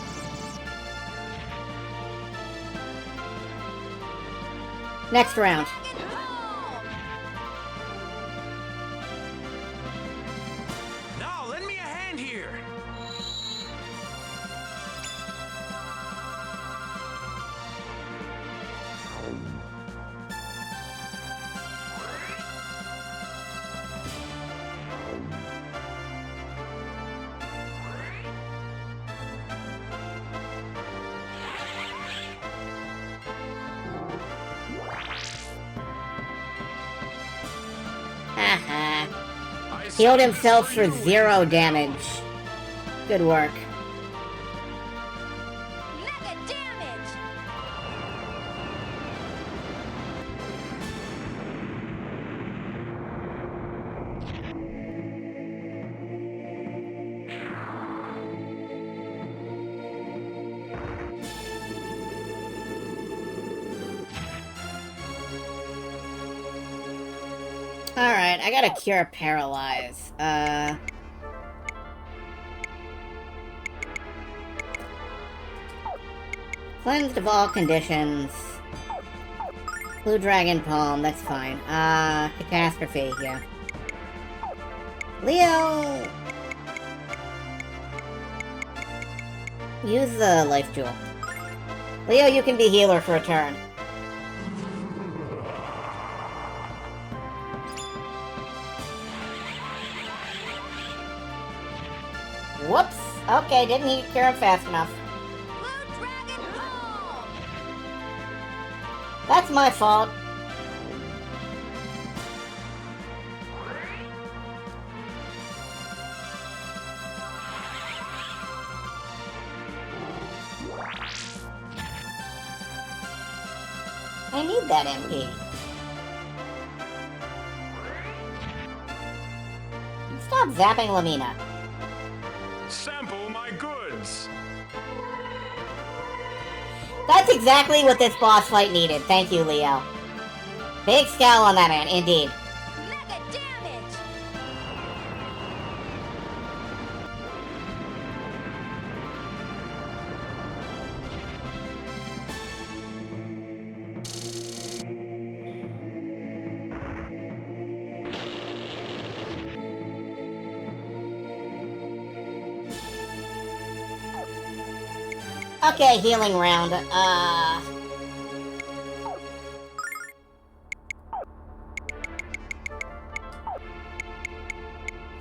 Next round. Now, lend me a hand here! Haha. Healed himself for 0 damage. Good work. Mega damage! Alright, I gotta cure Paralyze. Cleansed of all conditions. Blue Dragon Palm, that's fine. Catastrophe, yeah. Leo! Use the Life Jewel. Leo, you can be healer for a turn. Whoops! Okay, didn't cure him fast enough. Blue Dragon Palm! That's my fault. I need that MP. Stop zapping Lamina. Sample my goods. That's exactly what this boss fight needed. Thank you, Leo. Big scowl on that man, indeed. Mega damage! Okay, healing round.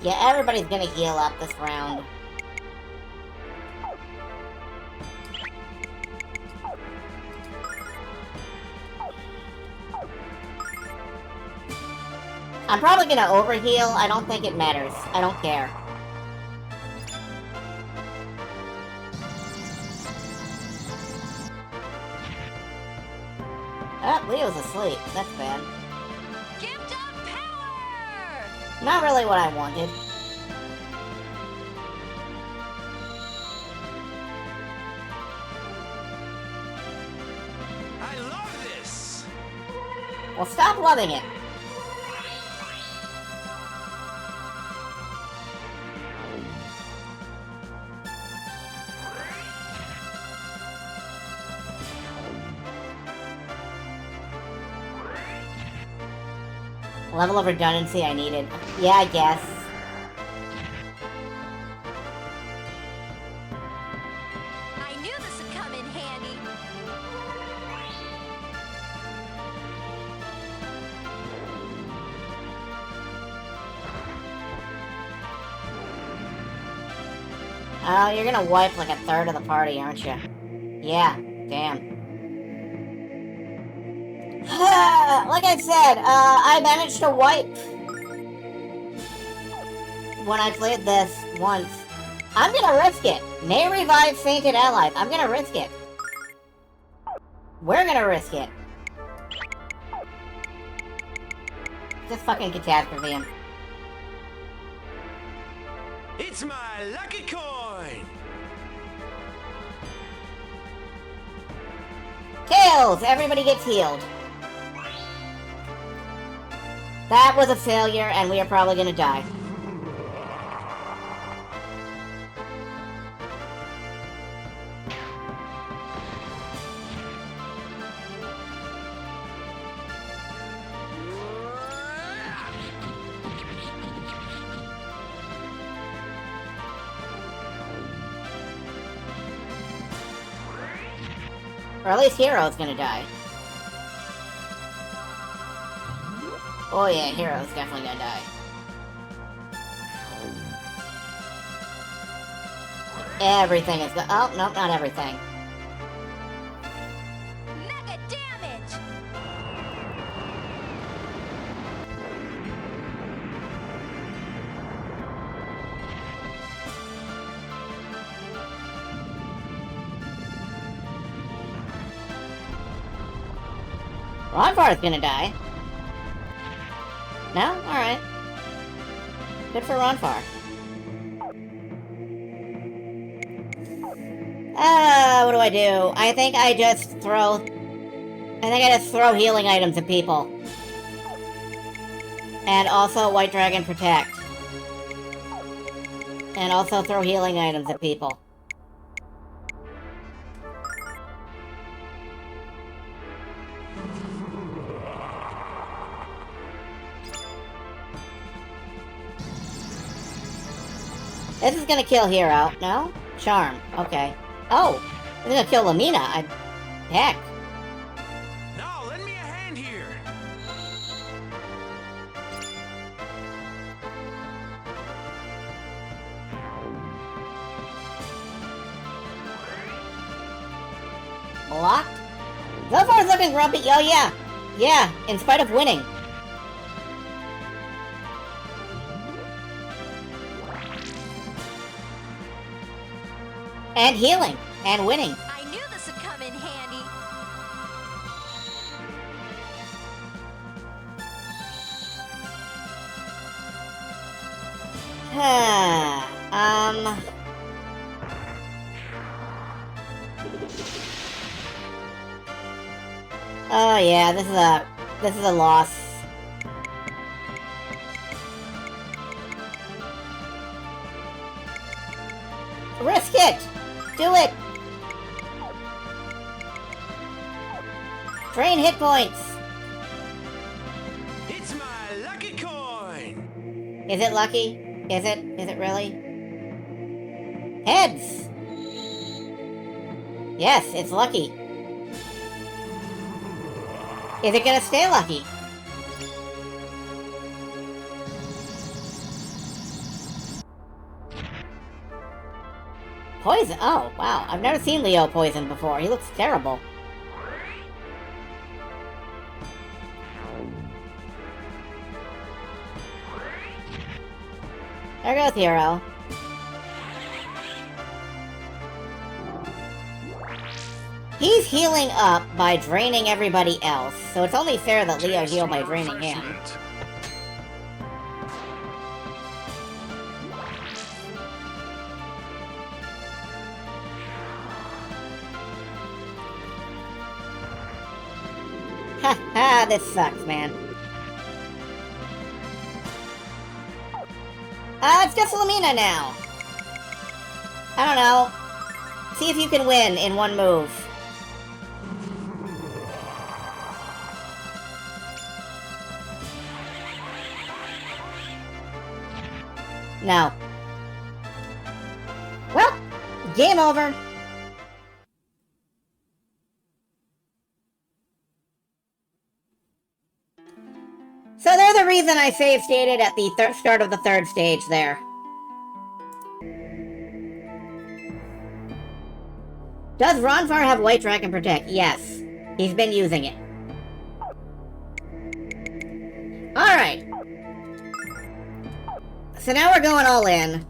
Yeah, everybody's gonna heal up this round. I'm probably gonna overheal. I don't think it matters. I don't care. Oh, Leo's asleep. That's bad. Gift of power! Not really what I wanted. I love this! Well, stop loving it. Level of redundancy I needed. Yeah, I guess. I knew this would come in handy. Oh, you're gonna wipe like a third of the party, aren't you? Yeah, damn. Like I said, I managed to wipe when I played this once. I'm gonna risk it. May revive fainted allies. I'm gonna risk it. We're gonna risk it. Just fucking catastrophe him. It's my lucky coin! Kills! Everybody gets healed. That was a failure, and we are probably gonna die. Or at least Hero's gonna die. Oh yeah, Hero's definitely gonna die. Everything is oh, nope, not everything. Mega damage! Ronfar's gonna die. No? Alright. Good for Ronfar. What do I do? I think I just throw healing items at people. And also White Dragon Protect. And also throw healing items at people. This is gonna kill Hero. No? Charm. Okay. Oh! This is gonna kill Lamina. Heck. No, lend me a hand here! Locked? Zophar's looking grumpy. Oh, yeah. Yeah, in spite of winning. And healing. And winning. I knew this would come in handy. Oh yeah, this is a loss. Risk it! Do it! Drain hit points! It's my lucky coin! Is it lucky? Is it? Is it really? Heads! Yes, it's lucky. Is it gonna stay lucky? Poison? Oh, wow. I've never seen Leo poisoned before. He looks terrible. There goes Hero. He's healing up by draining everybody else, so it's only fair that Leo heal by draining him. Ha ha, this sucks, man. It's just Lamina now. I don't know. See if you can win in one move. No. Well, game over. So they're the reason I save stated at the start of the third stage there. Does Ronfar have White Dragon Protect? Yes. He's been using it. Alright. So now we're going all in.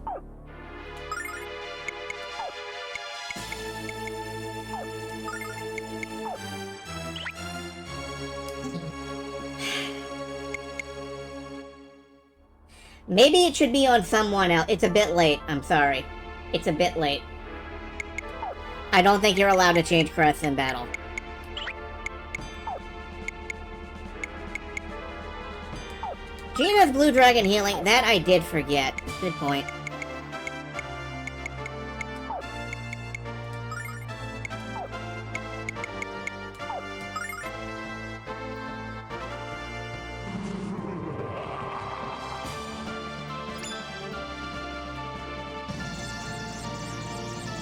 Maybe it should be on someone else. It's a bit late. I'm sorry. It's a bit late. I don't think you're allowed to change crests in battle. Gina's Blue Dragon healing. That I did forget. Good point.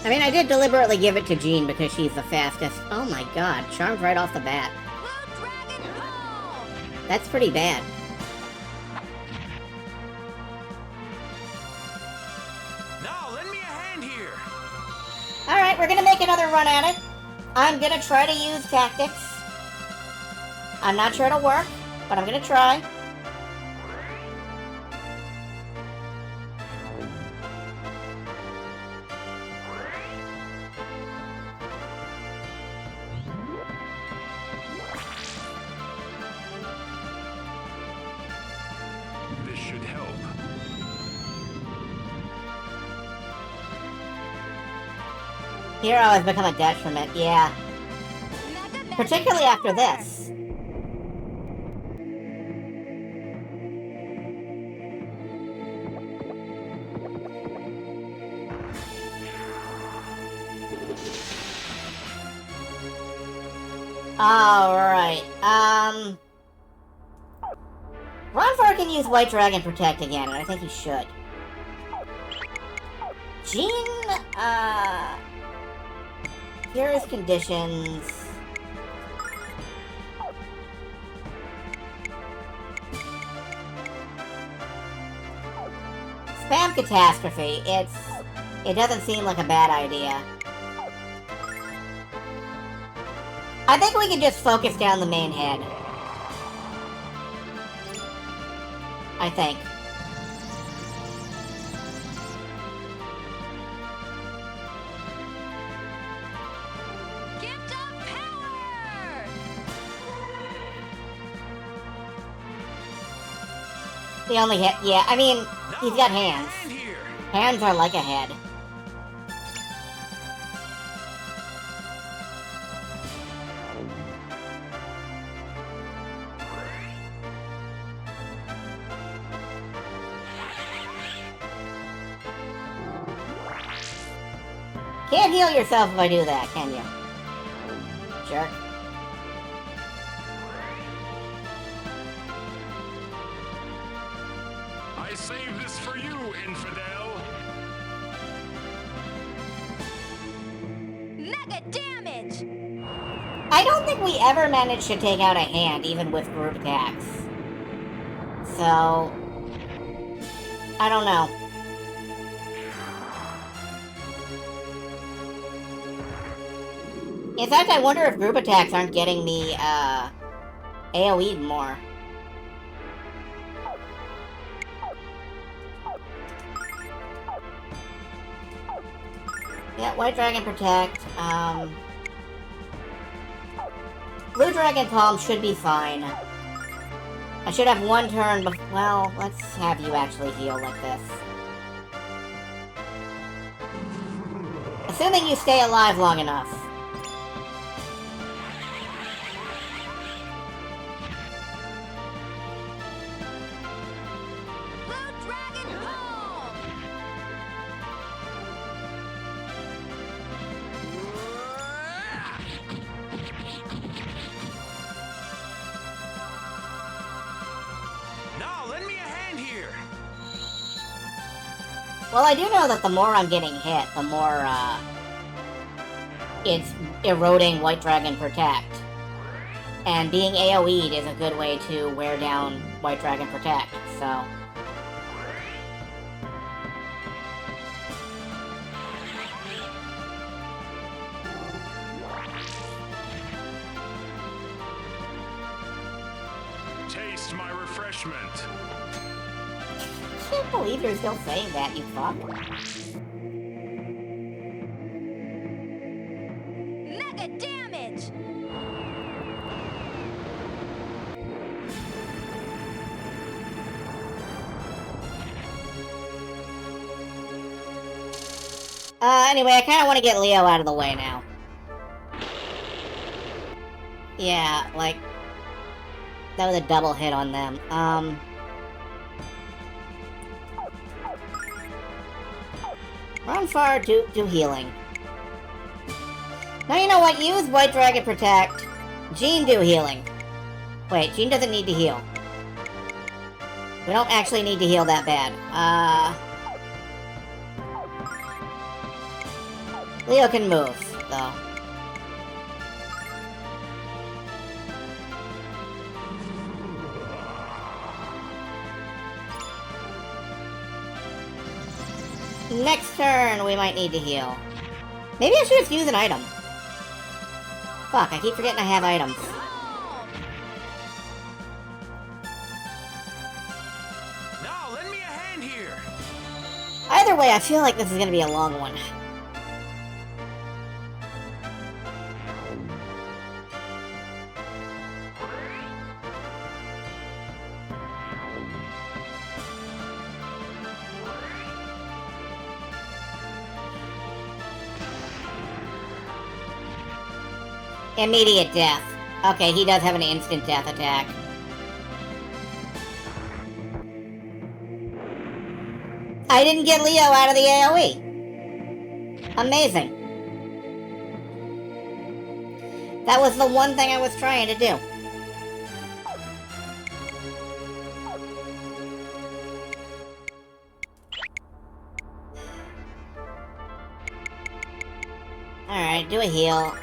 I mean, I did deliberately give it to Jean because she's the fastest. Oh my god, charmed right off the bat. That's pretty bad. No, lend me a hand here. Alright, we're gonna make another run at it. I'm gonna try to use tactics. I'm not sure it'll work, but I'm gonna try. This should help. Hero has become a detriment, yeah. Particularly after this. Alright, Ronfar can use White Dragon Protect again, and I think he should. Jean, Here's conditions. Spam Catastrophe, it doesn't seem like a bad idea. I think we can just focus down the main head. I think. Gift of power! The only hit, yeah, I mean, he's got hands. Hands are like a head. Can't heal yourself if I do that, can you? Jerk. I saved this for you, infidel. Mega damage! I don't think we ever managed to take out a hand, even with group attacks. So... I don't know. In fact, I wonder if group attacks aren't getting me, AoE'd more. Yeah, White Dragon Protect, Blue Dragon Palm should be fine. I should have one turn well, let's have you actually heal like this. Assuming you stay alive long enough. Now, lend me a hand here. Well, I do know that the more I'm getting hit, the more, it's eroding White Dragon Protect. And being AoE'd is a good way to wear down White Dragon Protect, so... Taste my refreshment. I can't believe you're still saying that, you fuck. Mega damage! Anyway, I kinda want to get Leo out of the way now. Yeah, like... That was a double hit on them. Ronfar, do healing. Now you know what? Use White Dragon Protect. Jean, do healing. Wait, Jean doesn't need to heal. We don't actually need to heal that bad. Leo can move, though. Next turn, we might need to heal. Maybe I should just use an item. Fuck, I keep forgetting I have items. Now, lend me a hand here. Either way, I feel like this is gonna be a long one. Immediate death. Okay, he does have an instant death attack. I didn't get Leo out of the AoE. Amazing. That was the one thing I was trying to do. Alright, do a heal.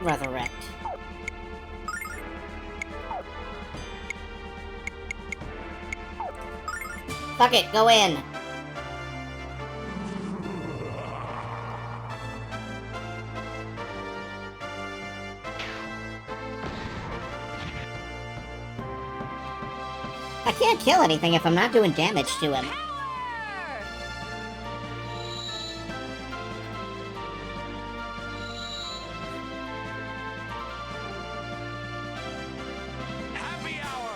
Resurrect. Fuck it, go in. I can't kill anything if I'm not doing damage to him. Happy hour.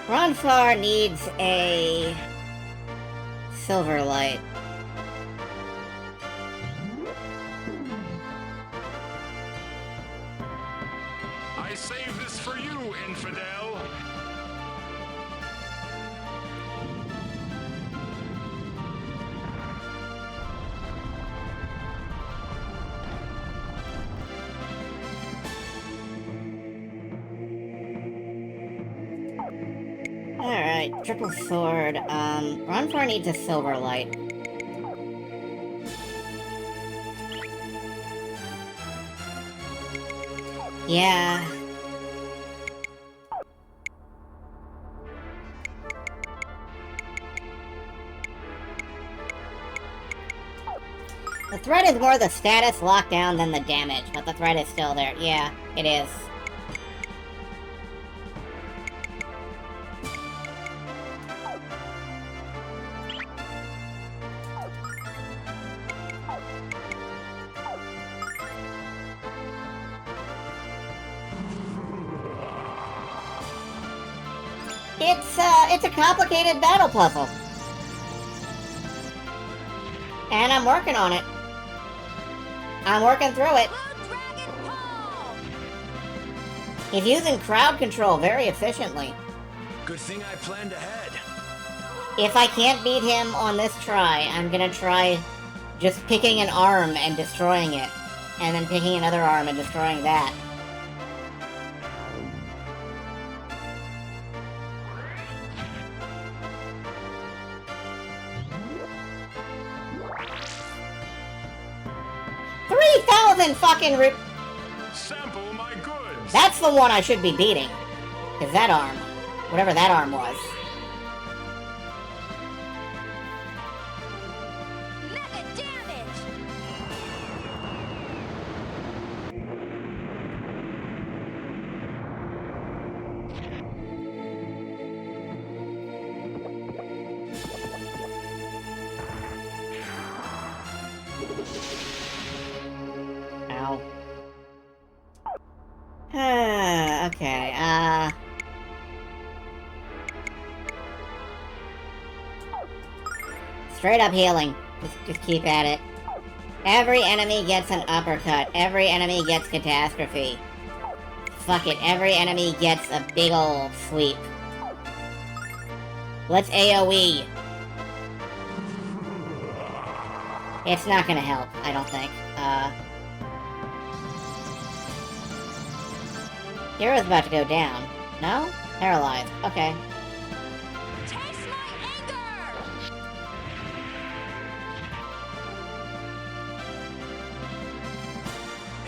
Ronfar needs a silver light. I save this for you, infidel. Alright, triple sword. Ronfar needs a silver light. Yeah. The threat is more the status lockdown than the damage, but the threat is still there. Yeah, it is. It's a complicated battle puzzle. And I'm working on it. I'm working through it. He's using crowd control very efficiently. Good thing I planned ahead. If I can't beat him on this try, I'm gonna try just picking an arm and destroying it. And then picking another arm and destroying that. Fucking Sample my goods. That's the one I should be beating. Is that arm. Whatever that arm was. Mega damage! Okay, straight up healing. Just keep at it. Every enemy gets an uppercut. Every enemy gets catastrophe. Fuck it, every enemy gets a big ol' sweep. Let's AoE. It's not gonna help, I don't think. Hero's about to go down. No? Paralyzed. Okay. Taste my anger!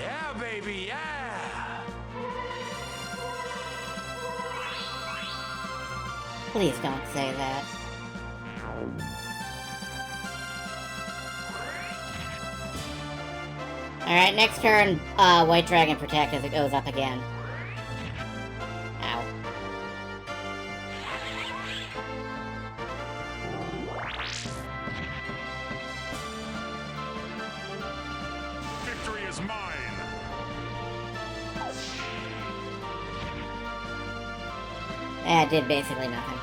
Yeah, baby, yeah! Please don't say that. Alright, next turn, White Dragon Protect as it goes up again. Ow. Victory is mine. That did basically nothing.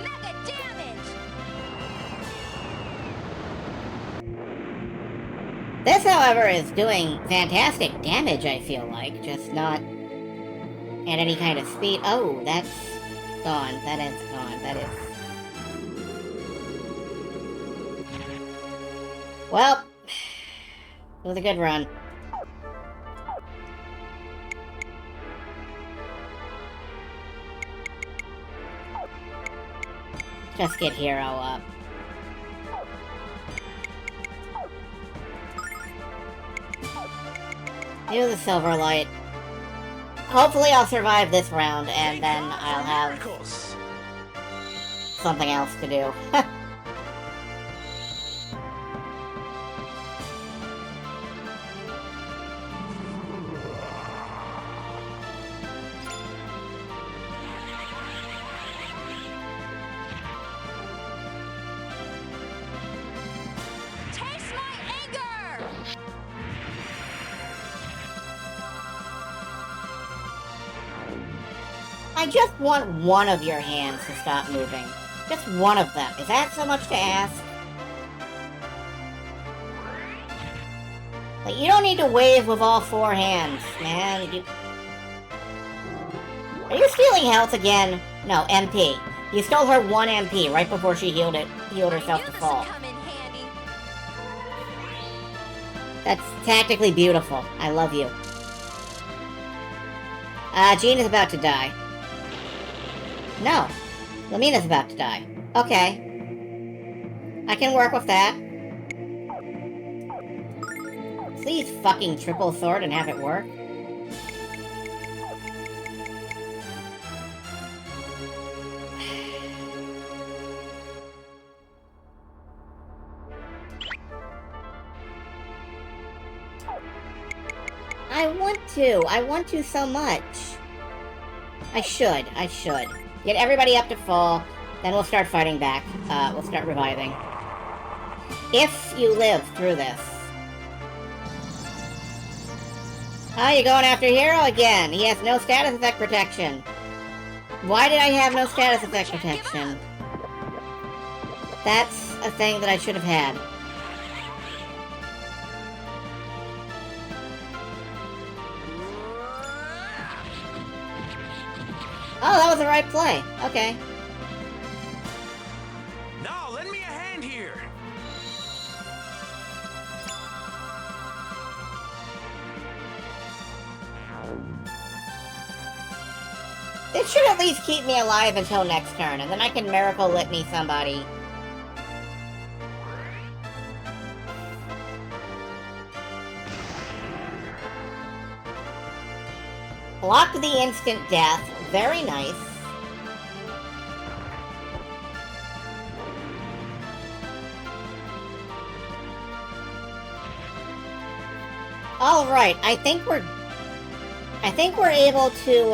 Mega damage! This, however, is doing fantastic damage, I feel like. Just not at any kind of speed. Oh, that's gone. That is gone. That is... Well, it was a good run. Just get Hero up. Use the Silver Light. Hopefully I'll survive this round, and then I'll have something else to do. Taste my anger! I just want one of your hands to stop moving. Just one of them. Is that so much to ask? Like, you don't need to wave with all four hands, man. Are you stealing health again? No, MP. You stole her 1 MP right before she healed herself to fall. Come in handy. That's tactically beautiful. I love you. Jean is about to die. No. Lamina's about to die. Okay. I can work with that. Please fucking triple sword and have it work. I want to so much. I should. Get everybody up to full, then we'll start fighting back. We'll start reviving. If you live through this. Oh, you're going after Hero again. He has no status effect protection. Why did I have no status effect protection? That's a thing that I should have had. Oh, that was the right play. Okay. Now, lend me a hand here. It should at least keep me alive until next turn, and then I can Miracle Litany somebody. Block the instant death. Very nice. Alright, I think we're able to,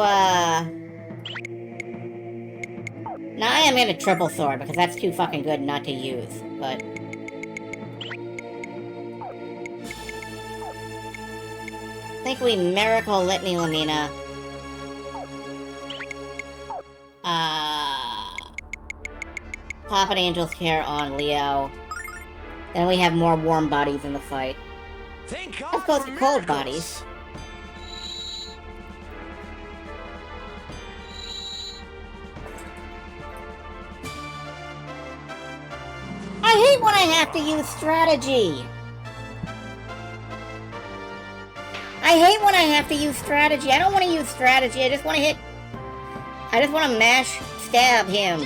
Now I am gonna triple sword, because that's too fucking good not to use, but... I think we Miracle Litany Lamina. Pop an Angel's Care on Leo. Then we have more warm bodies in the fight. Thank God Let's go for to cold miracles. bodies. I hate when I have to use strategy. I hate when I have to use strategy. I don't want to use strategy. I just want to hit... I just want to mash stab him.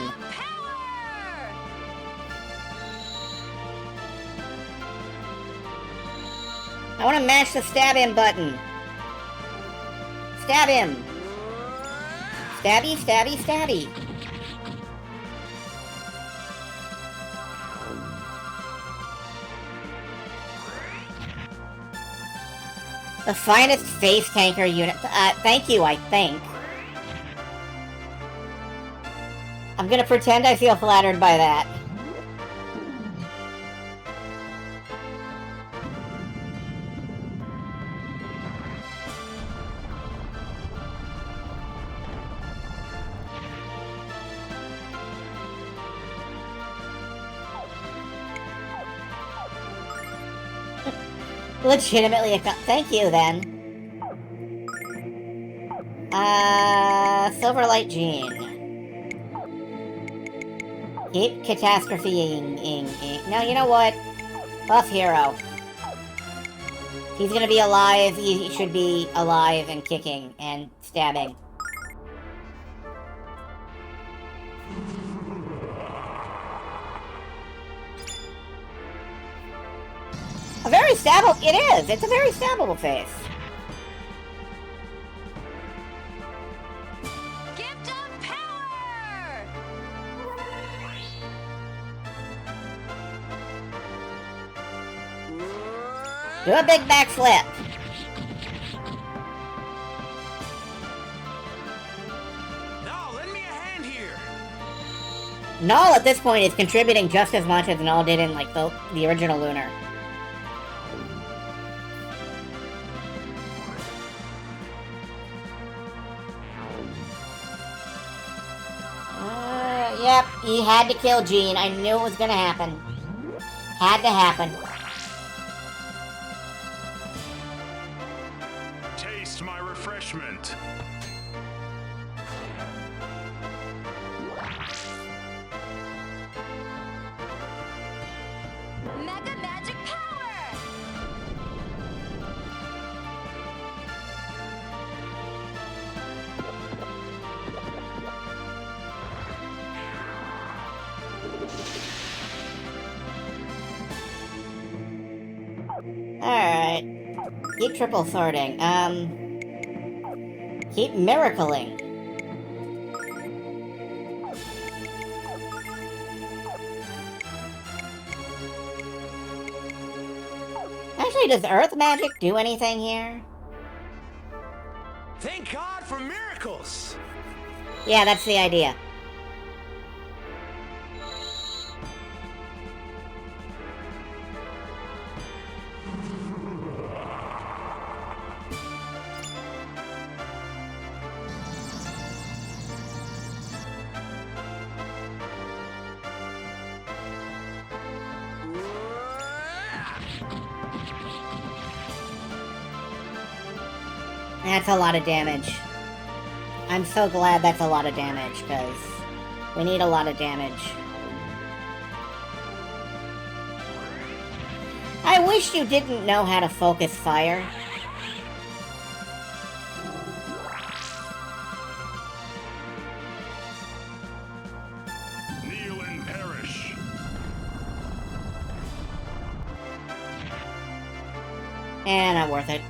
I want to mash the stab him button. Stab him. Stabby, stabby, stabby. The finest face tanker unit. Thank you, I think. I'm gonna pretend I feel flattered by that. Legitimately a thank you, then. Silverlight Gene. Keep catastrophe-ing. No, you know what? Buff Hero. He's gonna be alive, he should be alive and kicking and stabbing. A very stabbable... It is! It's a very stabbable face. Gift of power! Do a big backflip. Now, lend me a hand here. Null at this point is contributing just as much as Null did in, like, the original Lunar. Yep, he had to kill Jean. I knew it was gonna happen. Had to happen. Taste my refreshment. Mega magic power! Alright. Keep triple sorting. Keep miracling. Actually, does Earth Magic do anything here? Thank God for miracles! Yeah, that's the idea. That's a lot of damage. I'm so glad that's a lot of damage, because we need a lot of damage. I wish you didn't know how to focus fire. Kneel and perish. Not worth it.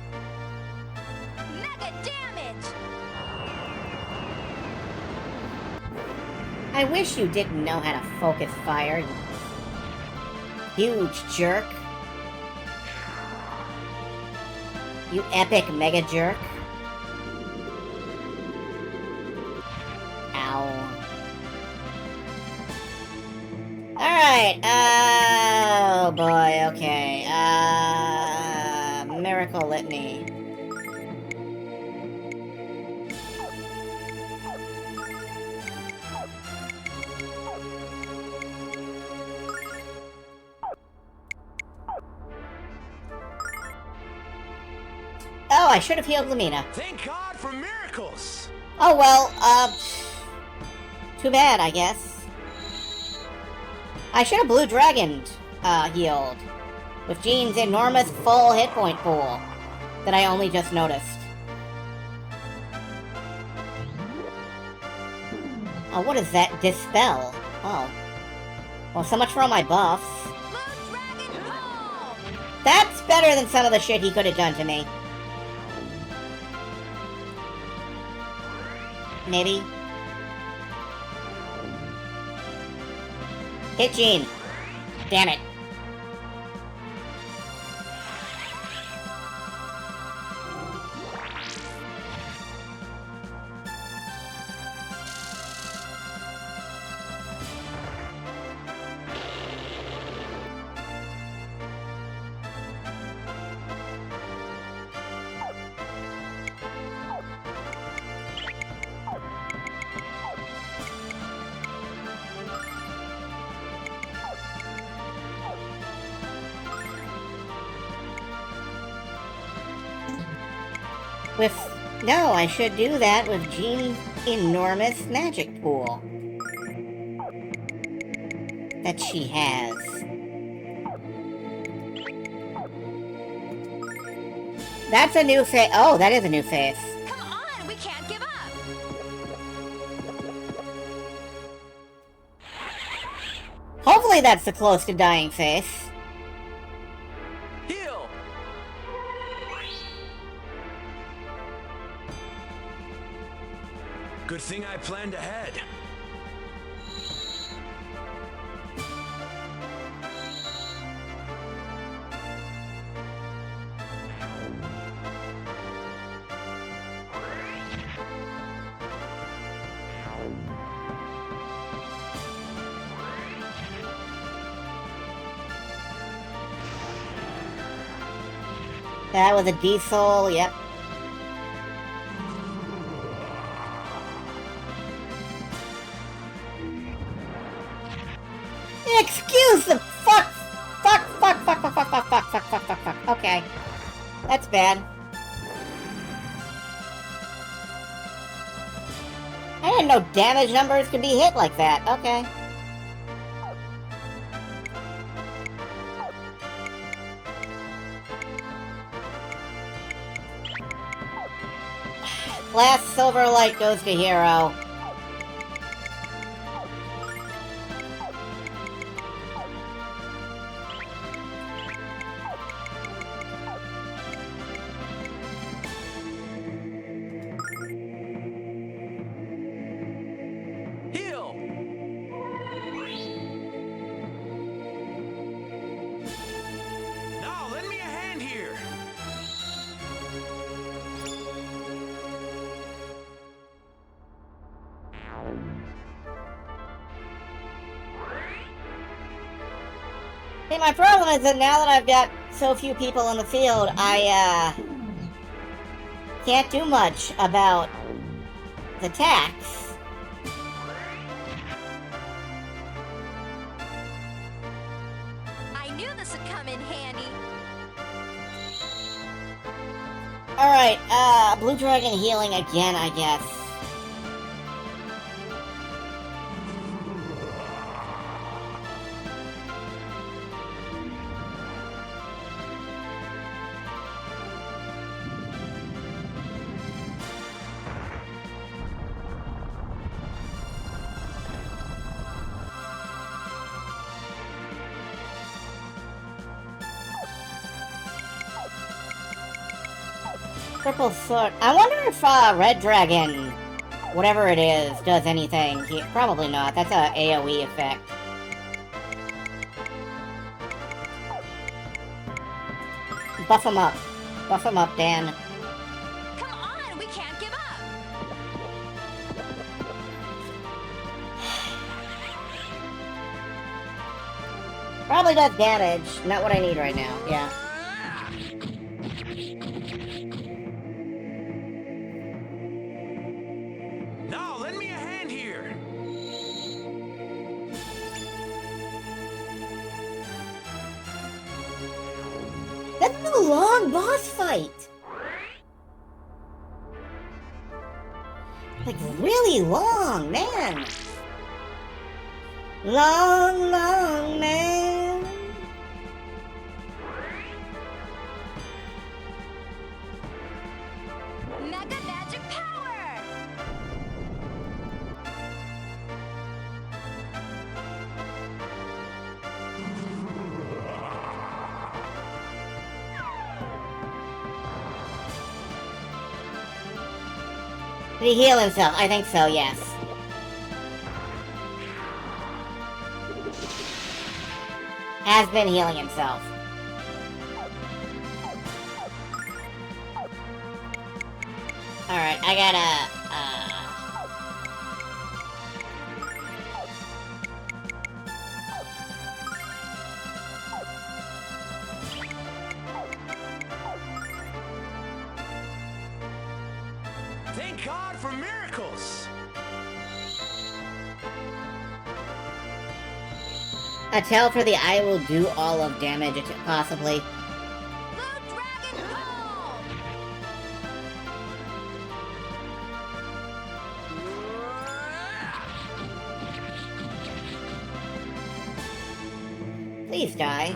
Mega damage! I wish you didn't know how to focus fire, you huge jerk. You epic mega jerk. Ow. Alright, oh boy, okay. Miracle Litany. Oh, I should have healed Lamina. Thank God for miracles! Oh well, too bad, I guess. I should have Blue Dragoned, healed. With Jean's enormous full hit point pool. That I only just noticed. Oh, what is that? Dispel. Oh. Well, so much for all my buffs. That's better than some of the shit he could have done to me. Maybe. Hit Jean. Damn it. No, I should do that with Jean's enormous magic pool. That she has. That's a new face. Oh, that is a new face. Come on, we can't give up! Hopefully that's the close to dying face. Heal! Good thing I planned ahead. That was a D-Soul, yep. Excuse the fuck! Fuck. Okay. That's bad. I didn't know damage numbers could be hit like that. Okay. Last silver light goes to Hero. Heal! Now, lend me a hand here. See, my problem is that now that I've got so few people in the field, I, can't do much about the tax. I knew this would come in handy. Alright, Blue Dragon healing again, I guess. Purple sword. I wonder if Red Dragon, whatever it is, does anything. Probably not. That's a AoE effect. Buff him up. Buff him up, Dan. Come on, we can't give up. Probably does damage. Not what I need right now. Yeah. Now, lend me a hand here. That's a long boss fight. Like, really long, man. Long, long, man. Mega magic power! Did he heal himself? I think so, yes. Has been healing himself. Alright, I gotta, Thank God for miracles. A tell for the eye will do all of damage, possibly. Blue Dragon Ball! Please die.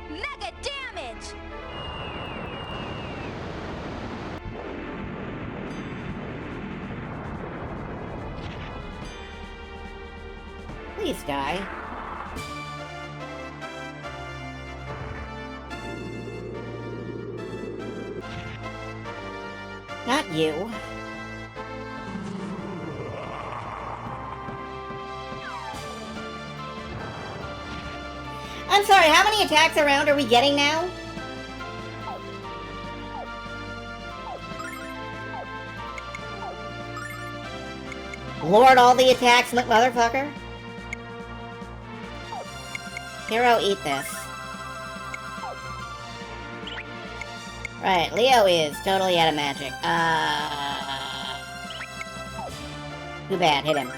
Mega damage! Please die. Not you. I'm sorry, how many attacks around are we getting now? Lord, all the attacks, motherfucker. Hero, eat this. Right, Leo is totally out of magic. Too bad, hit him.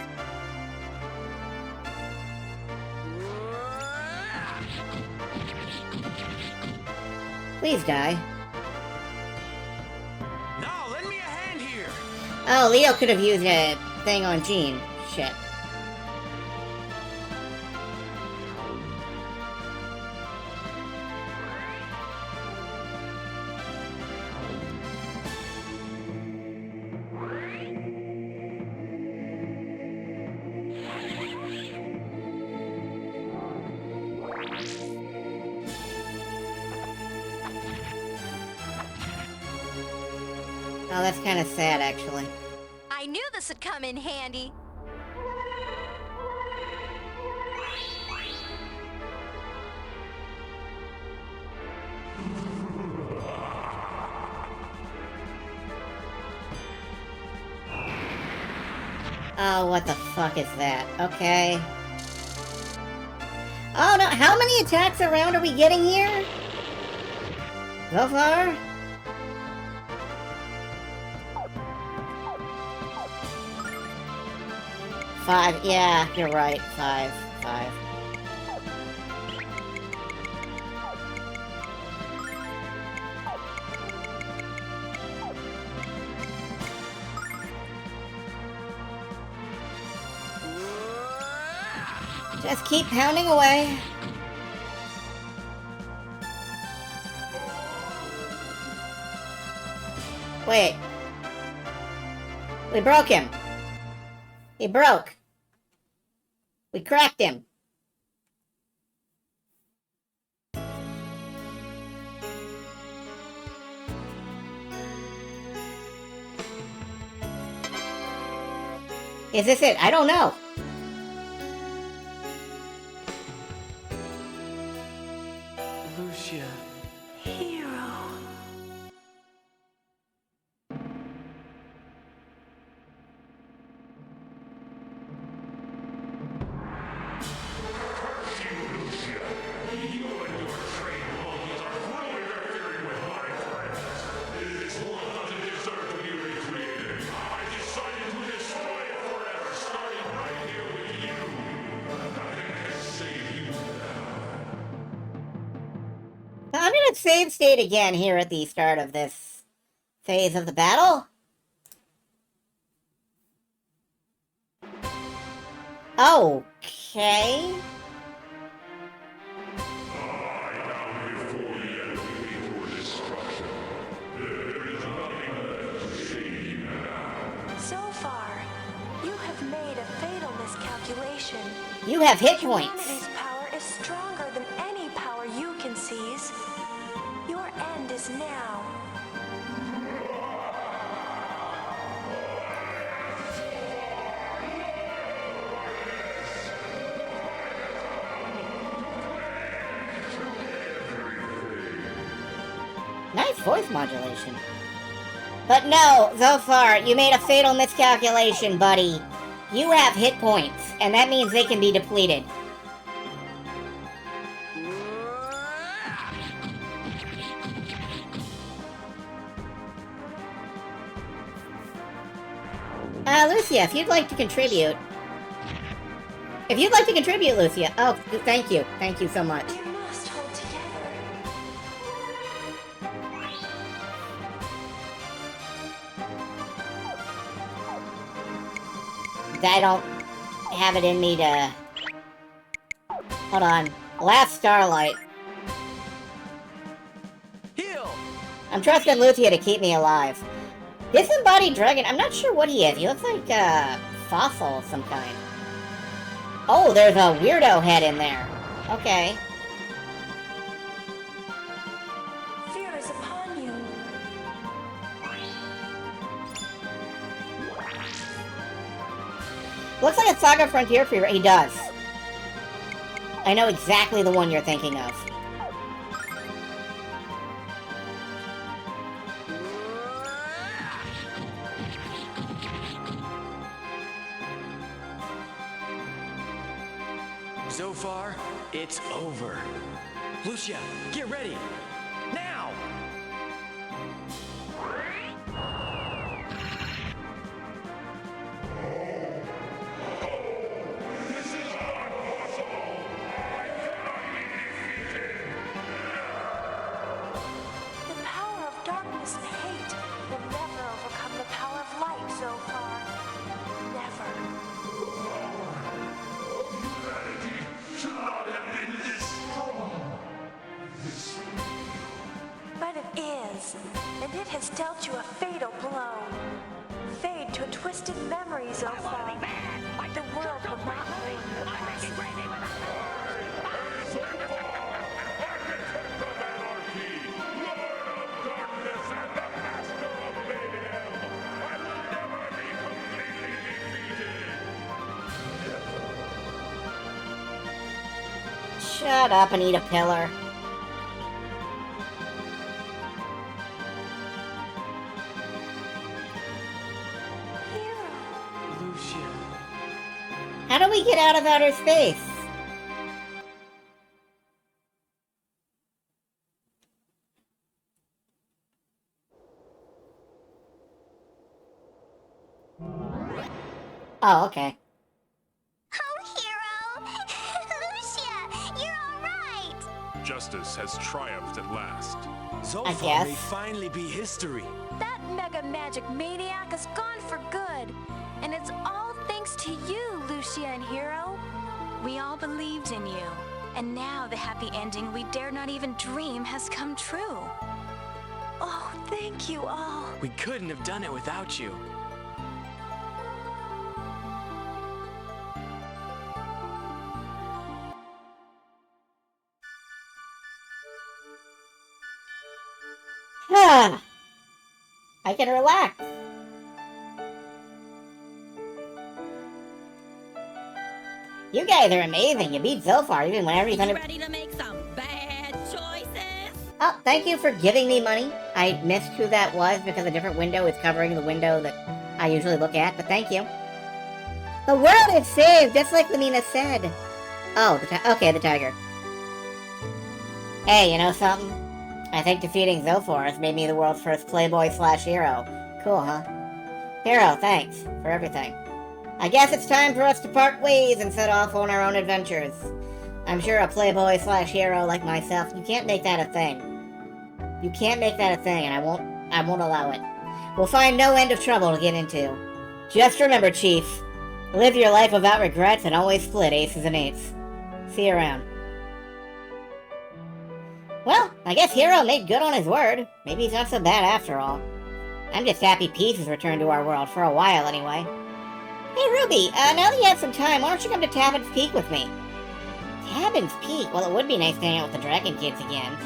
Please die. Now, lend me a hand here. Oh, Leo could have used a thing on Jean. Shit. Oh, that's kind of sad, actually. I knew this would come in handy. Oh, what the fuck is that? Okay. Oh no, how many attacks around are we getting here? Zophar? Five, yeah, you're right. Five. Just keep pounding away. Wait. We broke him. He broke. We cracked him. Is this it? I don't know. Lucia. Hero. I'm gonna save state again here at the start of this phase of the battle. Okay. Zophar, you have made a fatal miscalculation. You have hit points. Humanity's power is stronger than any power you can seize. Your end is now. Nice voice modulation. But no, Zophar, you made a fatal miscalculation, buddy. You have hit points, and that means they can be depleted. Lucia, if you'd like to contribute... If you'd like to contribute, Lucia... Oh, thank you. Thank you so much. You must hold together. I don't have it in me to... Hold on. Last Starlight. Heal! I'm trusting Lucia to keep me alive. Disembodied dragon, I'm not sure what he is. He looks like a fossil of some kind. Oh, there's a weirdo head in there. Okay. Fear is upon you. Looks like a Saga Frontier Fever. He does. I know exactly the one you're thinking of. Zophar, it's over. Lucia, get ready! Now! The power of darkness and hate will never overcome the power of light, Zophar. Never. Should not have been this strong. But it is, and it has dealt you a fatal blow. Fade to a twisted memory, Zophar. The world will not mourn your passing. Shut up and eat a pillar. Lucia. How do we get out of outer space? Oh, okay. Oh, Hero! Lucia, you're all right! Justice has triumphed at last. Zophar may finally be history. That mega magic maniac is gone for good. And it's all thanks to you, Lucia and Hero. We all believed in you. And now the happy ending we dare not even dream has come true. Oh, thank you all. We couldn't have done it without you. I can relax. You guys are amazing. You beat Zophar even when everything. Ready to make some bad choices? Oh, thank you for giving me money. I missed who that was because a different window is covering the window that I usually look at, but thank you. The world is saved, just like Lamina said. Oh, okay, the tiger. Hey, you know something? I think defeating Zophar has made me the world's first playboy/hero. Cool, huh? Hero, thanks for everything. I guess it's time for us to part ways and set off on our own adventures. I'm sure a playboy/hero like myself, you can't make that a thing. You can't make that a thing, and I won't allow it. We'll find no end of trouble to get into. Just remember, Chief, live your life without regrets and always split aces and eights. See you around. Well, I guess Hero made good on his word. Maybe he's not so bad after all. I'm just happy peace has returned to our world, for a while anyway. Hey Ruby, now that you have some time, why don't you come to Tabin's Peak with me? Tabin's Peak? Well, it would be nice to hang out with the Dragon Kids again.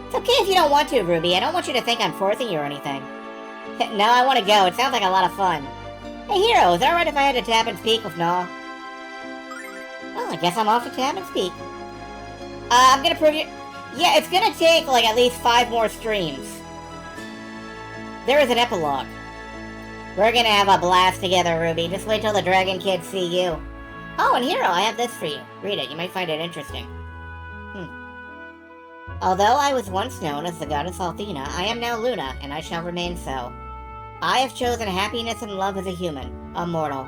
It's okay if you don't want to, Ruby. I don't want you to think I'm forcing you or anything. No, I want to go. It sounds like a lot of fun. Hey Hero, is that alright if I head to Tabin's Peak with Gnaw? Well, I guess I'm off to Tabin's Peak. I'm gonna prove you... Yeah, it's gonna take, like, at least 5 more streams. There is an epilogue. We're gonna have a blast together, Ruby. Just wait till the Dragon Kids see you. Oh, and Hero, I have this for you. Read it. You might find it interesting. Although I was once known as the goddess Althena, I am now Luna, and I shall remain so. I have chosen happiness and love as a human, a mortal.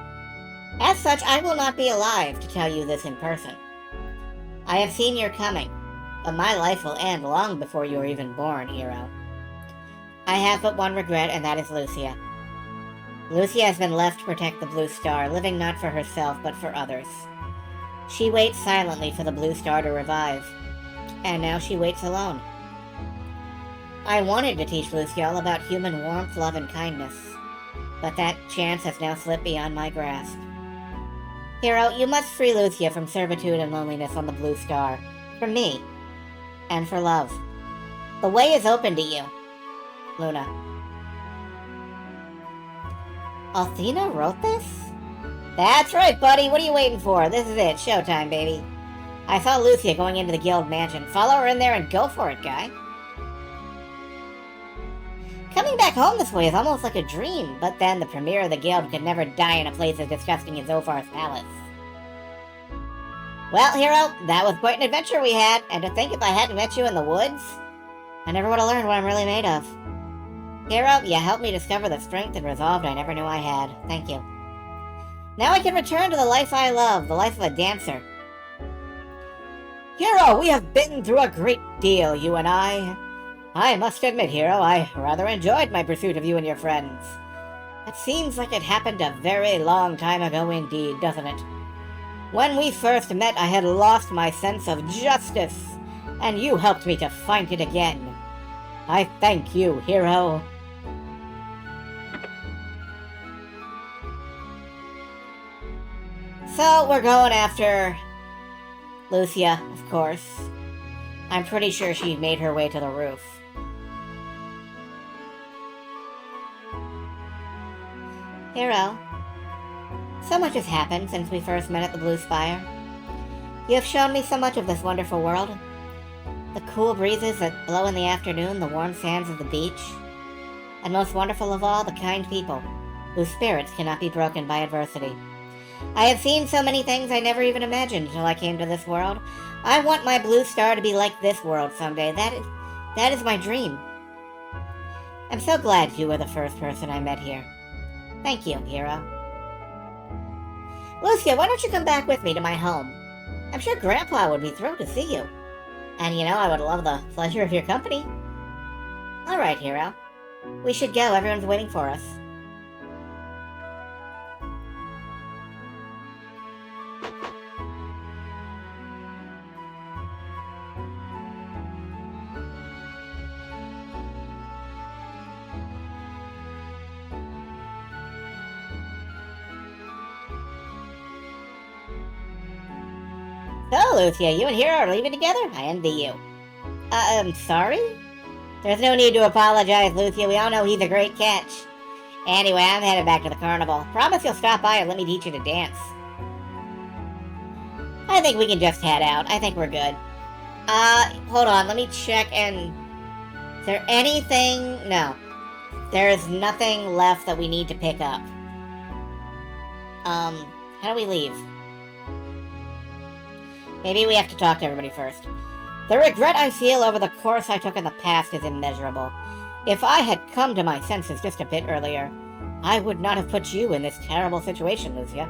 As such, I will not be alive to tell you this in person. I have seen your coming, but my life will end long before you are even born, Hero. I have but one regret, and that is Lucia. Lucia has been left to protect the Blue Star, living not for herself, but for others. She waits silently for the Blue Star to revive, and now she waits alone. I wanted to teach Lucia all about human warmth, love, and kindness, but that chance has now slipped beyond my grasp. Hero, you must free Lucia from servitude and loneliness on the Blue Star, for me, and for love. The way is open to you, Luna. Althena wrote this? That's right, buddy. What are you waiting for? This is it. Showtime, baby. I saw Lucia going into the guild mansion. Follow her in there and go for it, guy. Coming back home this way is almost like a dream, but then the premier of the guild could never die in a place as disgusting as Zophar's palace. Well, Hero, that was quite an adventure we had, and to think if I hadn't met you in the woods, I never would have learned what I'm really made of. Hero, you helped me discover the strength and resolve I never knew I had. Thank you. Now I can return to the life I love, the life of a dancer. Hero, we have been through a great deal, you and I. I must admit, Hero, I rather enjoyed my pursuit of you and your friends. It seems like it happened a very long time ago indeed, doesn't it? When we first met, I had lost my sense of justice, and you helped me to find it again. I thank you, Hero. So, we're going after Lucia, of course. I'm pretty sure she made her way to the roof. Hero, so much has happened since we first met at the Blue Spire. You have shown me so much of this wonderful world. The cool breezes that blow in the afternoon, the warm sands of the beach, and most wonderful of all, the kind people, whose spirits cannot be broken by adversity. I have seen so many things I never even imagined until I came to this world. I want my blue star to be like this world someday. That is my dream. I'm so glad you were the first person I met here. Thank you, Hero. Lucia, why don't you come back with me to my home? I'm sure Grandpa would be thrilled to see you. And you know, I would love the pleasure of your company. Alright, Hero. We should go. Everyone's waiting for us. So, Lucia, you and Hero are leaving together? I envy you. Sorry? There's no need to apologize, Lucia. We all know he's a great catch. Anyway, I'm headed back to the carnival. Promise you'll stop by and let me teach you to dance. I think we can just head out. I think we're good. Hold on. Let me check and... Is there anything... No. There's nothing left that we need to pick up. How do we leave? Maybe we have to talk to everybody first. The regret I feel over the course I took in the past is immeasurable. If I had come to my senses just a bit earlier, I would not have put you in this terrible situation, Lucia.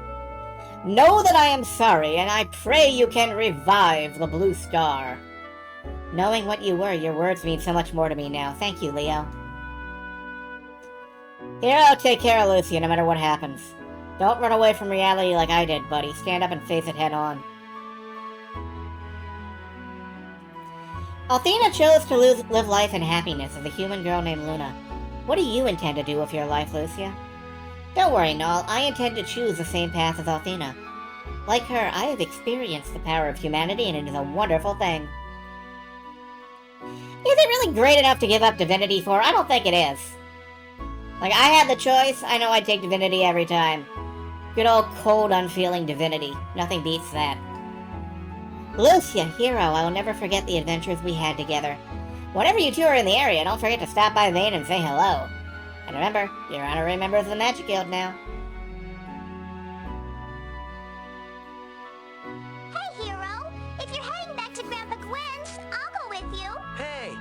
Know that I am sorry, and I pray you can revive the Blue Star. Knowing what you were, your words mean so much more to me now. Thank you, Leo. Hero, take care of Lucia no matter what happens. Don't run away from reality like I did, buddy. Stand up and face it head on. Althena chose to live life in happiness as a human girl named Luna. What do you intend to do with your life, Lucia? Don't worry, Null. I intend to choose the same path as Althena. Like her, I have experienced the power of humanity, and it is a wonderful thing. Is it really great enough to give up divinity for? I don't think it is. Like, I had the choice, I know I'd take divinity every time. Good old cold, unfeeling divinity. Nothing beats that. Lucia, Hero, I will never forget the adventures we had together. Whenever you two are in the area, don't forget to stop by Vane and say hello. And remember, you're honorary members of the Magic Guild now. Hey, Hero! If you're heading back to Grandpa Gwen's, I'll go with you. Hey!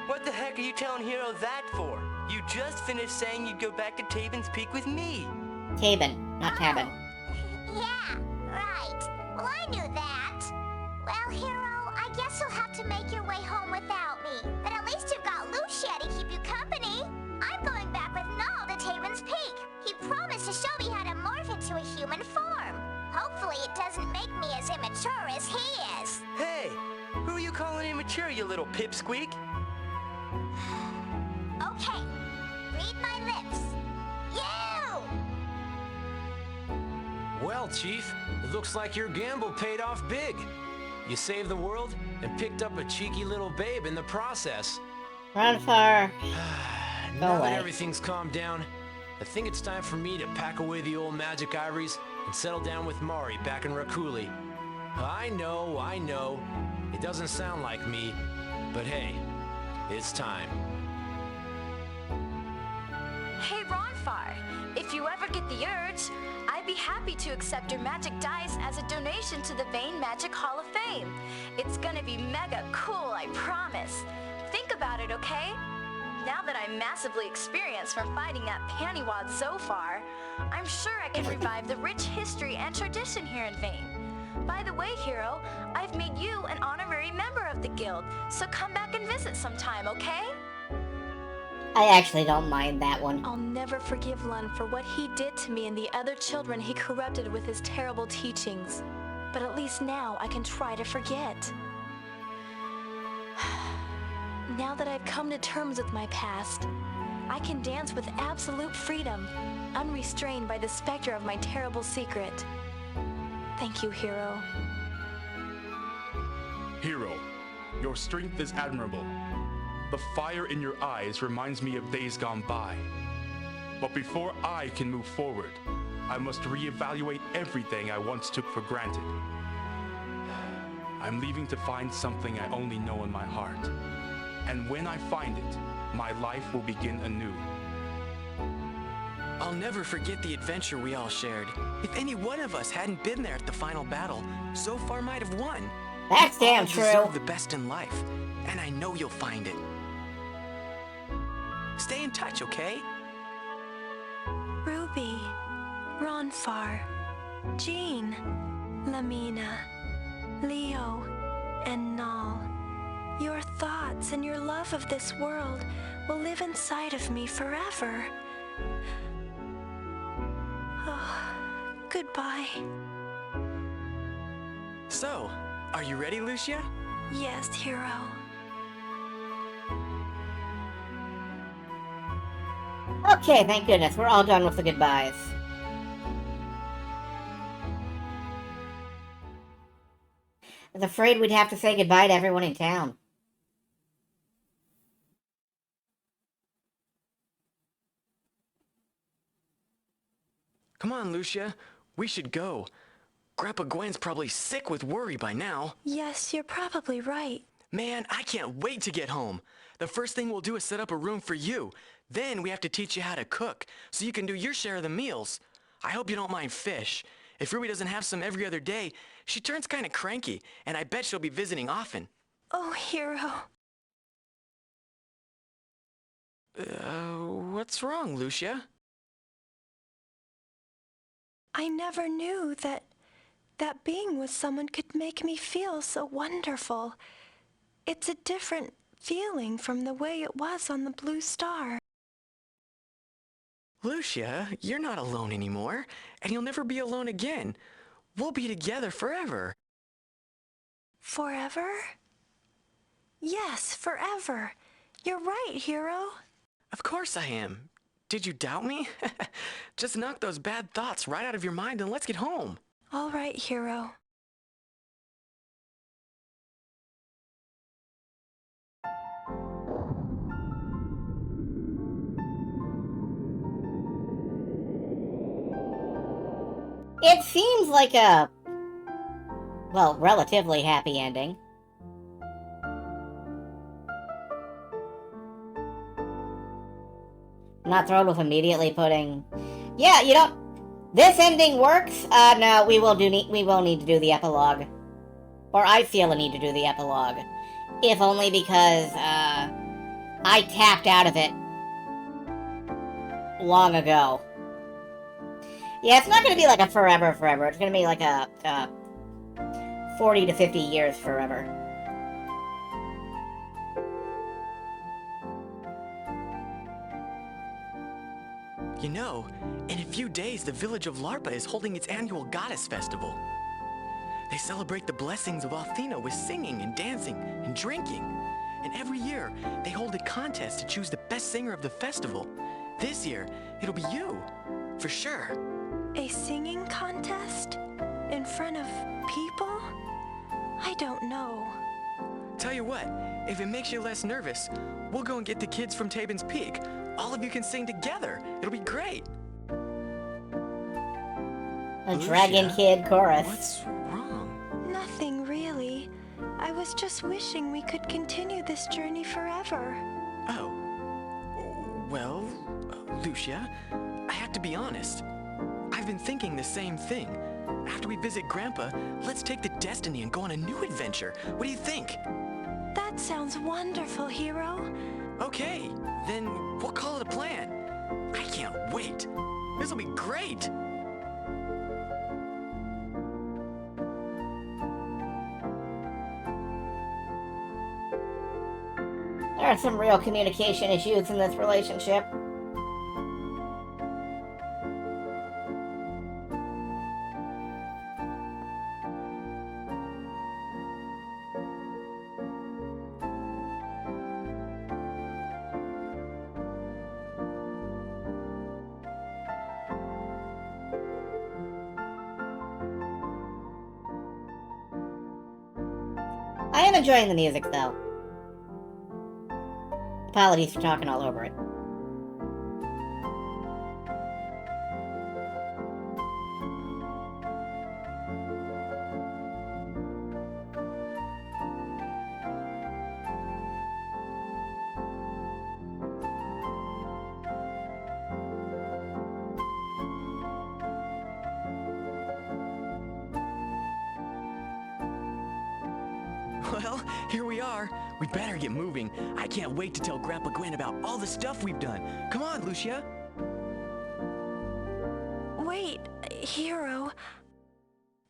What the heck are you telling Hero that for? You just finished saying you'd go back to Tabin's Peak with me. Tabin, not Tabin. Yeah, right. Well, I knew that. Well, Hero, I guess you'll have to make your way home without me. But at least you've got Lucia to keep you company. I'm going back with Null to Tabin's Peak. He promised to show me how to morph into a human form. Hopefully it doesn't make me as immature as he is. Hey! Who are you calling immature, you little pipsqueak? Okay, read my lips. You! Well, Chief, it looks like your gamble paid off big. You saved the world and picked up a cheeky little babe in the process. Run far. Now that everything's calmed down, I think it's time for me to pack away the old magic ivories and settle down with Mari back in Rakuli. I know. It doesn't sound like me, but hey, it's time. Hey, Ronfar, if you ever get the urge, I'd be happy to accept your magic dice as a donation to the Vane Magic Hall of Fame. It's gonna be mega cool, I promise. Think about it, okay? Now that I'm massively experienced from fighting that pantywad Zophar, I'm sure I can revive the rich history and tradition here in Vane. By the way, Hero, I've made you an honorary member of the guild, so come back and visit sometime, okay? I actually don't mind that one. I'll never forgive Lun for what he did to me and the other children he corrupted with his terrible teachings. But at least now I can try to forget. Now that I've come to terms with my past, I can dance with absolute freedom, unrestrained by the specter of my terrible secret. Thank you, Hero. Hero, your strength is admirable. The fire in your eyes reminds me of days gone by. But before I can move forward, I must reevaluate everything I once took for granted. I'm leaving to find something I only know in my heart. And when I find it, my life will begin anew. I'll never forget the adventure we all shared. If any one of us hadn't been there at the final battle, Zophar might have won. That's We all damn true. deserve the best in life, and I know you'll find it. Stay in touch, okay? Ruby, Ronfar, Jean, Lamina, Leo, and Nal. Your thoughts and your love of this world will live inside of me forever. Oh, goodbye. So, are you ready, Lucia? Yes, hero. Okay, thank goodness. We're all done with the goodbyes. I was afraid we'd have to say goodbye to everyone in town. Come on, Lucia. We should go. Grandpa Gwen's probably sick with worry by now. Yes, you're probably right. Man, I can't wait to get home. The first thing we'll do is set up a room for you. Then we have to teach you how to cook, so you can do your share of the meals. I hope you don't mind fish. If Ruby doesn't have some every other day, she turns kind of cranky, and I bet she'll be visiting often. Oh, hero. What's wrong, Lucia? I never knew that being with someone could make me feel so wonderful. It's a different feeling from the way it was on the Blue Star. Lucia, you're not alone anymore, and you'll never be alone again. We'll be together forever. Forever? Yes, forever. You're right, hero. Of course I am. Did you doubt me? Just knock those bad thoughts right out of your mind and let's get home. All right, hero. It seems like a, well, relatively happy ending. I'm not thrilled with immediately putting... Yeah, you don't... This ending works? No, we will need to do the epilogue. Or I feel a need to do the epilogue. If only because, I tapped out of it long ago. Yeah, it's not gonna be like a forever. It's gonna be like a 40 to 50 years forever. You know, in a few days, the village of Larpa is holding its annual goddess festival. They celebrate the blessings of Athena with singing and dancing and drinking. And every year, they hold a contest to choose the best singer of the festival. This year, it'll be you, for sure. A singing contest? In front of people? I don't know. Tell you what, if it makes you less nervous, we'll go and get the kids from Tabin's Peak. All of you can sing together. It'll be great. A Dragon Kid chorus. What's wrong? Nothing really. I was just wishing we could continue this journey forever. Oh. Well, Lucia, I have to be honest. I've been thinking the same thing. After we visit Grandpa, let's take the Destiny and go on a new adventure. What do you think? That sounds wonderful, hero. Okay, then we'll call it a plan. I can't wait. This'll be great. There are some real communication issues in this relationship. I am enjoying the music, though. Apologies for talking all over it. Well, here we are. We better get moving. I can't wait to tell Grandpa Gwen about all the stuff we've done. Come on, Lucia. Wait, Hero.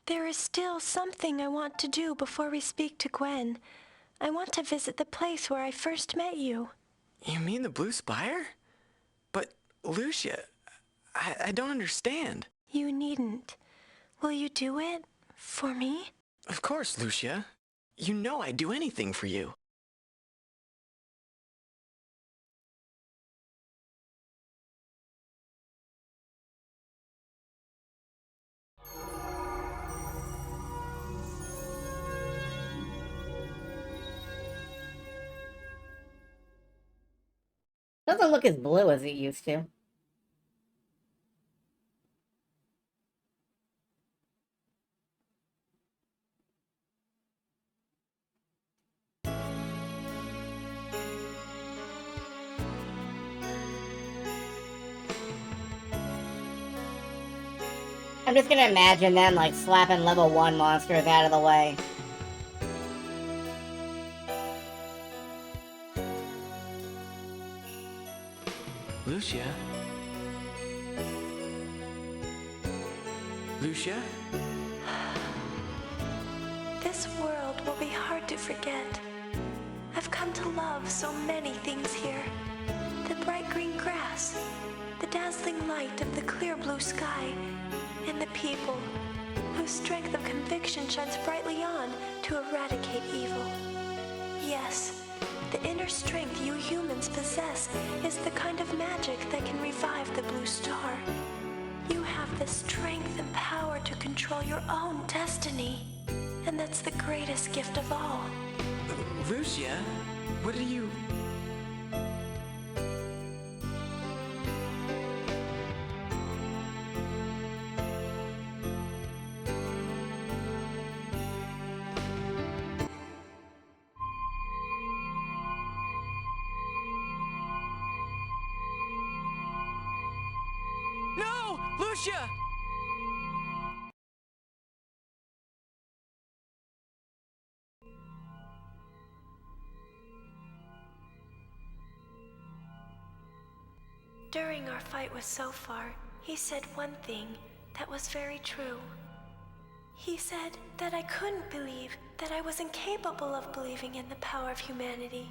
There is still something I want to do before we speak to Gwen. I want to visit the place where I first met you. You mean the Blue Spire? But, Lucia, I don't understand. You needn't. Will you do it? For me? Of course, Lucia. You know I'd do anything for you. Doesn't look as blue as it used to. I'm just gonna imagine them, like, slapping level 1 monsters out of the way. Lucia? Lucia? This world will be hard to forget. I've come to love so many things here. The bright green grass, the dazzling light of the clear blue sky, and the people whose strength of conviction shines brightly on to eradicate evil. Yes, the inner strength you humans possess is the kind of magic that can revive the blue star. You have the strength and power to control your own destiny. And that's the greatest gift of all. Lucia? What are you... No! Lucia! During our fight with Zophar, he said one thing that was very true. He said that I couldn't believe, that I was incapable of believing in the power of humanity.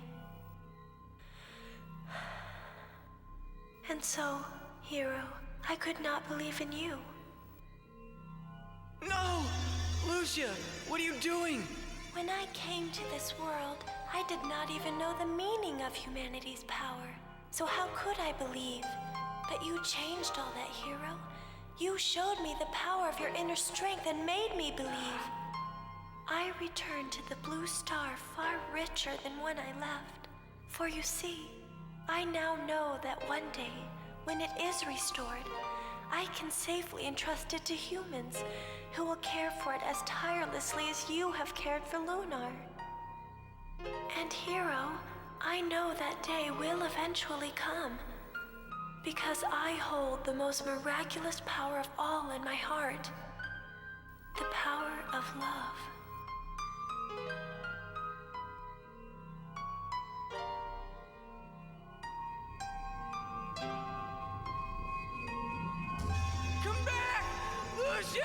And so, Hero, I could not believe in you. No! Lucia, what are you doing? When I came to this world, I did not even know the meaning of humanity's power. So how could I believe? But you changed all that, Hero. You showed me the power of your inner strength and made me believe. I returned to the blue star far richer than when I left. For you see, I now know that one day, when it is restored, I can safely entrust it to humans who will care for it as tirelessly as you have cared for Lunar. And Hero, I know that day will eventually come, because I hold the most miraculous power of all in my heart, the power of love. Come back! Lucia!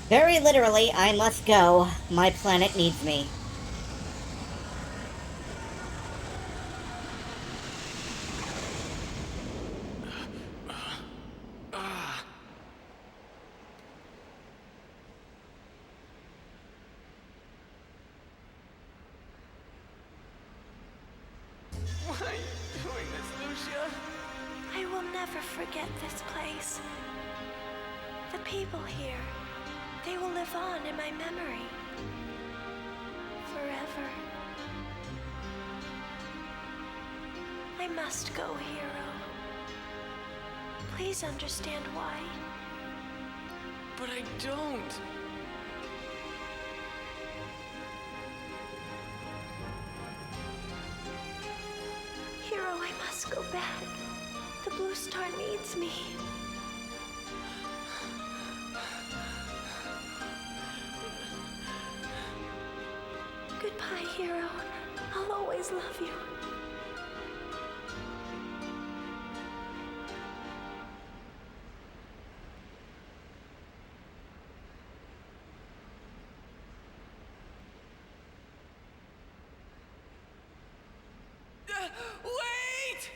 Very literally, I must go. My planet needs me. Why are you doing this, Lucia? I will never forget this place. The people here, they will live on in my memory. Forever. I must go, Hero. Please understand why. But I don't. Hero, I must go back. The blue star needs me. Goodbye, hero. I'll always love you. Wait!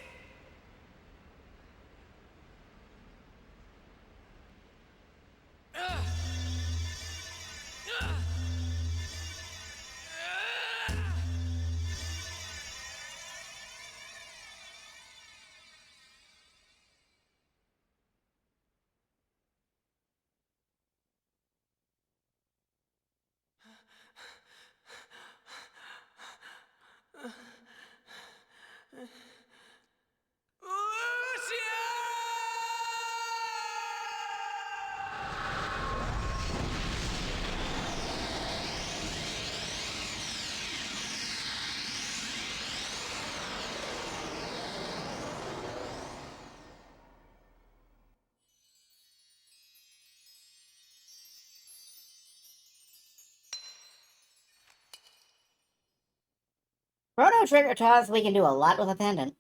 Chrono Trigger taught us we can do a lot with a pendant.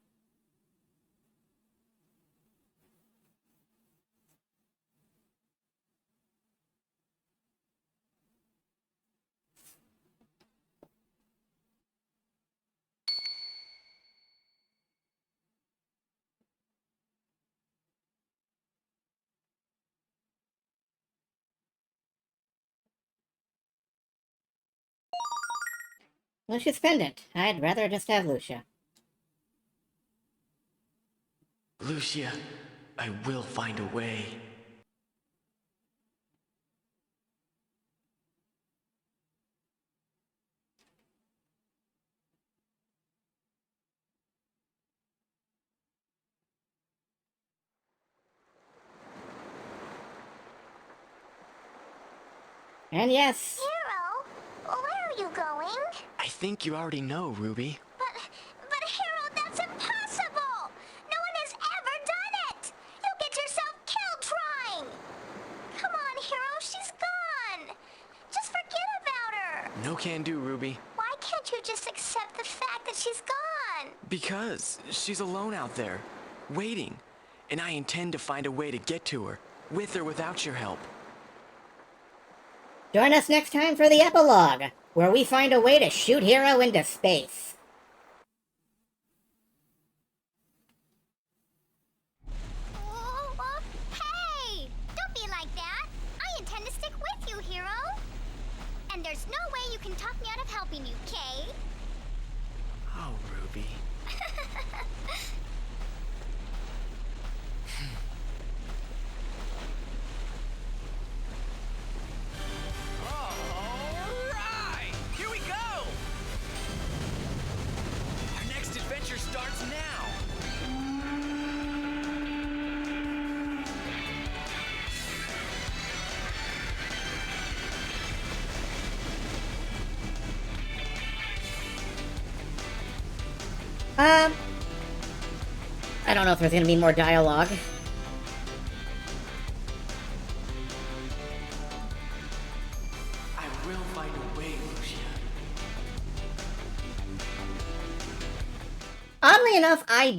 Lucia's pendant. I'd rather just have Lucia. Lucia, I will find a way. And yes. Hero, where are you going? I think you already know, Ruby. But Hero, that's impossible! No one has ever done it! You'll get yourself killed trying! Come on, Hero, she's gone! Just forget about her! No can do, Ruby. Why can't you just accept the fact that she's gone? Because she's alone out there, waiting. And I intend to find a way to get to her, with or without your help. Join us next time for the epilogue, where we find a way to shoot Hero into space. Oh, hey! Don't be like that! I intend to stick with you, Hero! And there's no way you can talk me out of helping you, Kay? Oh, Ruby. Alright! Here we go! Our next adventure starts now! I don't know if there's gonna be more dialogue. I will find a way, Lucia. Oddly enough, I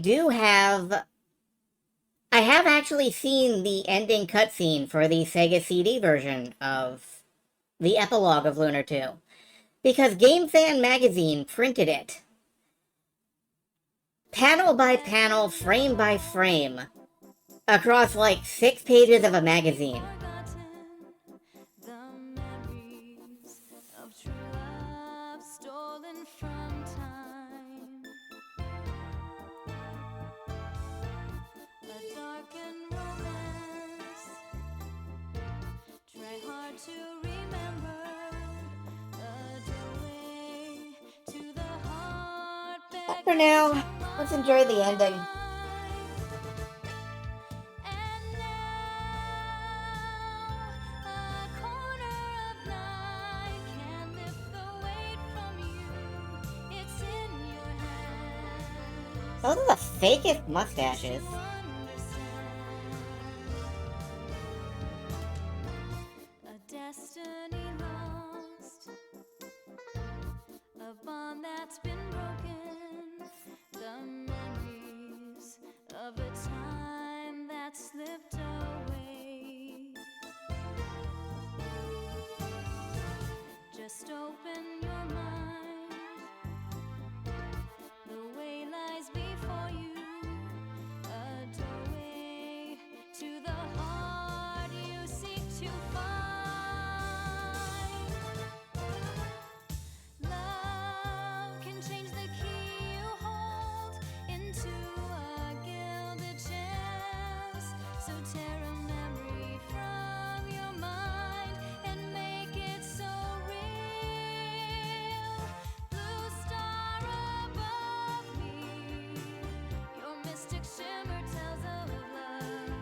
have actually seen the ending cutscene for the Sega CD version of the epilogue of Lunar 2. Because Game Fan Magazine printed it. Panel by panel, frame by frame. Across like 6 pages of a magazine. But for now, let's enjoy the ending. Those are the fakest mustaches. destiny lost, a bond that's been broken, the memories of a time that slipped away. Just open your mind, the way lies before you, a doorway to the heart you seek to find. Love can change the key you hold into a gilded chance. So tear a memory from your mind and make it so real. Blue star above me, your mystic shimmer tells of love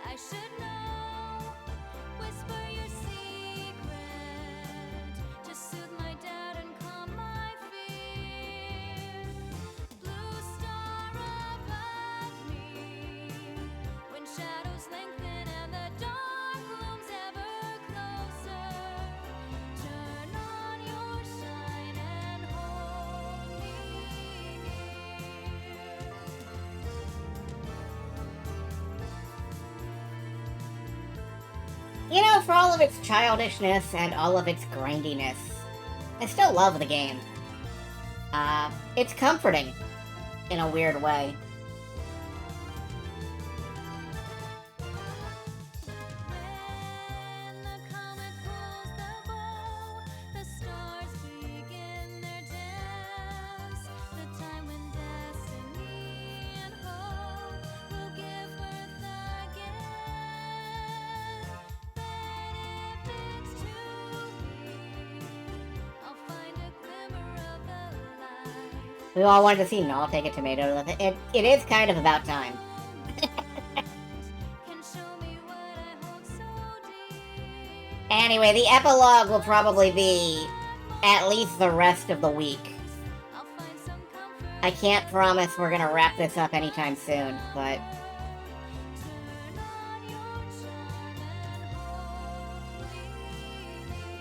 I should know. Whisper your secret to soothe my doubt and calm my fear. Blue star above me, when shadows lengthen and the dark looms ever closer, turn on your shine and hold me near. You know, for all of its childishness and all of its grindiness, I still love the game. It's comforting in a weird way. When the comet pulls the bow, the stars begin their dance. The time when destiny and hope will give birth again. Then if it's to be, I'll find a glimmer of the light. We all wanted to see Null take a tomato. It is kind of about time. Can show me what I hold so deep. Anyway, the epilogue will probably be at least the rest of the week. I'll find some comfort. I can't promise we're gonna wrap this up anytime soon, but Turn on your charm and hold me near.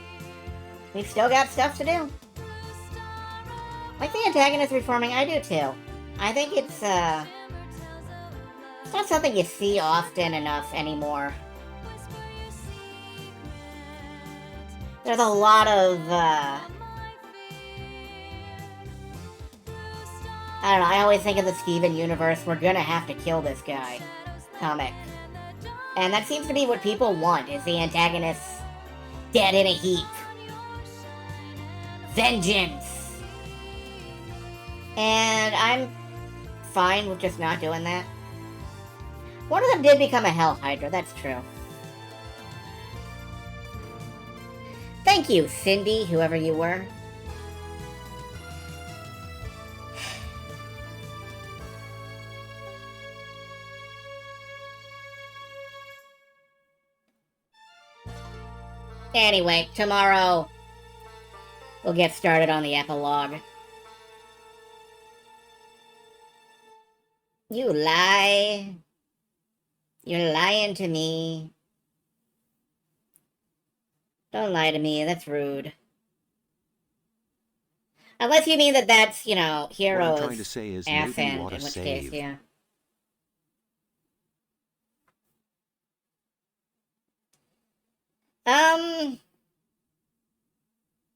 we've still got stuff to do. Blue star above Like the antagonist reforming, I do too. I think it's shimmer tells of it's love. not something you see often enough anymore. Whisper your secret. There's a lot of My fear. Blue star I don't know, I always think of the Steven universe, we're gonna have to kill this guy shadows comic. lengthen and the dark And that seems to be what people want, is the antagonist dead in a heap. on your shine and Vengeance! And I'm fine with just not doing that. One of them did become a Hell Hydra, that's true. Thank you, Cindy, whoever you were. Anyway, tomorrow we'll get started on the epilogue. You lie. You're lying to me. Don't lie to me, that's rude. Unless you mean that that's, you know, What Hero's I'm trying to say is ass maybe you end, ought in to which case, save. yeah.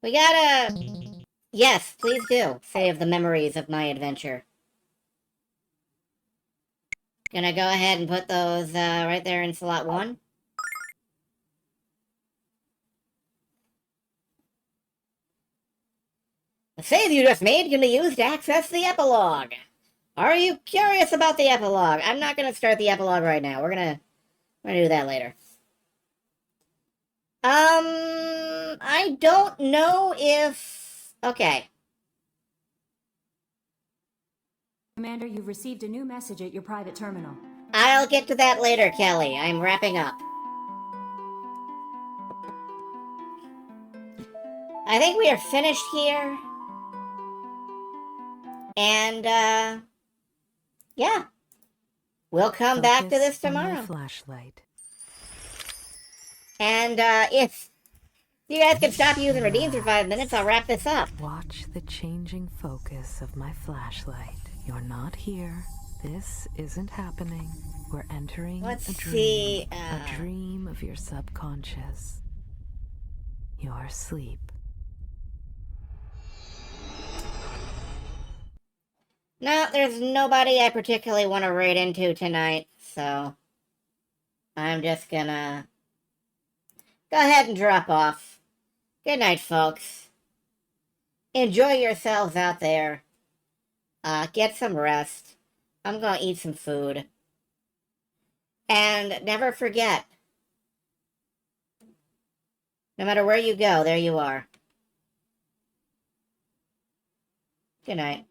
We gotta... Yes, please do. Save the memories of my adventure. Gonna go ahead and put those right there in slot 1. The save you just made can be used to access the epilogue. Are you curious about the epilogue? I'm not gonna start the epilogue right now. We're gonna do that later. I don't know if... Okay. Commander, you've received a new message at your private terminal. I'll get to that later, Kelly. I'm wrapping up. I think we are finished here. And, yeah. We'll come back to this Focus on your tomorrow. flashlight. And, if You guys can stop using redeems for 5 minutes. I'll wrap this up. Watch the changing focus of my flashlight. You're not here. This isn't happening. We're entering Let's a dream. see, A dream of your subconscious. You're asleep. No, there's nobody I particularly want to raid into tonight, so I'm just gonna go ahead and drop off. Good night, folks. Enjoy yourselves out there. Get some rest. I'm gonna eat some food. And never forget, no matter where you go, there you are. Good night.